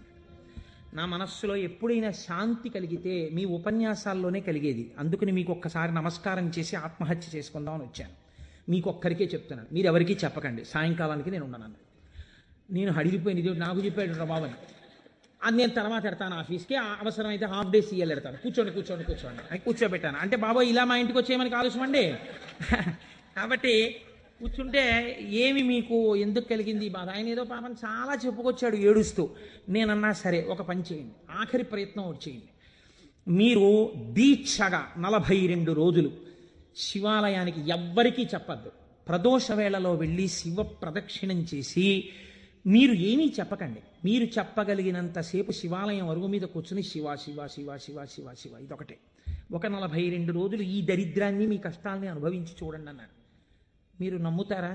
నా మనస్సులో ఎప్పుడైనా శాంతి కలిగితే మీ ఉపన్యాసాల్లోనే కలిగేది. అందుకని మీకు ఒక్కసారి నమస్కారం చేసి ఆత్మహత్య చేసుకుందామని వచ్చాను. మీకు ఒక్కరికే చెప్తున్నాను, మీరు ఎవరికీ చెప్పకండి, సాయంకాలానికి నేను ఉన్నాను. నేను హడిలిపోయిన ఇది నాకు చెప్పాడు బాబని, అది నేను తర్వాత పెడతాను ఆఫీస్కి, అవసరమైతే హాఫ్ డే సీఎల్ పెడతాను, కూర్చోండి అని కూర్చోబెట్టాను. అంటే బాబా ఇలా మా ఇంటికి వచ్చేయమని ఆలోచన అండి. కాబట్టి కూర్చుంటే ఏమి మీకు ఎందుకు కలిగింది బాధ? ఆయన ఏదో పాపం చాలా చెప్పుకొచ్చాడు ఏడుస్తూ. నేనన్నా సరే ఒక పని చేయండి, ఆఖరి ప్రయత్నం చేయండి. మీరు దీక్షగా 42 రోజులు శివాలయానికి ఎవ్వరికీ చెప్పద్దు. ప్రదోష వేళలో వెళ్ళి శివ ప్రదక్షిణం చేసి మీరు ఏమీ చెప్పకండి. మీరు చెప్పగలిగినంతసేపు శివాలయం అరుగు మీద కూర్చుని శివ శివ శివ శివ శివ శివ ఇదొకటే. ఒక 42 రోజులు ఈ దరిద్రాన్ని, మీ కష్టాలని అనుభవించి చూడండి అన్నాడు. మీరు నమ్ముతారా?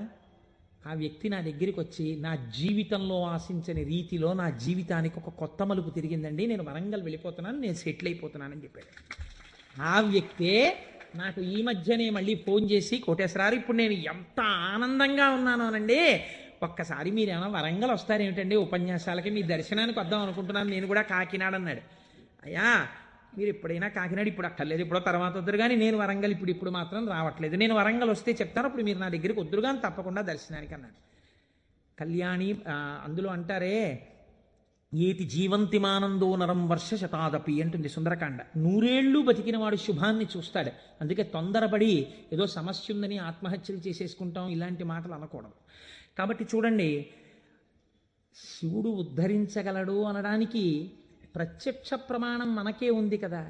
ఆ వ్యక్తి నా దగ్గరికి వచ్చి నా జీవితంలో ఆశించని రీతిలో నా జీవితానికి ఒక కొత్త మలుపు తిరిగిందండి, నేను వరంగల్ వెళ్ళిపోతున్నాను, నేను సెటిల్ అయిపోతున్నానని చెప్పాడు. ఆ వ్యక్తే నాకు ఈ మధ్యనే మళ్ళీ ఫోన్ చేసి, కోటేశ్వరారు ఇప్పుడు నేను ఎంత ఆనందంగా ఉన్నానోనండి, ఒక్కసారి మీరు ఏమైనా వరంగల్ వస్తారేమిటండి ఉపన్యాసాలకి, మీ దర్శనానికి వద్దాం అనుకుంటున్నాను, నేను కూడా కాకినాడ అన్నాడు. అయ్యా మీరు ఎప్పుడైనా కాకినాడ ఇప్పుడు అక్కర్లేదు, ఇప్పుడు తర్వాత వద్దురు కానీ, నేను వరంగల్ ఇప్పుడు మాత్రం రావట్లేదు, నేను వరంగల్ వస్తే చెప్తాను, అప్పుడు మీరు నా దగ్గరికి వద్దురు కానీ తప్పకుండా దర్శనానికి అన్నాడు. కళ్యాణి అందులో అంటారే, ఏతి జీవంతిమానందో నరం వర్ష శతాదపి అంటుంది సుందరకాండ. 100 ఏళ్ళు బతికిన వాడు శుభాన్ని చూస్తాడు. అందుకే తొందరపడి ఏదో సమస్య ఉందని ఆత్మహత్యలు చేసేసుకుంటాం, ఇలాంటి మాటలు అనకూడదు. కాబట్టి చూడండి, శివుడు ఉద్ధరించగలడు అనడానికి ప్రత్యక్ష ప్రమాణం మనకే ఉంది కదా.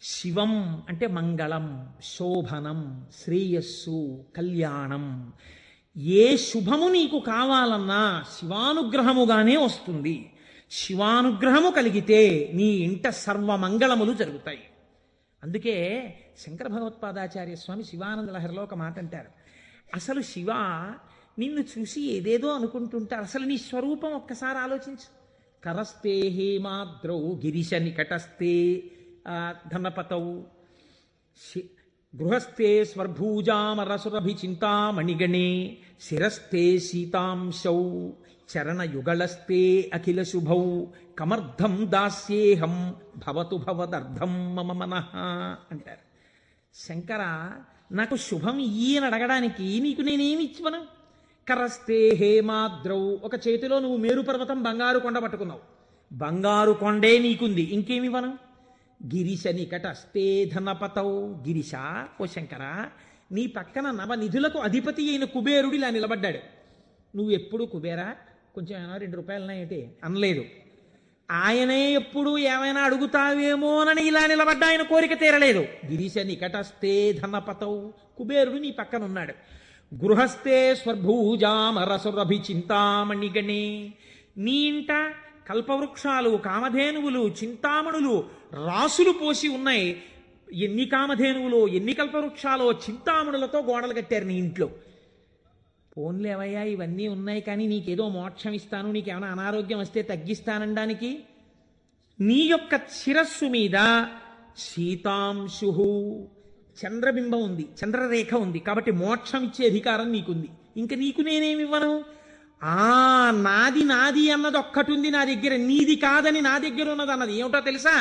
శివం అంటే మంగళం, శోభనం, శ్రేయస్సు, కళ్యాణం. ఏ శుభము నీకు కావాలన్నా శివానుగ్రహముగానే వస్తుంది. శివానుగ్రహము కలిగితే నీ ఇంట సర్వమంగళములు జరుగుతాయి. అందుకే శంకర భగవత్పాదాచార్య స్వామి శివానంద లహరిలో ఒక మాట అంటారు, అసలు శివ నిన్ను చూసి ఏదేదో అనుకుంటుంటారు, అసలు నీ స్వరూపం ఒక్కసారి ఆలోచించు. కరస్తే హేమాద్రౌ గిరిశ నికటస్తే ధనపతౌ గృహస్థే స్వర్భూజామరసురభి చింతామణిగణే శిరస్థే సీతాంశౌ చరణయుగళస్తే అఖిల శుభౌ కమర్థం దాస్యేహం భవతు భవదర్థం మమ మనః అంటారు. శంకర నాకు శుభం ఇయ్యని అడగడానికి నీకు నేనేమి ఇచ్చివను? కరస్తే హేమాద్రౌ, ఒక చేతిలో నువ్వు మేరు పర్వతం బంగారు కొండ పట్టుకున్నావు, బంగారు కొండే నీకుంది, ఇంకేమివ్వను? గిరిశ నికటస్తే ధనపతౌ, గిరిశ ఓ శంకర నీ పక్కన నవనిధులకు అధిపతి అయిన కుబేరుడు ఇలా నిలబడ్డాడు, నువ్వు ఎప్పుడు కుబేరా కొంచెం ఏమైనా 2 రూపాయలనేటి అనలేదు. ఆయనే ఎప్పుడు ఏమైనా అడుగుతావేమోనని ఇలా నిలబడ్డా, ఆయన కోరిక తీరలేదు. గిరిశ నికటస్తే ధనపతౌ, కుబేరుడు నీ పక్కన ఉన్నాడు. గృహస్థే స్వర్భూజామరసురభి చింతామణిగణే, నీ ఇంట కల్పవృక్షాలు, కామధేనువులు, చింతామణులు రాసులు పోసి ఉన్నాయి. ఎన్ని కామధేనువులో, ఎన్ని కల్పవృక్షాలో, చింతామణులతో గోడలు కట్టారు నీ ఇంట్లో. పోన్లేవయ్యా ఇవన్నీ ఉన్నాయి, కానీ నీకేదో మోక్షం ఇస్తాను, నీకేమైనా అనారోగ్యం వస్తే తగ్గిస్తానడానికి నీ యొక్క శిరస్సు మీద సీతాంశు చంద్రబింబం ఉంది, చంద్రరేఖ ఉంది, కాబట్టి మోక్షం ఇచ్చే అధికారం నీకుంది. ఇంకా నీకు నేనేమివ్వను? నాది నాది అన్నది ఒక్కటి ఉంది నా దగ్గర, నీది కాదని నా దగ్గర ఉన్నది అన్నది ఏమిటో తెలుసా?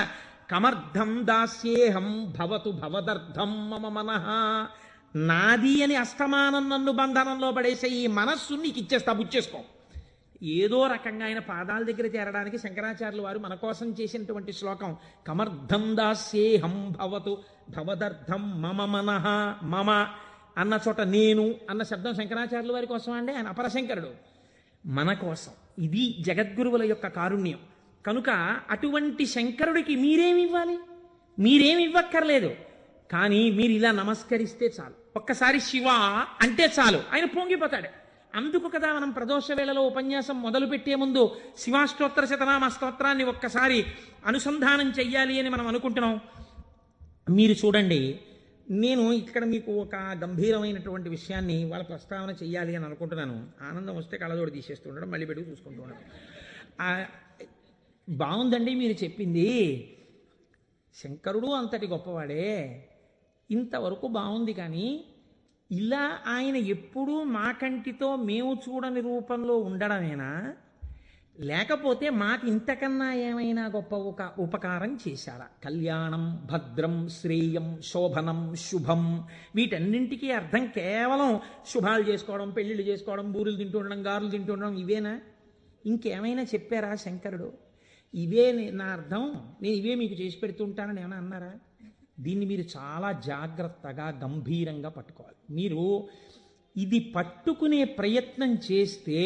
కమర్థం దాస్యేహం భవతు భవదర్థం మమ మనః. నాది అని అస్తమానం నన్ను బంధనంలో పడేసే ఈ మనస్సు నీకు ఇచ్చేస్తా, బుచ్చేసుకో. ఏదో రకంగా ఆయన పాదాల దగ్గర చేరడానికి శంకరాచార్యులు వారు మన కోసం చేసినటువంటి శ్లోకం కమర్థం దాస్యేహం భవతు భవదర్థం మమ మనః. మమ అన్న చోట నేను అన్న శబ్దం శంకరాచార్యుల వారి కోసం అండి, ఆయన అపరశంకరుడు, మన కోసం. ఇది జగద్గురువుల యొక్క కారుణ్యం. కనుక అటువంటి శంకరుడికి మీరేమివ్వాలి? మీరేమివ్వక్కర్లేదు, కానీ మీరు ఇలా నమస్కరిస్తే చాలు, ఒక్కసారి శివ అంటే చాలు, ఆయన పొంగిపోతాడు. అందుకు కదా మనం ప్రదోష వేళలో ఉపన్యాసం మొదలు పెట్టే ముందు శివాష్టోత్తర శతనామ స్తోత్రాన్ని ఒక్కసారి అనుసంధానం చెయ్యాలి అని మనం అనుకుంటున్నాం. మీరు చూడండి, నేను ఇక్కడ మీకు ఒక గంభీరమైనటువంటి విషయాన్ని వాళ్ళ ప్రస్తావన చెయ్యాలి అని అనుకుంటున్నాను. ఆనందం వస్తే కళ్ళజోడు తీసేస్తూ ఉండడం, మళ్ళీ పెట్టుకు చూసుకుంటూ ఉండడం. ఆ, బాగుందండి మీరు చెప్పింది. శంకరుడు అంతటి గొప్పవాడే, ఇంతవరకు బాగుంది. కానీ ఇలా ఆయన ఎప్పుడూ మా కంటితో మేము చూడని రూపంలో ఉండడమేనా, లేకపోతే మాకు ఇంతకన్నా ఏమైనా గొప్ప ఉపకారం చేశారా? కళ్యాణం, భద్రం, శ్రేయం, శోభనం, శుభం, వీటన్నింటికీ అర్థం కేవలం శుభాలు చేసుకోవడం, పెళ్ళిళ్ళు చేసుకోవడం, బూరులు తింటూ ఉండడం, గారులు తింటూ ఉండడం, ఇవేనా? ఇంకేమైనా చెప్పారా శంకరుడు? ఇవే నా అర్థం, నేను ఇవే మీకు చేసి పెడుతుంటానని ఏమైనా అన్నారా? దీన్ని మీరు చాలా జాగ్రత్తగా గంభీరంగా పట్టుకోవాలి. మీరు ఇది పట్టుకునే ప్రయత్నం చేస్తే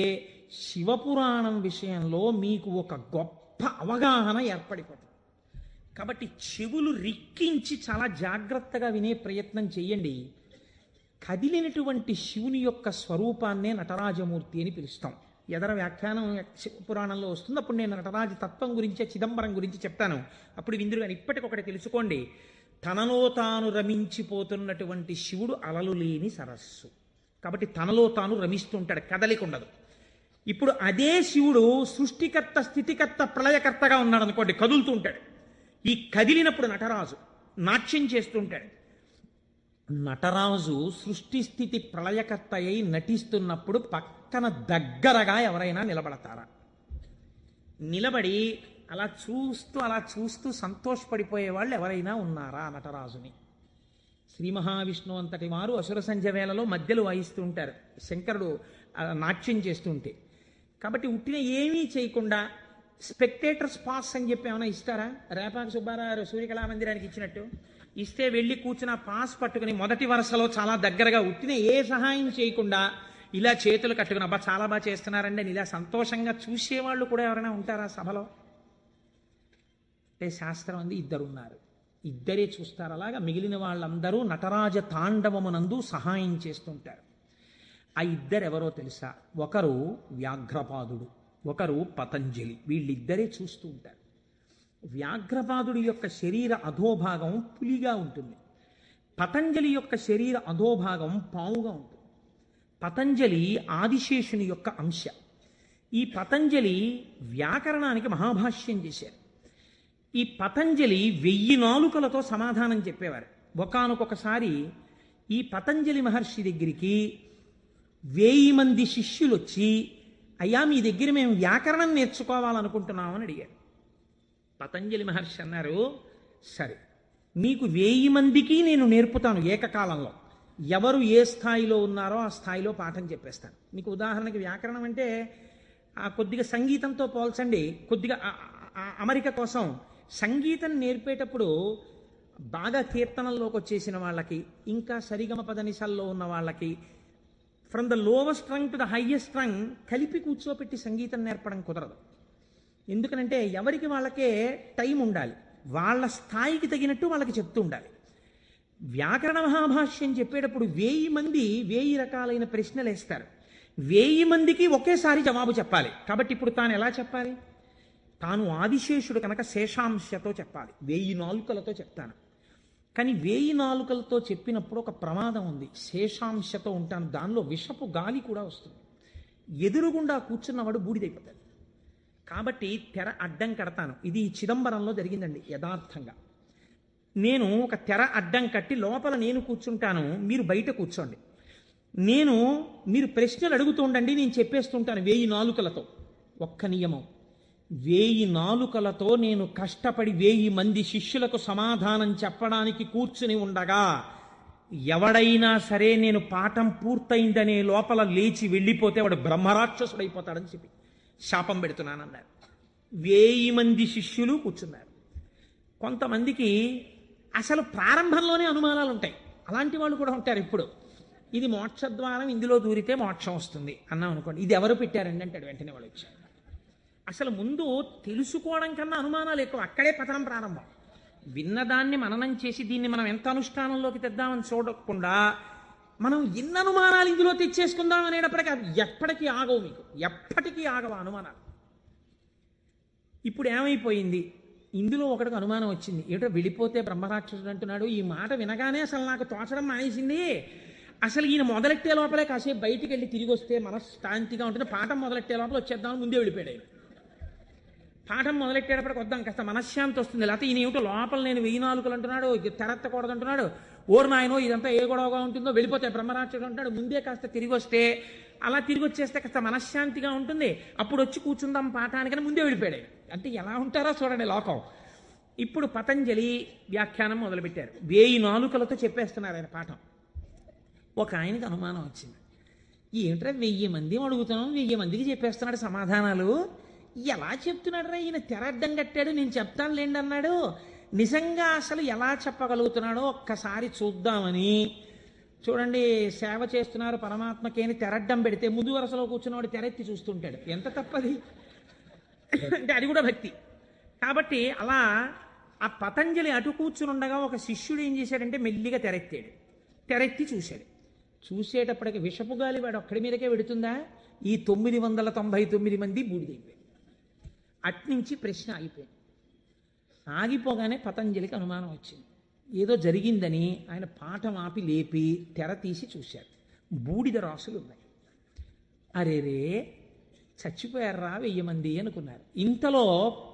శివపురాణం విషయంలో మీకు ఒక గొప్ప అవగాహన ఏర్పడిపోతుంది. కాబట్టి చెవులు రిక్కించి చాలా జాగ్రత్తగా వినే ప్రయత్నం చేయండి. కదిలినటువంటి శివుని యొక్క స్వరూపాన్నే నటరాజమూర్తి అని పిలుస్తాం. ఎదర వ్యాఖ్యానం పురాణంలో వస్తుంది, అప్పుడు నేను నటరాజ తత్వం గురించి, చిదంబరం గురించి చెప్తాను. అప్పుడు విందురు కానీ ఇప్పటికొకటి తెలుసుకోండి. తనలో తాను రమించిపోతున్నటువంటి శివుడు అలలు లేని సరస్సు. కాబట్టి తనలో తాను రమిస్తుంటాడు, కదలిక ఉండదు. ఇప్పుడు అదే శివుడు సృష్టికర్త, స్థితికర్త, ప్రళయకర్తగా ఉన్నాడు అనుకోండి, కదులుతూ ఉంటాడు. ఈ కదిలినప్పుడు నటరాజు నాట్యం చేస్తుంటాడు. నటరాజు సృష్టి స్థితి ప్రళయకర్త అయి నటిస్తున్నప్పుడు పక్కన దగ్గరగా ఎవరైనా నిలబడతారా? నిలబడి అలా చూస్తూ సంతోషపడిపోయే వాళ్ళు ఎవరైనా ఉన్నారా నటరాజుని? శ్రీ మహావిష్ణువు అంతటి వారు అసుర సంధ్య వేళలో మధ్యలో వాయిస్తూ ఉంటారు, శంకరుడు నాట్యం చేస్తుంటే. కాబట్టి ఉట్టిన ఏమీ చేయకుండా స్పెక్టేటర్స్ పాస్ అని చెప్పి ఏమైనా ఇస్తారా? రేపాక సుబ్బారావు సూర్యకళా మందిరానికి ఇచ్చినట్టు ఇస్తే వెళ్ళి కూర్చున్న పాస్ పట్టుకుని మొదటి వరుసలో చాలా దగ్గరగా ఉట్టిన ఏ సహాయం చేయకుండా ఇలా చేతులు కట్టుకుని అబ్బా చాలా బాగా చేస్తున్నారండి అని ఇలా సంతోషంగా చూసేవాళ్ళు కూడా ఎవరైనా ఉంటారా సభలో? అంటే శాస్త్రం అంది ఇద్దరున్నారు, ఇద్దరే చూస్తారు. అలాగా మిగిలిన వాళ్ళందరూ నటరాజ తాండవమునందు సహాయం చేస్తుంటారు. ఆ ఇద్దరెవరో తెలుసా? ఒకరు వ్యాఘ్రపాదుడు, ఒకరు పతంజలి. వీళ్ళిద్దరే చూస్తూ ఉంటారు. వ్యాఘ్రపాదుడి యొక్క శరీర అధోభాగం పులిగా ఉంటుంది, పతంజలి యొక్క శరీర అధోభాగం పావుగా ఉంటుంది. పతంజలి ఆదిశేషుని యొక్క అంశ. ఈ పతంజలి వ్యాకరణానికి మహాభాష్యం చేశారు. ఈ పతంజలి 1000 నాలుకలతో సమాధానం చెప్పేవారు. ఒకానొకసారి ఈ పతంజలి మహర్షి దగ్గరికి 1000 మంది శిష్యులు వచ్చి, అయ్యా మీ దగ్గర మేము వ్యాకరణం నేర్చుకోవాలనుకుంటున్నామని అడిగారు. పతంజలి మహర్షి అన్నారు, సరే మీకు 1000 మందికి నేను నేర్పుతాను ఏకకాలంలో. ఎవరు ఏ స్థాయిలో ఉన్నారో ఆ స్థాయిలో పాఠం చెప్పేస్తాను. మీకు ఉదాహరణకి వ్యాకరణం అంటే కొద్దిగా సంగీతంతో పోల్చండి. కొద్దిగా అమరిక కోసం సంగీతం నేర్పేటప్పుడు బాగా కీర్తనల్లోకి వచ్చేసిన వాళ్ళకి, ఇంకా సరిగమ పదనిసల్లో ఉన్న వాళ్ళకి, from the lowest string to the highest string కలిపి కూర్చోపెట్టి సంగీతం నేర్పడం కుదరదు. ఎందుకనంటే ఎవరికి వాళ్ళకే టైం ఉండాలి, వాళ్ళ స్థాయికి తగినట్టు వాళ్ళకి చెప్తూ ఉండాలి. వ్యాకరణ మహాభాష్యం చెప్పేటప్పుడు 1000 మంది 1000 రకాలైన ప్రశ్నలు వేస్తారు. 1000 మందికి ఒకేసారి జవాబు చెప్పాలి. కాబట్టి ఇప్పుడు తాను ఎలా చెప్పాలి? తాను ఆదిశేషుడు కనుక శేషాంశతో చెప్పాలి, 1000 నాలుకలతో చెప్తాను. కానీ 1000 నాలుకలతో చెప్పినప్పుడు ఒక ప్రమాదం ఉంది. శేషాంశతో ఉంటాను, దానిలో విషపు గాలి కూడా వస్తుంది, ఎదురుగుండా కూర్చున్నవాడు బూడిదైపోతాడు. కాబట్టి తెర అడ్డం కడతాను. ఇది చిదంబరంలో జరిగిందండి యథార్థంగా. నేను ఒక తెర అడ్డం కట్టి లోపల నేను కూర్చుంటాను, మీరు బయట కూర్చోండి. మీరు ప్రశ్నలు అడుగుతూ ఉండండి, నేను చెప్పేస్తుంటాను 1000 నాలుకలతో. ఒక్క నియమం, 1000 నాలుకలతో నేను కష్టపడి 1000 మంది శిష్యులకు సమాధానం చెప్పడానికి కూర్చుని ఉండగా ఎవడైనా సరే నేను పాఠం పూర్తయిందనే లోపల లేచి వెళ్ళిపోతే వాడు బ్రహ్మరాక్షసుడైపోతాడని చెప్పి శాపం పెడుతున్నానన్నారు. 1000 మంది శిష్యులు కూర్చున్నారు. కొంతమందికి అసలు ప్రారంభంలోనే అనుమానాలు ఉంటాయి, అలాంటి వాళ్ళు కూడా ఉంటారు. ఇప్పుడు ఇది మోక్షద్వారం, ఇందులో దూరితే మోక్షం వస్తుంది అన్నాం అనుకోండి, ఇది ఎవరు పెట్టారండి అంటాడు. వెంటనే వాళ్ళు వచ్చారు. అసలు ముందు తెలుసుకోవడం కన్నా అనుమానాలు ఎక్కువ, అక్కడే పతనం ప్రారంభం. విన్నదాన్ని మననం చేసి దీన్ని మనం ఎంత అనుష్ఠానంలోకి తెద్దామని చూడకుండా మనం ఎన్ని అనుమానాలు ఇందులో తెచ్చేసుకుందాం అనేటప్పటికీ అవి ఎప్పటికీ ఆగవు, మీకు ఎప్పటికీ ఆగవు అనుమానాలు. ఇప్పుడు ఏమైపోయింది? ఇందులో ఒకటికి అనుమానం వచ్చింది. ఏమిటో వెళ్ళిపోతే బ్రహ్మరాక్షసుడు అంటున్నాడు, ఈ మాట వినగానే అసలు నాకు తోచడం మానేసింది. అసలు ఈయన మొదలెట్టే లోపలే కాసేపు బయటికి వెళ్ళి తిరిగి వస్తే మనశ్శాంతిగా ఉంటుంది, పాఠం మొదలెట్టే లోపల వచ్చేద్దామని ముందే వెళ్ళిపోయాడు ఆయన. పాఠం మొదలెట్టేటప్పటికి వద్దాం కాస్త మనశ్శాంతి వస్తుంది, లేకపోతే ఈయన ఏమిటో లోపల నేను 1000 నాలుకలు అంటున్నాడు, తెరత్తకూడదు అంటున్నాడు, ఓరు నాయనో ఇదంతా ఏ గొడవగా ఉంటుందో, వెళ్ళిపోతే బ్రహ్మరాక్షసుడు అంటాడు, ముందే కాస్త తిరిగి వస్తే, అలా తిరిగి వచ్చేస్తే కాస్త మనశ్శాంతిగా ఉంటుంది, అప్పుడు వచ్చి కూర్చుందాం పాఠానికని ముందే వెళ్ళిపోయాడు ఆయన. అంటే ఎలా ఉంటారో చూడండి లోకం. ఇప్పుడు పతంజలి వ్యాఖ్యానం మొదలుపెట్టారు, 1000 నాలుకలతో చెప్పేస్తున్నారు ఆయన పాఠం. ఒక ఆయనకి అనుమానం వచ్చింది, ఏమిట్రా 1000 మంది అడుగుతున్నాం, 1000 మందికి చెప్పేస్తున్నాడు సమాధానాలు, ఎలా చెప్తున్నాడు రా ఈయన, తెర అడ్డం కట్టాడు, నేను చెప్తాను లేండి అన్నాడు, నిజంగా అసలు ఎలా చెప్పగలుగుతున్నాడో ఒక్కసారి చూద్దామని. చూడండి, సేవ చేస్తున్నారు పరమాత్మకి అని తెరడ్డం పెడితే ముందు వరుసలో కూర్చున్నవాడు తెరెత్తి చూస్తుంటాడు, ఎంత తప్పది అంటే అది కూడా భక్తి. కాబట్టి అలా ఆ పతంజలి అటు కూర్చుని ఉండగా ఒక శిష్యుడు ఏం చేశాడంటే మెల్లిగా తెరెత్తాడు, తెరెత్తి చూశాడు. చూసేటప్పటికి విషపు గాలి వాడు ఒక్కడి మీదకే పెడుతుందా, ఈ 999 మంది బూడిదైపోయాడు. అట్నుంచి ప్రశ్న ఆగిపోయింది. ఆగిపోగానే పతంజలికి అనుమానం వచ్చింది, ఏదో జరిగిందని ఆయన పాఠం ఆపి లేపి తెర తీసి చూశారు, బూడిద రాసులు ఉన్నాయి. అరేరే చచ్చిపోయారా 1000 మంది అనుకున్నారు. ఇంతలో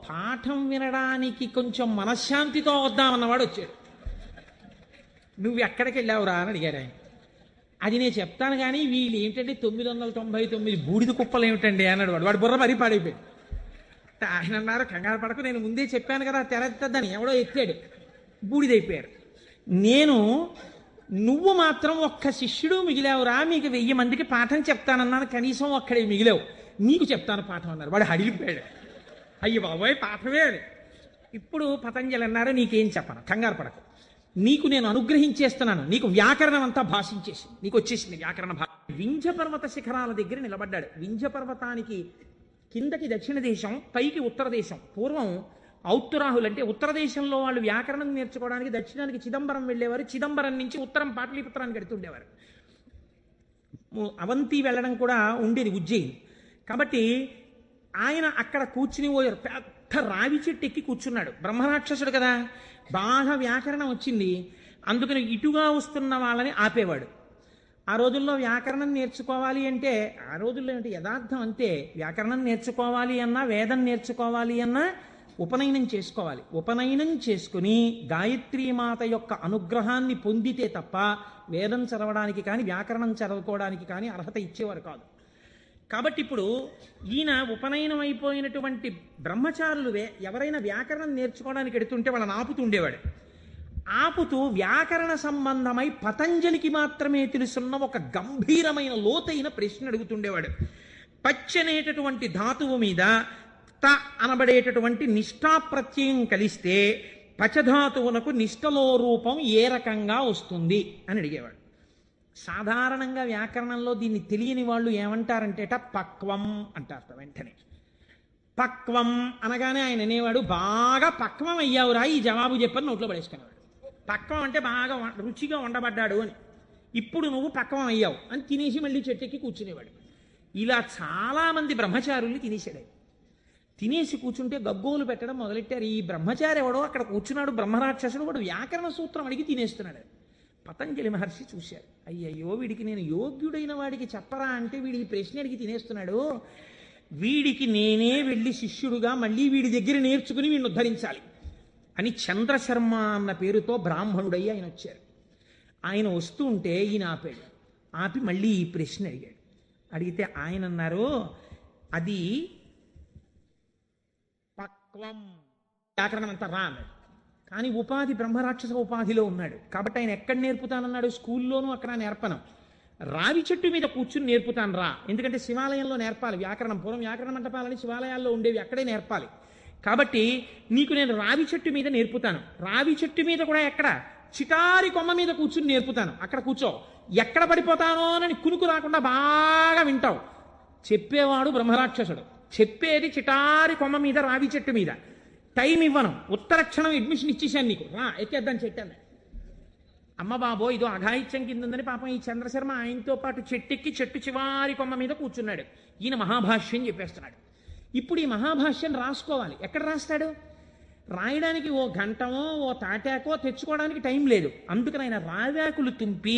పాఠం వినడానికి కొంచెం మనశ్శాంతితో వద్దామన్నవాడు వచ్చాడు. నువ్వు ఎక్కడికి వెళ్ళావురా అని అడిగాడు ఆయన. అది నేను చెప్తాను కానీ వీళ్ళు ఏంటంటే 999 బూడిద కుప్పలు ఏమిటండి అన్నాడు వాడు. వాడు బుర్ర మరీ పాడైపోయాడు. ఆయన అన్నారు, కంగారు పడకు, నేను ముందే చెప్పాను కదా తెరెత్తద్దని. ఎవడో ఎత్తాడు, బూడిదైపోయారు. నువ్వు మాత్రం ఒక్క శిష్యుడు మిగిలావురా, మీకు 1000 మందికి పాఠం చెప్తానన్నాను, కనీసం ఒక్కడే మిగిలావు, నీకు చెప్తాను పాఠం అన్నారు. వాడు హడిలిపోయాడు, అయ్యి బాబోయ్ పాఠమే అని. ఇప్పుడు పతంజలి అన్నారు, నీకేం చెప్పను, కంగారు పడకు, నీకు నేను అనుగ్రహించేస్తున్నాను, నీకు వ్యాకరణం అంతా భాషించేసి నీకు వచ్చేసింది వ్యాకరణ భాష. వింధ్య పర్వత శిఖరాల దగ్గర నిలబడ్డాడు. వింధ్య పర్వతానికి కిందకి దక్షిణ దేశం, పైకి ఉత్తర దేశం. పూర్వం ఔత్తరాహులు అంటే ఉత్తర దేశంలో వాళ్ళు వ్యాకరణం నేర్చుకోవడానికి దక్షిణానికి చిదంబరం వెళ్ళేవారు, చిదంబరం నుంచి ఉత్తరం పాటలీపుత్రానికి వెడుతుండేవారు. అవంతి వెళ్ళడం కూడా ఉండేది ఉజ్జయిని. కాబట్టి ఆయన అక్కడ కూర్చుని పోయారు, పెద్ద రావి చెట్టు ఎక్కి కూర్చున్నాడు. బ్రహ్మరాక్షసుడు కదా, బాగా వ్యాకరణం వచ్చింది, అందుకని ఇటుగా వస్తున్న వాళ్ళని ఆపేవాడు. ఆ రోజుల్లో వ్యాకరణం నేర్చుకోవాలి అంటే, ఆ రోజుల్లో ఏంటి యథార్థం అంతే, వ్యాకరణం నేర్చుకోవాలి అన్నా, వేదం నేర్చుకోవాలి అన్నా ఉపనయనం చేసుకోవాలి. ఉపనయనం చేసుకుని గాయత్రీమాత యొక్క అనుగ్రహాన్ని పొందితే తప్ప వేదం చదవడానికి కానీ వ్యాకరణం చదువుకోవడానికి కానీ అర్హత ఇచ్చేవారు కాదు. కాబట్టి ఇప్పుడు ఈయన ఉపనయనం అయిపోయినటువంటి బ్రహ్మచారులు ఎవరైనా వ్యాకరణం నేర్చుకోవడానికి ఎడుతుంటే వాళ్ళని ఆపుతుండేవాడు. ఆపుతూ వ్యాకరణ సంబంధమై పతంజలికి మాత్రమే తెలుసున్న ఒక గంభీరమైన లోతైన ప్రశ్న అడుగుతుండేవాడు. పచ్చనేటటువంటి ధాతువు మీద త అనబడేటటువంటి నిష్ఠా ప్రత్యయం కలిస్తే పచధాతువునకు నిష్ఠలో రూపం ఏ రకంగా వస్తుంది అని అడిగేవాడు. సాధారణంగా వ్యాకరణంలో దీన్ని తెలియని వాళ్ళు ఏమంటారంటేట పక్వం అంటారట. వెంటనే పక్వం అనగానే ఆయన అనేవాడు, బాగా పక్వం అయ్యావురా ఈ జవాబు చెప్పని నోట్లో పడేసుకునేవాడు. పక్వం అంటే బాగా రుచిగా వండబడ్డాడు అని. ఇప్పుడు నువ్వు పక్వం అయ్యావు అని తినేసి మళ్ళీ చెట్టెక్కి కూర్చునేవాడు. ఇలా చాలామంది బ్రహ్మచారుల్ని తినేసాడు. తినేసి కూర్చుంటే గగ్గోలు పెట్టడం మొదలెట్టారు. ఈ బ్రహ్మచారి ఎవడో అక్కడ కూర్చున్నాడు, బ్రహ్మరాక్షసుడు, వాడు వ్యాకరణ సూత్రం అడిగి తినేస్తున్నాడు. పతంజలి మహర్షి చూశారు, అయ్యయ్యో వీడికి నేను యోగ్యుడైన వాడికి చెప్పరా అంటే వీడి ఈ ప్రశ్న అడిగి తినేస్తున్నాడు, వీడికి నేనే వెళ్ళి శిష్యుడుగా మళ్ళీ వీడి దగ్గర నేర్చుకుని వీడిని ఉద్ధరించాలి అని చంద్రశర్మ అన్న పేరుతో బ్రాహ్మణుడయ్యి ఆయన వచ్చారు. ఆయన వస్తూ ఉంటే ఈయన ఆపాడు. ఆపి మళ్ళీ ఈ ప్రశ్న అడిగాడు. అడిగితే ఆయన అన్నారు, అది పక్వం, వ్యాకరణం అంతా రా అన్నాడు. కానీ ఉపాధి బ్రహ్మరాక్షస ఉపాధిలో ఉన్నాడు కాబట్టి ఆయన ఎక్కడ నేర్పుతానన్నాడు, స్కూల్లోనూ అక్కడ నేర్పను, రావి చెట్టు మీద కూర్చుని నేర్పుతాను రా, ఎందుకంటే శివాలయంలో నేర్పాలి వ్యాకరణం. పూర్వం వ్యాకరణ మంటపాలని శివాలయాల్లో ఉండేవి, అక్కడే నేర్పాలి. కాబట్టి నీకు నేను రావి చెట్టు మీద నేర్పుతాను. రావి చెట్టు మీద కూడా ఎక్కడ, చిటారి కొమ్మ మీద కూర్చుని నేర్పుతాను, అక్కడ కూర్చో, ఎక్కడ పడిపోతానో అని కునుకు రాకుండా బాగా వింటావు. చెప్పేవాడు బ్రహ్మరాక్షసుడు, చెప్పేది చిటారి కొమ్మ మీద రావి చెట్టు మీద. టైం ఇవ్వను, ఉత్తర క్షణం అడ్మిషన్ ఇచ్చేసాను నీకు, రా ఎక్కేద్దాన్ని చెట్టాను. అమ్మ బాబో ఇదో అఘాయిత్యం కింద ఉందని పాపం ఈ చంద్రశర్మ ఆయనతో పాటు చెట్టెక్కి చెట్టు చివారి కొమ్మ మీద కూర్చున్నాడు. ఈయన మహాభాష్యం చెప్పేస్తున్నాడు. ఇప్పుడు ఈ మహాభాష్యం రాసుకోవాలి, ఎక్కడ రాస్తాడు, రాయడానికి ఓ గంటమో ఓ తాటాకో తెచ్చుకోవడానికి టైం లేదు. అందుకని ఆయన రావాకులు తుంపి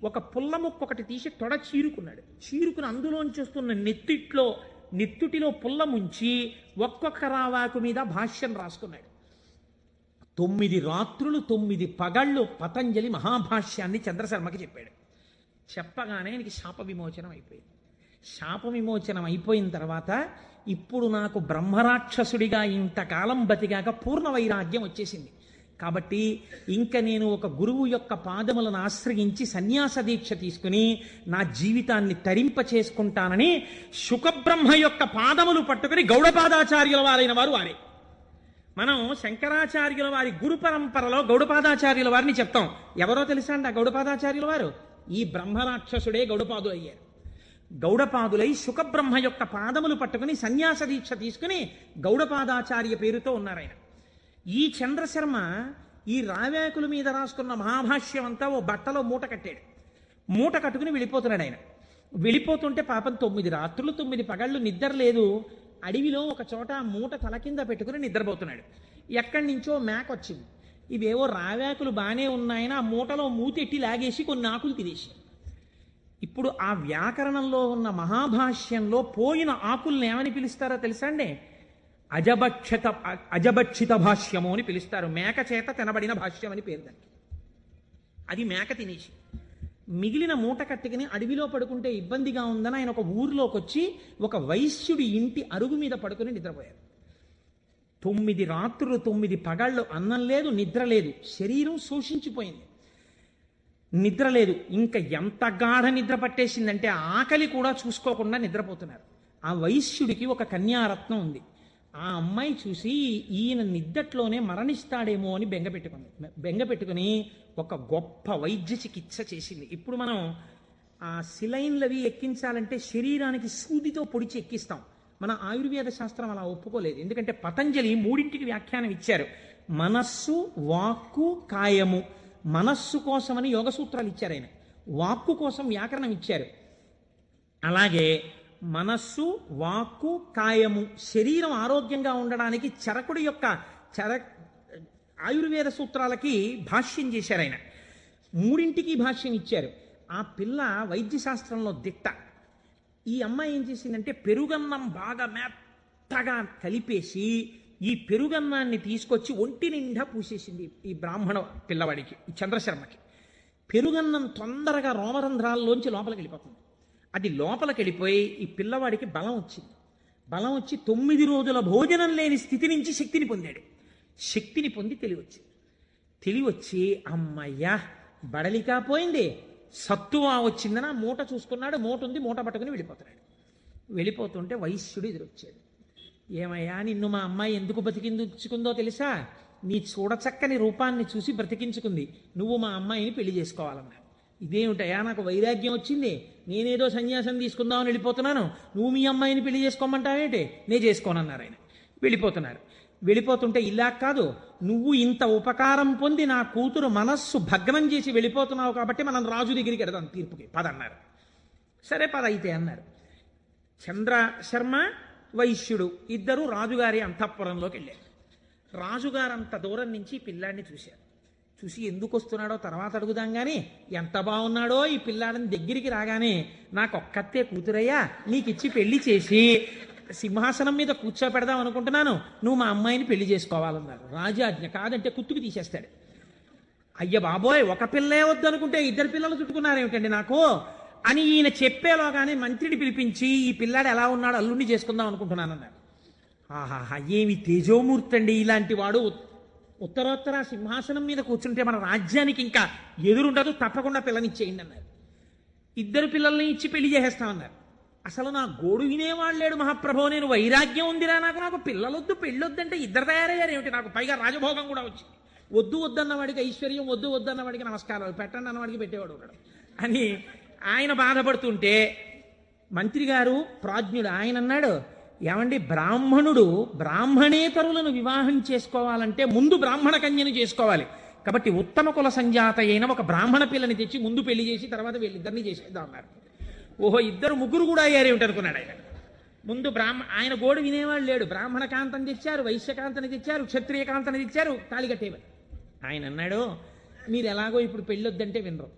ఒక పుల్ల ముక్క ఒకటి తీసి తొడ చీరుకున్నాడు. చీరుకుని అందులోంచి వస్తున్న నెత్తుటిలో పుల్ల ముంచి ఒక్కొక్క రావాకు మీద భాష్యం రాసుకున్నాడు. 9 రాత్రులు 9 పగళ్ళు పతంజలి మహాభాష్యాన్ని చంద్రశర్మకి చెప్పాడు. చెప్పగానే ఆయనకి శాప విమోచనం అయిపోయింది. శాప విమోచనం అయిపోయిన తర్వాత ఇప్పుడు నాకు బ్రహ్మరాక్షసుడిగా ఇంతకాలం బతికాక పూర్ణ వైరాగ్యం వచ్చేసింది. కాబట్టి ఇంక నేను ఒక గురువు యొక్క పాదములను ఆశ్రయించి సన్యాస దీక్ష తీసుకుని నా జీవితాన్ని తరింప చేసుకుంటానని శుకబ్రహ్మ యొక్క పాదములు పట్టుకుని గౌడపాదాచార్యుల వారైన వారు వారే. మనం శంకరాచార్యుల వారి గురు పరంపరలో గౌడపాదాచార్యుల వారిని చెప్తాం. ఎవరో తెలుసా అండి ఆ గౌడపాదాచార్యుల వారు? ఈ బ్రహ్మరాక్షసుడే గౌడపాదులు అయ్యారు. గౌడపాదులై శుకబ్రహ్మ యొక్క పాదములు పట్టుకుని సన్యాస దీక్ష తీసుకుని గౌడపాదాచార్య పేరుతో ఉన్నారాయన. ఈ చంద్రశర్మ ఈ రావేకుల మీద రాసుకున్న మహాభాష్యం అంతా ఓ బట్టలో మూట కట్టాడు. మూట కట్టుకుని వెళ్ళిపోతున్నాడు ఆయన. వెళ్ళిపోతుంటే పాపం 9 రాత్రులు 9 పగళ్ళు నిద్ర లేదు. అడవిలో ఒక చోట మూట తల కింద పెట్టుకుని నిద్రపోతున్నాడు. ఎక్కడి నుంచో మేక వచ్చింది. ఇవేవో రావేకులు బాగానే ఉన్నాయని ఆ మూటలో మూతెట్టి లాగేసి కొన్ని ఆకులు తినేసి, ఇప్పుడు ఆ వ్యాకరణంలో ఉన్న మహాభాష్యంలో పోయిన ఆకుల్ని ఏమని పిలుస్తారో తెలుసా అండి? అజభక్షిత భాష్యము అని పిలుస్తారు. మేక చేత తినబడిన భాష్యం అని పేరు దానికి. అది మేక తినేసి మిగిలిన మూట కట్టుకుని అడవిలో పడుకుంటే ఇబ్బందిగా ఉందని ఆయన ఒక ఊరిలోకి వచ్చి ఒక వైశ్యుడి ఇంటి అరుగు మీద పడుకుని నిద్రపోయారు. 9 రాత్రులు 9 పగళ్ళు అన్నం లేదు, నిద్ర లేదు. శరీరం శోషించిపోయింది, నిద్ర లేదు. ఇంకా ఎంత గాఢ నిద్ర పట్టేసిందంటే ఆకలి కూడా చూసుకోకుండా నిద్రపోతున్నారు. ఆ వైశ్యుడికి ఒక కన్యారత్నం ఉంది. ఆ అమ్మాయి చూసి ఈయన నిద్దట్లోనే మరణిస్తాడేమో అని బెంగపెట్టుకుని ఒక గొప్ప వైద్య చికిత్స చేసింది. ఇప్పుడు మనం ఆ సిలైన్లవి ఎక్కించాలంటే శరీరానికి సూదితో పొడిచి ఎక్కిస్తాం. మన ఆయుర్వేద శాస్త్రం అలా ఒప్పుకోలేదు. ఎందుకంటే పతంజలి 3ంటికి వ్యాఖ్యానం ఇచ్చారు. మనస్సు, వాక్కు, కాయము. మనస్సు కోసమని యోగ సూత్రాలు ఇచ్చారు ఆయన. వాక్కు కోసం వ్యాకరణం ఇచ్చారు. అలాగే మనస్సు, వాక్కు, కాయము, శరీరం ఆరోగ్యంగా ఉండడానికి చరకుడి యొక్క ఆయుర్వేద సూత్రాలకి భాష్యం చేశారు ఆయన. 3ంటికి భాష్యం ఇచ్చారు. ఆ పిల్ల వైద్యశాస్త్రంలో దిట్ట. ఈ అమ్మాయి ఏం చేసిందంటే పెరుగన్నం బాగా మెత్తగా కలిపేసి ఈ పెరుగన్నాన్ని తీసుకొచ్చి ఒంటి నిండా పూసేసింది ఈ బ్రాహ్మణ పిల్లవాడికి, ఈ చంద్రశర్మకి. పెరుగన్నం తొందరగా రోమరంధ్రాల్లోంచి లోపలికి వెళ్ళిపోతుంది. అది లోపలికి వెళ్ళిపోయి ఈ పిల్లవాడికి బలం వచ్చింది. బలం వచ్చి 9 రోజుల భోజనం లేని స్థితి నుంచి శక్తిని పొందాడు. శక్తిని పొంది తెలివచ్చి అమ్మయ్యా బడలికా పోయింది, సత్తువా వచ్చిందని ఆ మూట చూసుకున్నాడు. మూట ఉంది, మూట పట్టుకుని వెళ్ళిపోతున్నాడు. వెళ్ళిపోతుంటే వైశ్యుడు ఎదురొచ్చాడు. ఏమయ్యా, నిన్ను మా అమ్మాయి ఎందుకు బ్రతికించుకుందో తెలుసా? నీ చూడచక్కని రూపాన్ని చూసి బ్రతికించుకుంది. నువ్వు మా అమ్మాయిని పెళ్లి చేసుకోవాలన్నాడు. ఇదేమిటయా, నాకు వైరాగ్యం వచ్చింది, నేనేదో సన్యాసం తీసుకుందామని వెళ్ళిపోతున్నాను, నువ్వు మీ అమ్మాయిని పెళ్లి చేసుకోమంటావేంటి? నేను చేసుకోనన్నారు ఆయన. వెళ్ళిపోతున్నారు. వెళ్ళిపోతుంటే ఇలా కాదు, నువ్వు ఇంత ఉపకారం పొంది నా కూతురు మనస్సు భగ్నం చేసి వెళ్ళిపోతున్నావు కాబట్టి మనం రాజు దగ్గరికి వెడదాం తీర్పుకి, పదన్నారు. సరే పద అయితే అన్నారు. చంద్రశర్మ వైశ్యుడు ఇద్దరు రాజుగారి అంతఃపురంలోకి వెళ్ళారు. రాజుగారు అంత దూరం నుంచి పిల్లాడిని చూశారు. చూసి ఎందుకు వస్తున్నాడో తర్వాత అడుగుదాం కానీ ఎంత బాగున్నాడో ఈ పిల్లాడిని దగ్గరికి రాగానే, నాకు ఒక్కతే కూతురయ్యా, నీకిచ్చి పెళ్లి చేసి సింహాసనం మీద కూర్చోపెడదాం అనుకుంటున్నాను, నువ్వు మా అమ్మాయిని పెళ్లి చేసుకోవాలన్నారు. రాజాజ్ఞ, కాదంటే కుత్తుకు తీసేస్తాడు. అయ్య బాబోయ్, ఒక పిల్లే వద్దనుకుంటే 2 పిల్లలు చుట్టుకున్నారేమిటండి నాకు అని ఈయన చెప్పేలోగానే మంత్రిని పిలిపించి ఈ పిల్లాడు ఎలా ఉన్నాడు అల్లుడిని చేసుకుందాం అనుకుంటున్నానన్నారు. ఆహాహా, ఏమి తేజోమూర్తి అండి ఇలాంటి వాడు. ఉత్తరోత్తర సింహాసనం మీద కూర్చుంటే మన రాజ్యానికి ఇంకా ఎదురుండదు, తప్పకుండా పిల్లనిచ్చేయండి అన్నారు. 2 పిల్లల్ని ఇచ్చి పెళ్లి చేసేస్తామన్నారు. అసలు నా గోడు వినేవాళ్ళు లేడు మహాప్రభో, నేను వైరాగ్యం ఉందిరా నాకు పిల్లలొద్దు పెళ్ళొద్దంటే 2 తయారయ్యారు ఏమిటి? నాకు పైగా రాజభోగం కూడా వచ్చింది. వద్దన్న వాడికి ఐశ్వర్యం, వద్దన్న వాడికి నమస్కారాలు, పెట్టండి అన్నవాడికి పెట్టేవాడు ఉన్నాడు అని ఆయన బాధపడుతుంటే మంత్రి గారు ప్రాజ్ఞుడు ఆయన అన్నాడు, ఏమండి, బ్రాహ్మణుడు బ్రాహ్మణేతరులను వివాహం చేసుకోవాలంటే ముందు బ్రాహ్మణ కన్యను చేసుకోవాలి. కాబట్టి ఉత్తమ కుల సంజాత అయిన ఒక బ్రాహ్మణ పిల్లని తెచ్చి ముందు పెళ్లి చేసి తర్వాత వీళ్ళిద్దరిని చేసేద్దాం అన్నారు. ఓహో, 2 ముగ్గురు కూడా అయ్యారు ఏమిటి అనుకున్నాడు ఆయన. ముందు ఆయన గోడు వినేవాడు లేడు. బ్రాహ్మణ కాంతని తెచ్చారు, వైశ్యకాంతని తెచ్చారు, క్షత్రియ కాంతని తెచ్చారు, తాళి కట్టేవారు. ఆయన అన్నాడు, మీరు ఎలాగో ఇప్పుడు పెళ్ళొద్దంటే వినరు.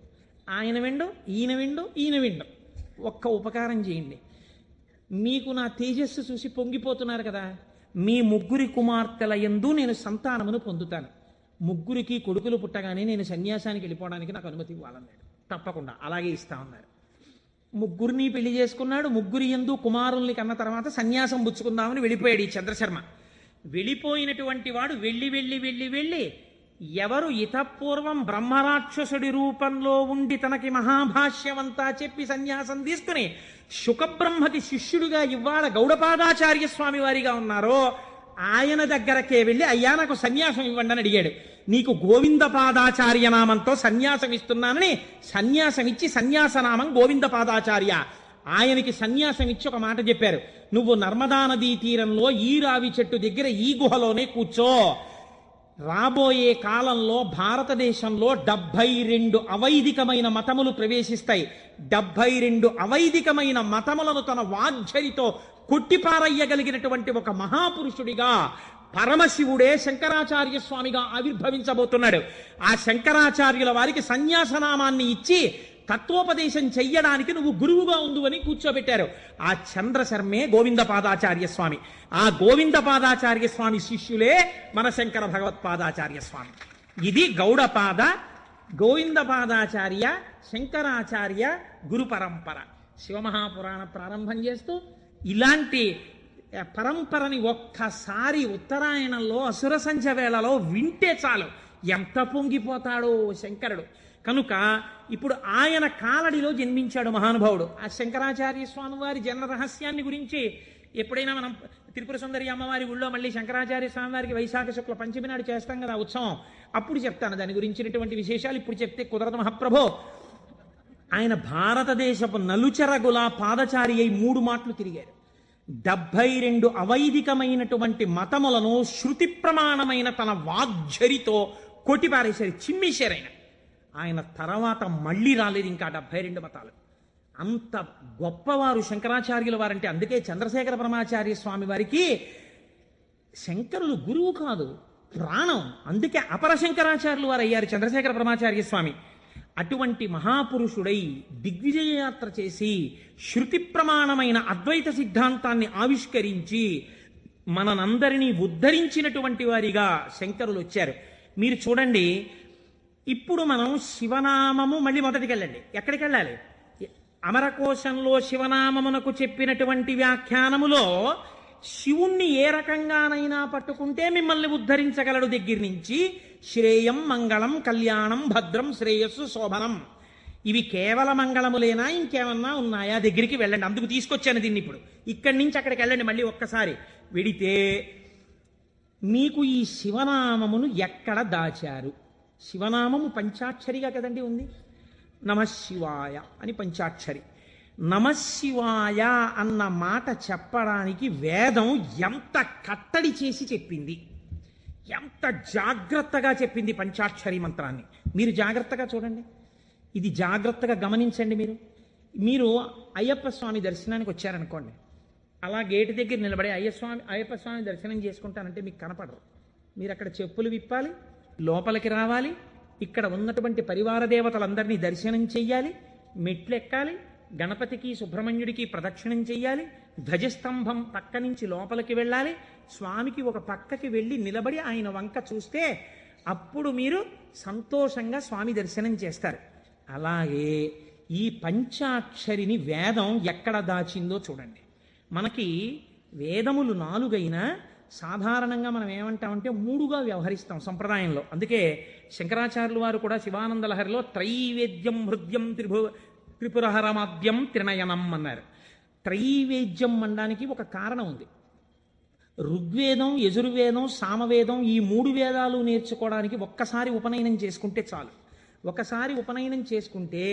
ఆయన విండు, ఈయన విండు. ఒక్క ఉపకారం చేయండి, మీకు నా తేజస్సు చూసి పొంగిపోతున్నారు కదా, మీ ముగ్గురి కుమార్తెల యందు నేను సంతానమును పొందుతాను. ముగ్గురికి కొడుకులు పుట్టగానే నేను సన్యాసానికి వెళ్ళిపోవడానికి నాకు అనుమతి ఇవ్వాలన్నాడు. తప్పకుండా అలాగే ఇస్తా ఉన్నారు. ముగ్గురిని పెళ్లి చేసుకున్నాడు. ముగ్గురి యందు కుమారుల్ని కన్న తర్వాత సన్యాసం పుచ్చుకుందామని వెళ్ళిపోయాడు ఈ చంద్రశర్మ. వెళ్ళిపోయినటువంటి వాడు వెళ్ళి ఎవరు ఇతపూర్వం బ్రహ్మరాక్షసుడి రూపంలో ఉండి తనకి మహాభాష్యమంతా చెప్పి సన్యాసం తీసుకుని శుకబ్రహ్మకి శిష్యుడిగా ఇవాళ గౌడపాదాచార్య స్వామి వారిగా ఉన్నారో ఆయన దగ్గరకే వెళ్ళి, అయ్యా నాకు సన్యాసం ఇవ్వండి అని అడిగాడు. నీకు గోవిందపాదాచార్య నామంతో సన్యాసం ఇస్తున్నానని సన్యాసం ఇచ్చి సన్యాసనామం గోవిందపాదాచార్య. ఆయనకి సన్యాసం ఇచ్చి ఒక మాట చెప్పారు, నువ్వు నర్మదా నదీ తీరంలో ఈ రావి చెట్టు దగ్గర ఈ గుహలోనే కూర్చో. రాబోయే కాలంలో భారతదేశంలో 72 అవైదికమైన మతములు ప్రవేశిస్తాయి. 72 అవైదికమైన మతములను తన వాగ్జరితో కొట్టిపారయ్యగలిగినటువంటి ఒక మహాపురుషుడిగా పరమశివుడే శంకరాచార్య స్వామిగా ఆవిర్భవించబోతున్నాడు. ఆ శంకరాచార్యుల వారికి సన్యాసనామాన్ని ఇచ్చి తత్వోపదేశం చెయ్యడానికి నువ్వు గురువుగా ఉందువని కూర్చోబెట్టారు. ఆ చంద్రశర్మే గోవిందపాదాచార్య స్వామి. ఆ గోవిందపాదాచార్య స్వామి శిష్యులే మన శంకర భగవత్పాదాచార్య స్వామి. ఇది గౌడపాద, గోవిందపాదాచార్య, శంకరాచార్య గురు పరంపర. శివమహాపురాణ ప్రారంభం చేస్తూ ఇలాంటి పరంపరని ఒక్కసారి ఉత్తరాయణంలో అసుర సంధ్య వేళలో వింటే చాలు ఎంత పొంగిపోతాడో శంకరుడు. కనుక ఇప్పుడు ఆయన కాలడిలో జన్మించాడు మహానుభావుడు. ఆ శంకరాచార్య స్వామి వారి జన్మ రహస్యాన్ని గురించి ఎప్పుడైనా మనం త్రిపుర సుందరి అమ్మవారి ఊళ్ళో మళ్ళీ శంకరాచార్య స్వామి వారికి వైశాఖ శుక్ల పంచమి నాడు చేస్తాం కదా ఉత్సవం, అప్పుడు చెప్తాను దాని గురించినటువంటి విశేషాలు. ఇప్పుడు చెప్తే కుదరదు మహాప్రభో. ఆయన భారతదేశపు నలుచెరగుల పాదచారి అయి 3 మాటలు తిరిగారు. 72 అవైదికమైనటువంటి మతములను శృతి ప్రమాణమైన తన వాగ్జరితో కొట్టిపారేశారు, చిమ్మేశారు. ఆయన తర్వాత మళ్ళీ రాలేదు ఇంకా 72 మతాలు. అంత గొప్పవారు శంకరాచార్యుల వారంటే. అందుకే చంద్రశేఖర పరమాచార్య స్వామి వారికి శంకరులు గురువు కాదు, ప్రాణం. అందుకే అపర శంకరాచార్యులు వారు అయ్యారు చంద్రశేఖర పరమాచార్య స్వామి. అటువంటి మహాపురుషుడై దిగ్విజయ యాత్ర చేసి శృతి ప్రమాణమైన అద్వైత సిద్ధాంతాన్ని ఆవిష్కరించి మనందరినీ ఉద్ధరించినటువంటి వారిగా శంకరులు వచ్చారు. మీరు చూడండి, ఇప్పుడు మనం శివనామము మళ్ళీ మొదటికి వెళ్ళండి. ఎక్కడికి వెళ్ళాలి? అమరకోశంలో శివనామమునకు చెప్పినటువంటి వ్యాఖ్యానములో శివుణ్ణి ఏ రకంగానైనా పట్టుకుంటే మిమ్మల్ని ఉద్ధరించగలడు దగ్గర నుంచి శ్రేయం, మంగళం, కళ్యాణం, భద్రం, శ్రేయస్సు, శోభనం, ఇవి కేవల మంగళములేనా ఇంకేమన్నా ఉన్నాయా దగ్గరికి వెళ్ళండి. అందుకు తీసుకొచ్చాను దీన్ని. ఇప్పుడు ఇక్కడి నుంచి అక్కడికి వెళ్ళండి. మళ్ళీ ఒక్కసారి వెడితే మీకు ఈ శివనామమును ఎక్కడ దాచారు? శివనామము పంచాక్షరిగా కదండి ఉంది. నమశివాయ అని పంచాక్షరి. నమశివాయ అన్న మాట చెప్పడానికి వేదం ఎంత కట్టడి చేసి చెప్పింది, ఎంత జాగ్రత్తగా చెప్పింది పంచాక్షరి మంత్రాన్ని. మీరు జాగ్రత్తగా చూడండి, ఇది జాగ్రత్తగా గమనించండి. మీరు అయ్యప్ప స్వామి దర్శనానికి వచ్చారనుకోండి, అలా గేటు దగ్గర నిలబడి అయ్యప్ప స్వామి దర్శనం చేసుకుంటానంటే మీకు కనపడరు. మీరు అక్కడ చెప్పులు విప్పాలి, లోపలికి రావాలి, ఇక్కడ ఉన్నటువంటి పరివార దేవతలందరినీ దర్శనం చెయ్యాలి, మెట్లు ఎక్కాలి, గణపతికి సుబ్రహ్మణ్యుడికి ప్రదక్షిణం చెయ్యాలి, ధ్వజస్తంభం పక్క నుంచి లోపలికి వెళ్ళాలి, స్వామికి ఒక పక్కకి వెళ్ళి నిలబడి ఆయన వంక చూస్తే అప్పుడు మీరు సంతోషంగా స్వామి దర్శనం చేస్తారు. అలాగే ఈ పంచాక్షరిని వేదం ఎక్కడ దాచిందో చూడండి. మనకి వేదములు 4 అయినా సాధారణంగా మనం ఏమంటామంటే 3గా వ్యవహరిస్తాం సంప్రదాయంలో. అందుకే శంకరాచార్యులు వారు కూడా శివానంద లహరిలో త్రైవేద్యం హృద్యం త్రిపురహరమాద్యం త్రినయనం అన్నారు. త్రైవేద్యం అనడానికి ఒక కారణం ఉంది. ఋగ్వేదం, యజుర్వేదం, సామవేదం ఈ 3 వేదాలు నేర్చుకోవడానికి ఒక్కసారి ఉపనయనం చేసుకుంటే చాలు. ఒకసారి ఉపనయనం చేసుకుంటే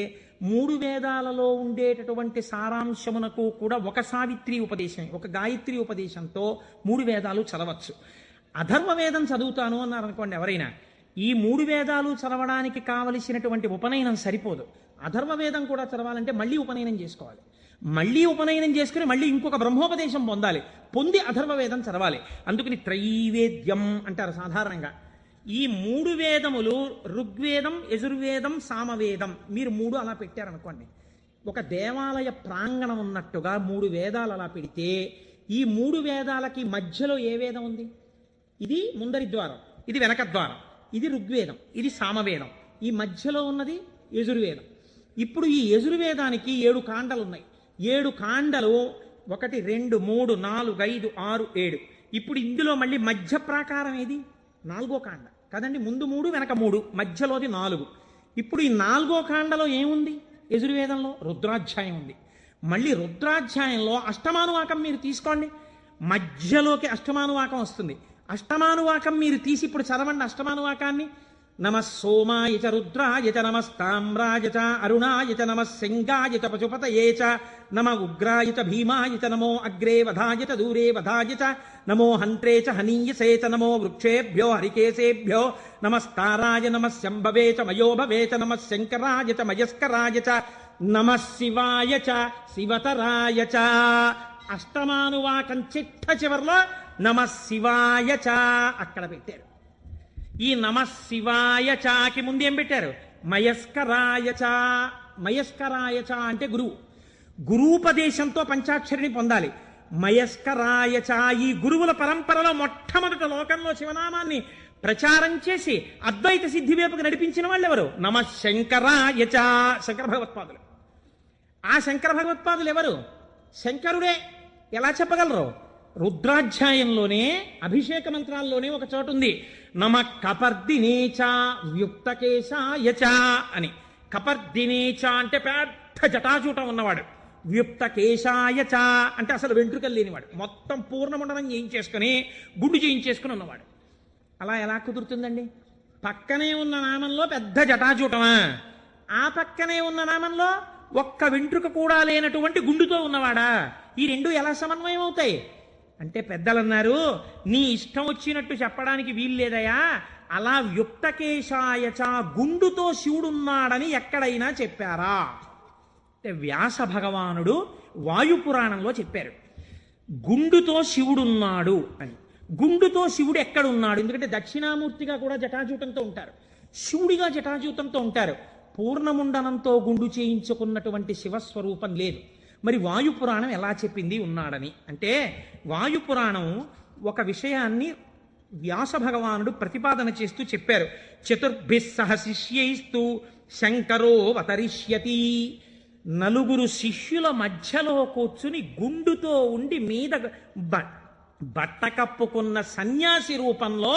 3 వేదాలలో ఉండేటటువంటి సారాంశమునకు కూడా ఒక సావిత్రి ఉపదేశం, ఒక గాయత్రి ఉపదేశంతో 3 వేదాలు చదవచ్చు. అథర్వ వేదం చదువుతాను అన్నారనుకోండి ఎవరైనా, ఈ 3 వేదాలు చదవడానికి కావలసినటువంటి ఉపనయనం సరిపోదు. అథర్వ వేదం కూడా చదవాలంటే మళ్ళీ ఉపనయనం చేసుకోవాలి. మళ్ళీ ఉపనయనం చేసుకుని మళ్ళీ ఇంకొక బ్రహ్మోపదేశం పొందాలి, పొంది అథర్వవేదం చదవాలి. అందుకని త్రైవేద్యం అంటారు సాధారణంగా. ఈ 3 వేదములు ఋగ్వేదం, యజుర్వేదం, సామవేదం, మీరు 3 అలా పెట్టారనుకోండి, ఒక దేవాలయ ప్రాంగణం ఉన్నట్టుగా 3 వేదాలు అలా పెడితే ఈ 3 వేదాలకి మధ్యలో ఏ వేదం ఉంది? ఇది ముందరి ద్వారం, ఇది వెనక ద్వారం, ఇది ఋగ్వేదం, ఇది సామవేదం, ఈ మధ్యలో ఉన్నది యజుర్వేదం. ఇప్పుడు ఈ యజుర్వేదానికి 7 కాండలు ఉన్నాయి. 7 కాండలు 1 2 3 4 5 6 7. ఇప్పుడు ఇందులో మళ్ళీ మధ్య ప్రాకారం ఏది? 4వ కాండ కదండి. ముందు 3 వెనక 3, మధ్యలోది 4. ఇప్పుడు ఈ 4వ కాండలో ఏముంది? యజుర్వేదంలో రుద్రాధ్యాయం ఉంది. మళ్ళీ రుద్రాధ్యాయంలో అష్టమానువాకం మీరు తీసుకోండి, మధ్యలోకి అష్టమానువాకం వస్తుంది. అష్టమానువాకం మీరు తీసి ఇప్పుడు చదవండి అష్టమానువాకాన్ని. నమ సోమాయ చ రుద్రాయ చ నమస్తామ్రాయ చ అరుణాయ చ నమ శంగాయ చ పశుపతయే చ నమ ఉగ్రాయ చ భీమాయ చ నమో అగ్రే వధాయ చ దూరే వధాయ చ నమో హంత్రే చ హనీయసే చ నమో వృక్షేభ్యో హరికేశేభ్యో నమస్తారాయ నమ శంభవే చ మయోభవే చ నమ శంకరాయ చ మయస్కరాయ చ నమ శివాయ చ శివతరాయ చ. అష్టమానువాకం చిట్ట చివర్లో నమ శివాయ చ అక్కడ పెట్టారు. ఈ నమ శివాయ చాకి ముందు ఏం పెట్టారు? మయస్కరాయ చ. మయస్కరాయ చ అంటే గురువు, గురూపదేశంతో పంచాక్షరిని పొందాలి. మయస్కరాయ చ, ఈ గురువుల పరంపరలో మొట్టమొదట లోకంలో శివనామాన్ని ప్రచారం చేసి అద్వైత సిద్ధి వైపుకు నడిపించిన వాళ్ళు ఎవరు? నమ శంకరాయ చ, శంకర భగవత్పాదులు. ఆ శంకర భగవత్పాదులు ఎవరు? శంకరుడే. ఎలా చెప్పగలరు? రుద్రాధ్యాయంలోనే అభిషేక మంత్రాల్లోనే ఒక చోటు ఉంది, నమ కపర్దినేచ వ్యుక్తకేశాయచ అని. కపర్దినేచ అంటే పెద్ద జటాజూటం ఉన్నవాడు, వ్యుక్తకేశాయచ అంటే అసలు వెంట్రుకలు లేనివాడు, మొత్తం పూర్ణమండలం చేయించేసుకుని గుండు చేయించేసుకుని ఉన్నవాడు. అలా ఎలా కుదురుతుందండి? పక్కనే ఉన్న నామంలో పెద్ద జటాజూటమా, ఆ పక్కనే ఉన్న నామంలో ఒక్క వెంట్రుక కూడా లేనటువంటి గుండుతో ఉన్నవాడా? ఈ రెండు ఎలా సమన్వయం అవుతాయి అంటే పెద్దలన్నారు, నీ ఇష్టం వచ్చినట్టు చెప్పడానికి వీలు లేదయా, అలా వ్యుక్తకేశాయచ గుండుతో శివుడున్నాడని ఎక్కడైనా చెప్పారా అంటే వ్యాస భగవానుడు వాయుపురాణంలో చెప్పారు గుండుతో శివుడున్నాడు అని. గుండుతో శివుడు ఎక్కడున్నాడు? ఎందుకంటే దక్షిణామూర్తిగా కూడా జటాజూటంతో ఉంటారు, శివుడిగా జటాజూతంతో ఉంటారు. పూర్ణముండనంతో గుండు చేయించుకున్నటువంటి శివస్వరూపం లేదు. మరి వాయుపురాణం ఎలా చెప్పింది ఉన్నాడని అంటే, వాయుపురాణం ఒక విషయాన్ని వ్యాస భగవానుడు ప్రతిపాదన చేస్తూ చెప్పారు. చతుర్భిః సహ శిష్యైస్తు శంకరో అవతరిష్యతి. 9 శిష్యుల మధ్యలో కూర్చుని గుండుతో ఉండి మీద బట్ట కప్పుకున్న సన్యాసి రూపంలో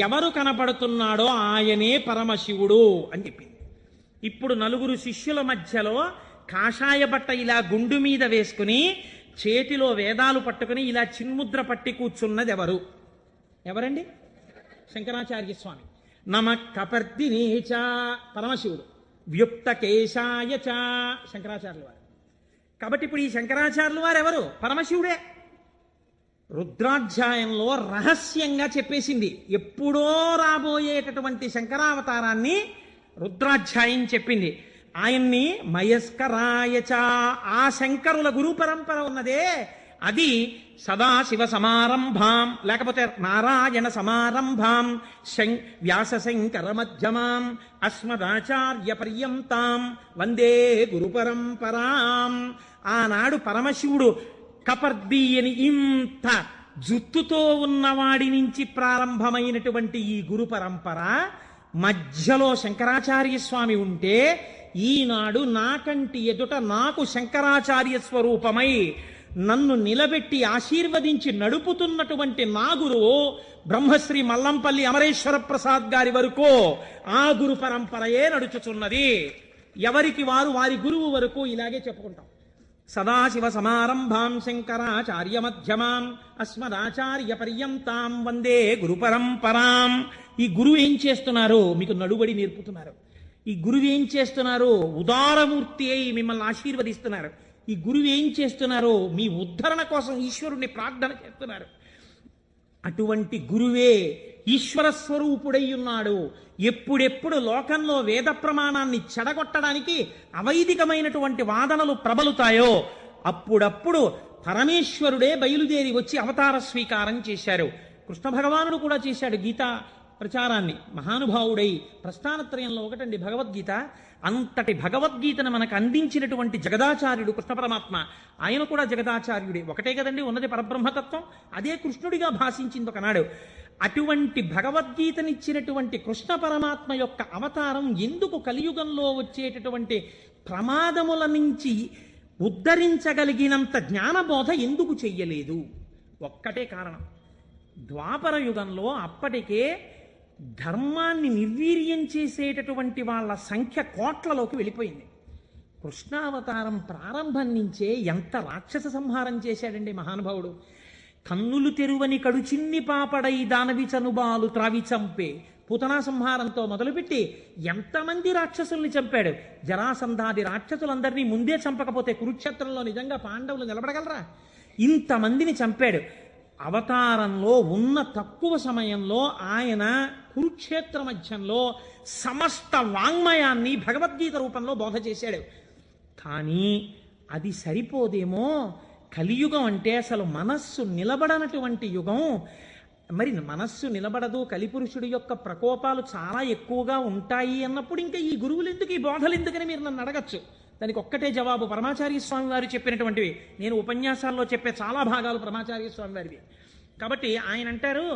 ఎవరు కనపడుతున్నాడో ఆయనే పరమశివుడు అని చెప్పింది. ఇప్పుడు 9 శిష్యుల మధ్యలో కాషాయ బట్ట ఇలా గుండు మీద వేసుకుని చేతిలో వేదాలు పట్టుకుని ఇలా చిన్ముద్ర పట్టి కూర్చున్నది ఎవరు? ఎవరండి? శంకరాచార్య స్వామి. నమ కపర్దినేచ పరమశివుడు, వ్యుక్తకేశాయ చ శంకరాచార్యుల వారు. కాబట్టి ఇప్పుడు ఈ శంకరాచార్యుల వారు ఎవరు? పరమశివుడే. రుద్రాధ్యాయంలో రహస్యంగా చెప్పేసింది. ఎప్పుడో రాబోయేటటువంటి శంకరావతారాన్ని రుద్రాధ్యాయం చెప్పింది. ఆయన్ని మయస్కరాయచ, ఆ శంకరుల గురు పరంపర ఉన్నదే అది సదాశివ సమారంభాం లేకపోతే నారాయణ సమారంభాం వ్యాస శంకర మధ్యమాం అస్మదాచార్య పర్యంతాం వందే గురు పరంపరాం. ఆనాడు పరమశివుడు కపర్ది అని ఇంత జుత్తుతో ఉన్నవాడి నుంచి ప్రారంభమైనటువంటి ఈ గురు పరంపర మధ్యలో శంకరాచార్య స్వామి ఉంటే, ఈనాడు నాకంటి ఎదుట నాకు శంకరాచార్య స్వరూపమై నన్ను నిలబెట్టి ఆశీర్వదించి నడుపుతున్నటువంటి నా గురువు బ్రహ్మశ్రీ మల్లంపల్లి అమరేశ్వర ప్రసాద్ గారి వరకు ఆ గురు పరంపరయే నడుచుచున్నది. ఎవరికి వారు వారి గురువు వరకు ఇలాగే చెప్పుకుంటాం. సదాశివ సమారంభాం శంకరాచార్య మధ్యమాం అస్మదాచార్య పర్యంతాం వందే గురు పరంపరాం. ఈ గురువు ఏం చేస్తున్నారు? మీకు నడుబడి నేర్పుతున్నారు. ఈ గురువు ఏం చేస్తున్నారు? ఉదారమూర్తి అయి మిమ్మల్ని ఆశీర్వదిస్తున్నారు. ఈ గురువు ఏం చేస్తున్నారు? మీ ఉద్ధరణ కోసం ఈశ్వరుణ్ణి ప్రార్థన చేస్తున్నారు. అటువంటి గురువే ఈశ్వర స్వరూపుడై ఉన్నాడు. ఎప్పుడెప్పుడు లోకంలో వేద ప్రమాణాన్ని చెడగొట్టడానికి అవైదికమైనటువంటి వాదనలు ప్రబలుతాయో అప్పుడప్పుడు పరమేశ్వరుడే బయలుదేరి వచ్చి అవతార స్వీకారం చేశారు. కృష్ణ భగవానుడు కూడా చేశాడు గీతా ప్రచారాన్ని. మహానుభావుడై ప్రస్థానత్రయంలో ఒకటండి భగవద్గీత. అంతటి భగవద్గీతను మనకు అందించినటువంటి జగదాచార్యుడు కృష్ణ పరమాత్మ. ఆయన కూడా జగదాచార్యుడే. ఒకటే కదండి ఉన్నది పరబ్రహ్మతత్వం. అదే కృష్ణుడిగా భాషించింది ఒకనాడు. అటువంటి భగవద్గీతనిచ్చినటువంటి కృష్ణ పరమాత్మ యొక్క అవతారం ఎందుకు కలియుగంలో వచ్చేటటువంటి ప్రమాదముల నుంచి ఉద్ధరించగలిగినంత జ్ఞానబోధ ఎందుకు చెయ్యలేదు? ఒక్కటే కారణం. ద్వాపర యుగంలో అప్పటికే ధర్మాన్ని నిర్వీర్యం చేసేటటువంటి వాళ్ళ సంఖ్య కోట్లలోకి వెళ్ళిపోయింది. కృష్ణావతారం ప్రారంభం నుంచే ఎంత రాక్షస సంహారం చేశాడండి మహానుభావుడు. కన్నులు తెరువని కడుచిన్ని పాపడై దానవి చనుబాలు త్రావి చంపే పూతనా సంహారంతో మొదలుపెట్టి ఎంతమంది రాక్షసుల్ని చంపాడు. జరాసంధాది రాక్షసులందరినీ ముందే చంపకపోతే కురుక్షేత్రంలో నిజంగా పాండవులు నిలబడగలరా? ఇంతమందిని చంపాడు. అవతారంలో ఉన్న తక్కువ సమయంలో ఆయన కురుక్షేత్ర మధ్యంలో సమస్త వాంగ్మయాన్ని భగవద్గీత రూపంలో బోధ చేశాడు. కానీ అది సరిపోదేమో. కలియుగం అంటే అసలు మనస్సు నిలబడనటువంటి యుగం. మరి మనస్సు నిలబడదు, కలిపురుషుడి యొక్క ప్రకోపాలు చాలా ఎక్కువగా ఉంటాయి అన్నప్పుడు ఇంకా ఈ గురువులు ఎందుకు, ఈ బోధలు ఎందుకని మీరు నన్ను అడగచ్చు. దానికి ఒక్కటే జవాబు పరమాచార్య స్వామి వారు చెప్పినటువంటివి. నేను ఉపన్యాసాల్లో చెప్పే చాలా భాగాలు పరమాచార్య స్వామి వారివి. కాబట్టి ఆయన అంటారు,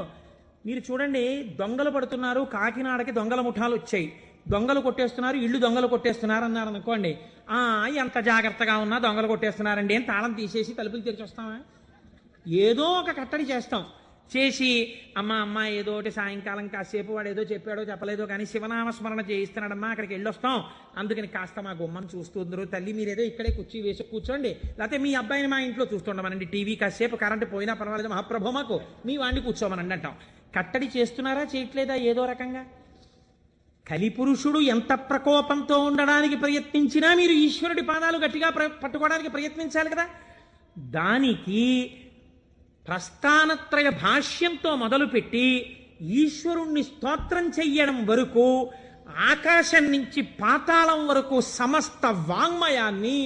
మీరు చూడండి దొంగలు పడుతున్నారు, కాకినాడకి దొంగల ముఠాలు వచ్చాయి, దొంగలు కొట్టేస్తున్నారు, ఇళ్ళు దొంగలు కొట్టేస్తున్నారు అన్నారు అనుకోండి. ఎంత జాగ్రత్తగా ఉన్నా దొంగలు కొట్టేస్తున్నారండి అని తాళం తీసేసి తలుపులు తెరిచి వస్తామా? ఏదో ఒక కట్టడి చేస్తాం. చేసి అమ్మ ఏదో ఒకటి సాయంకాలం కాసేపు వాడు ఏదో చెప్పాడో చెప్పలేదో కానీ శివనామస్మరణ చేయిస్తున్నాడమ్మా, అక్కడికి వెళ్ళొస్తాం, అందుకని కాస్త మా గుమ్మం చూస్తుందరు తల్లి, మీరేదో ఇక్కడే కుర్చీ వేసి కూర్చోండి, లేకపోతే మీ అబ్బాయిని మా ఇంట్లో చూస్తుండమనండి, టీవీ కాసేపు కరెంటు పోయినా పర్వాలేదు మహాప్రభు మాకు మీ వాడిని కూర్చోమనండి అంటాం. కట్టడి చేస్తున్నారా చేయట్లేదా? ఏదో రకంగా. కలిపురుషుడు ఎంత ప్రకోపంతో ఉండడానికి ప్రయత్నించినా మీరు ఈశ్వరుడి పాదాలు గట్టిగా పట్టుకోవడానికి ప్రయత్నించాలి కదా. దానికి ప్రస్థానత్రయ భాష్యంతో మొదలుపెట్టి ఈశ్వరుణ్ణి స్తోత్రం చెయ్యడం వరకు, ఆకాశం నుంచి పాతాళం వరకు సమస్త వాంగ్మయాన్ని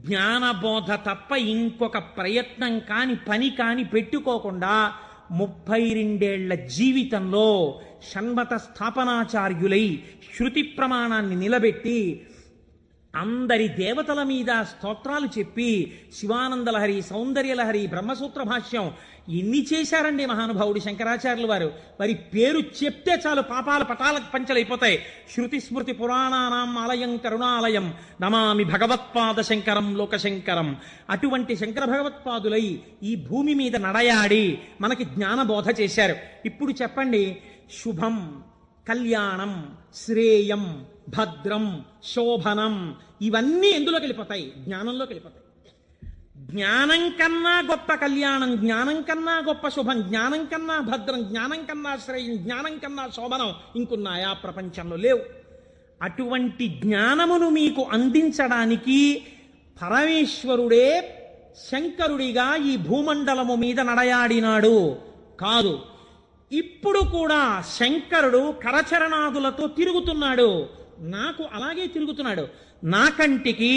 జ్ఞానబోధ తప్ప ఇంకొక ప్రయత్నం కాని పని కాని పెట్టుకోకుండా 32 జీవితంలో షణ్మత స్థాపనాచార్యులై శృతి ప్రమాణాన్ని నిలబెట్టి అందరి దేవతల మీద స్తోత్రాలు చెప్పి శివానందలహరి, సౌందర్యలహరి, బ్రహ్మసూత్ర భాష్యం ఎన్ని చేశారండి మహానుభావుడు శంకరాచార్యులు వారు. మరి పేరు చెప్తే చాలు పాపాల పటాల పంచలైపోతాయి. శృతి స్మృతి పురాణానాం ఆలయం కరుణాలయం నమామి భగవత్పాద శంకరం లోకశంకరం. అటువంటి శంకర భగవత్పాదులై ఈ భూమి మీద నడయాడి మనకి జ్ఞానబోధ చేశారు. ఇప్పుడు చెప్పండి, శుభం, కళ్యాణం, శ్రేయం, భద్రం, శోభనం ఇవన్నీ ఎందులోకి వెళ్ళిపోతాయి? జ్ఞానంలోకి వెళ్ళిపోతాయి. జ్ఞానం కన్నా గొప్ప కళ్యాణం, జ్ఞానం కన్నా గొప్ప శుభం, జ్ఞానం కన్నా భద్రం, జ్ఞానం కన్నా శ్రేయం, జ్ఞానం కన్నా శోభనం ఇంకున్నాయా ప్రపంచంలో? లేవు. అటువంటి జ్ఞానమును మీకు అందించడానికి పరమేశ్వరుడే శంకరుడిగా ఈ భూమండలము మీద నడయాడినాడు కాదు. ఇప్పుడు కూడా శంకరుడు కరచరణాదులతో తిరుగుతున్నాడు. నాకు అలాగే తిరుగుతున్నాడు. నా కంటికి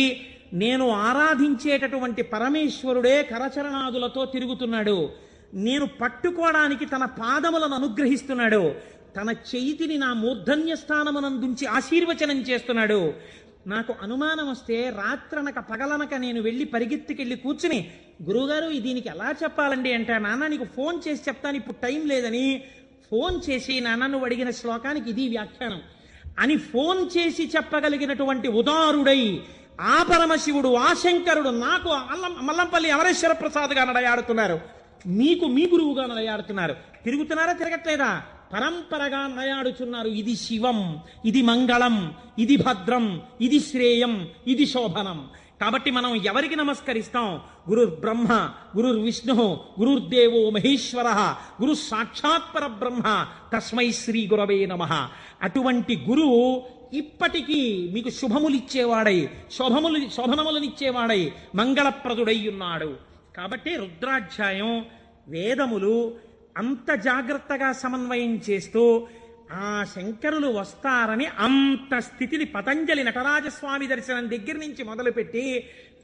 నేను ఆరాధించేటటువంటి పరమేశ్వరుడే కరచరణాదులతో తిరుగుతున్నాడు. నేను పట్టుకోవడానికి తన పాదములను అనుగ్రహిస్తున్నాడు. తన చేతిని నా మూర్ధన్య స్థానమునందుంచి ఆశీర్వచనం చేస్తున్నాడు. నాకు అనుమానం వస్తే రాత్రనక పగలనక నేను వెళ్ళి పరిగెత్తికెళ్ళి కూర్చుని, గురువుగారు దీనికి ఎలా చెప్పాలండి అంటే, నాన్న నీకు ఫోన్ చేసి చెప్తాను, ఇప్పుడు టైం లేదని ఫోన్ చేసి, నాన్న నువ్వు అడిగిన శ్లోకానికి ఇది వ్యాఖ్యానం అని ఫోన్ చేసి చెప్పగలిగినటువంటి ఉదారుడై ఆ పరమశివుడు, ఆ శంకరుడు నాకు మల్లంపల్లి అమరేశ్వర ప్రసాద్గా నడయాడుతున్నారు. మీకు మీ గురువుగా నడయాడుతున్నారు. తిరుగుతున్నారా తిరగట్లేదా? పరంపరగా నడయాడుచున్నారు. ఇది శివం, ఇది మంగళం, ఇది భద్రం, ఇది శ్రేయం, ఇది శోభనం. కాబట్టి మనం ఎవరికి నమస్కరిస్తాం? గురుర్ బ్రహ్మ, గురుర్ విష్ణు, గురుర్దేవో మహేశ్వర, గురు సాక్షాత్ పరబ్రహ్మ, తస్మై శ్రీ గురవే నమః. అటువంటి గురువు ఇప్పటికీ మీకు శుభములిచ్చేవాడై, శోభనములనిచ్చేవాడై, మంగళప్రదుడై ఉన్నాడు. కాబట్టి రుద్రాధ్యాయం, వేదములు అంత జాగ్రత్తగా సమన్వయం చేస్తూ ఆ శంకరులు వస్తారని అంత స్థితిని పతంజలి నటరాజస్వామి దర్శనం దగ్గర నుంచి మొదలుపెట్టి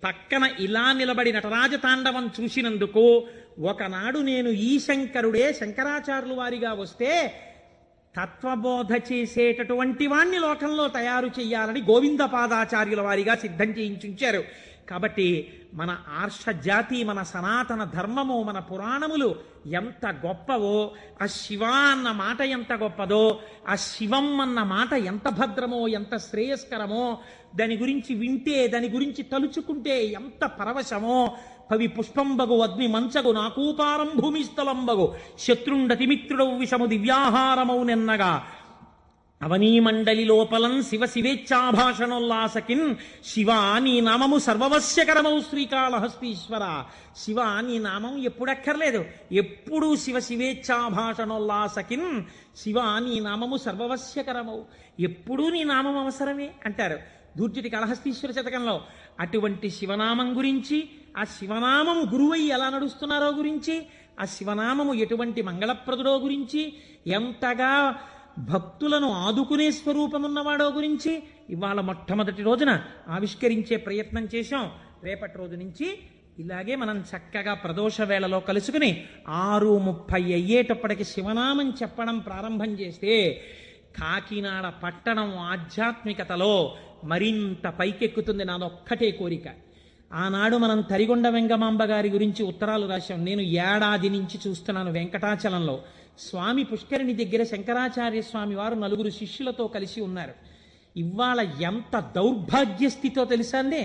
పక్కన ఇలా నిలబడి నటరాజ తాండవం చూసినందుకు ఒకనాడు నేను ఈ శంకరుడే శంకరాచార్యులు వారిగా వస్తే తత్వబోధ చేసేటటువంటి వాణ్ణి లోకంలో తయారు చెయ్యాలని గోవిందపాదాచార్యుల వారిగా సిద్ధం చేయించుంచారు. కాబట్టి మన ఆర్ష జాతి, మన సనాతన ధర్మము, మన పురాణములు ఎంత గొప్పవో, ఆ శివ అన్న మాట ఎంత గొప్పదో, ఆ శివం అన్న మాట ఎంత భద్రమో, ఎంత శ్రేయస్కరమో, దాని గురించి వింటే, దాని గురించి తలుచుకుంటే ఎంత పరవశమో. పవి పుష్పంబగు అగ్ని మంచగు నాకూపారం భూమిస్థలంబగు శత్రుండతి మిత్రుడవు విషము దివ్యాహారమౌ నెన్నగా అవనీమండలి లోపలం శివ శివేచ్ఛాభాషణోల్లాసకిన్ శివ నీ నామము సర్వవశ్యకరమౌ శ్రీకాళహస్తీశ్వర. శివ నీ నామం ఎప్పుడక్కర్లేదు, ఎప్పుడూ శివ శివేచ్ఛాభాషణోల్లాసకిన్ శివ నీ నామము సర్వవశ్యకరమౌ, ఎప్పుడూ నీ నామం అవసరమే అంటారు దూర్జటి కాళహస్తీశ్వర శతకంలో. అటువంటి శివనామం గురించి, ఆ శివనామము గురువై ఎలా నడుస్తున్నారో గురించి, ఆ శివనామము ఎటువంటి మంగళప్రదుడో గురించి, ఎంతగా భక్తులను ఆదుకునే స్వరూపమున్నవాడో గురించి ఇవాళ మొట్టమొదటి రోజున ఆవిష్కరించే ప్రయత్నం చేశాం. రేపటి రోజు నుంచి ఇలాగే మనం చక్కగా ప్రదోష వేళలో కలుసుకుని 6:30 అయ్యేటప్పటికి శివనామం చెప్పడం ప్రారంభం చేస్తే కాకినాడ పట్టణం ఆధ్యాత్మికతలో మరింత పైకెక్కుతుంది. నాదొక్కటే కోరిక. ఆనాడు మనం తరిగొండ వెంగమాంబ గారి గురించి ఉత్తరాలు రాశాం. నేను ఏడాది నుంచి చూస్తున్నాను వెంకటాచలంలో స్వామి పుష్కరిణి దగ్గర శంకరాచార్య స్వామి వారు 4 శిష్యులతో కలిసి ఉన్నారు. ఇవాళ ఎంత దౌర్భాగ్య స్థితితో తెలుసా అండి?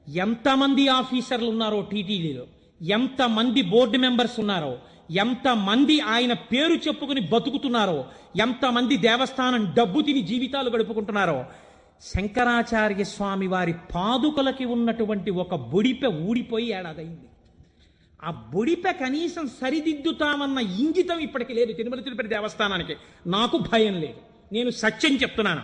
ఎంతమంది ఆఫీసర్లు ఉన్నారో టీటీడీలో, ఎంతమంది బోర్డు మెంబర్స్ ఉన్నారో, ఎంతమంది ఆయన పేరు చెప్పుకుని బతుకుతున్నారో, ఎంతమంది దేవస్థానం డబ్బు తిని జీవితాలు గడుపుకుంటున్నారో. శంకరాచార్య స్వామి వారి పాదుకలకి ఉన్నటువంటి ఒక బొడిపె ఊడిపోయి ఏడాదైంది. ఆ బొడిపె కనీసం సరిదిద్దుతామన్న ఇంగితం ఇప్పటికి లేదు తిరుమల తిరుపతి దేవస్థానానికి. నాకు భయం లేదు, నేను సత్యం చెప్తున్నాను.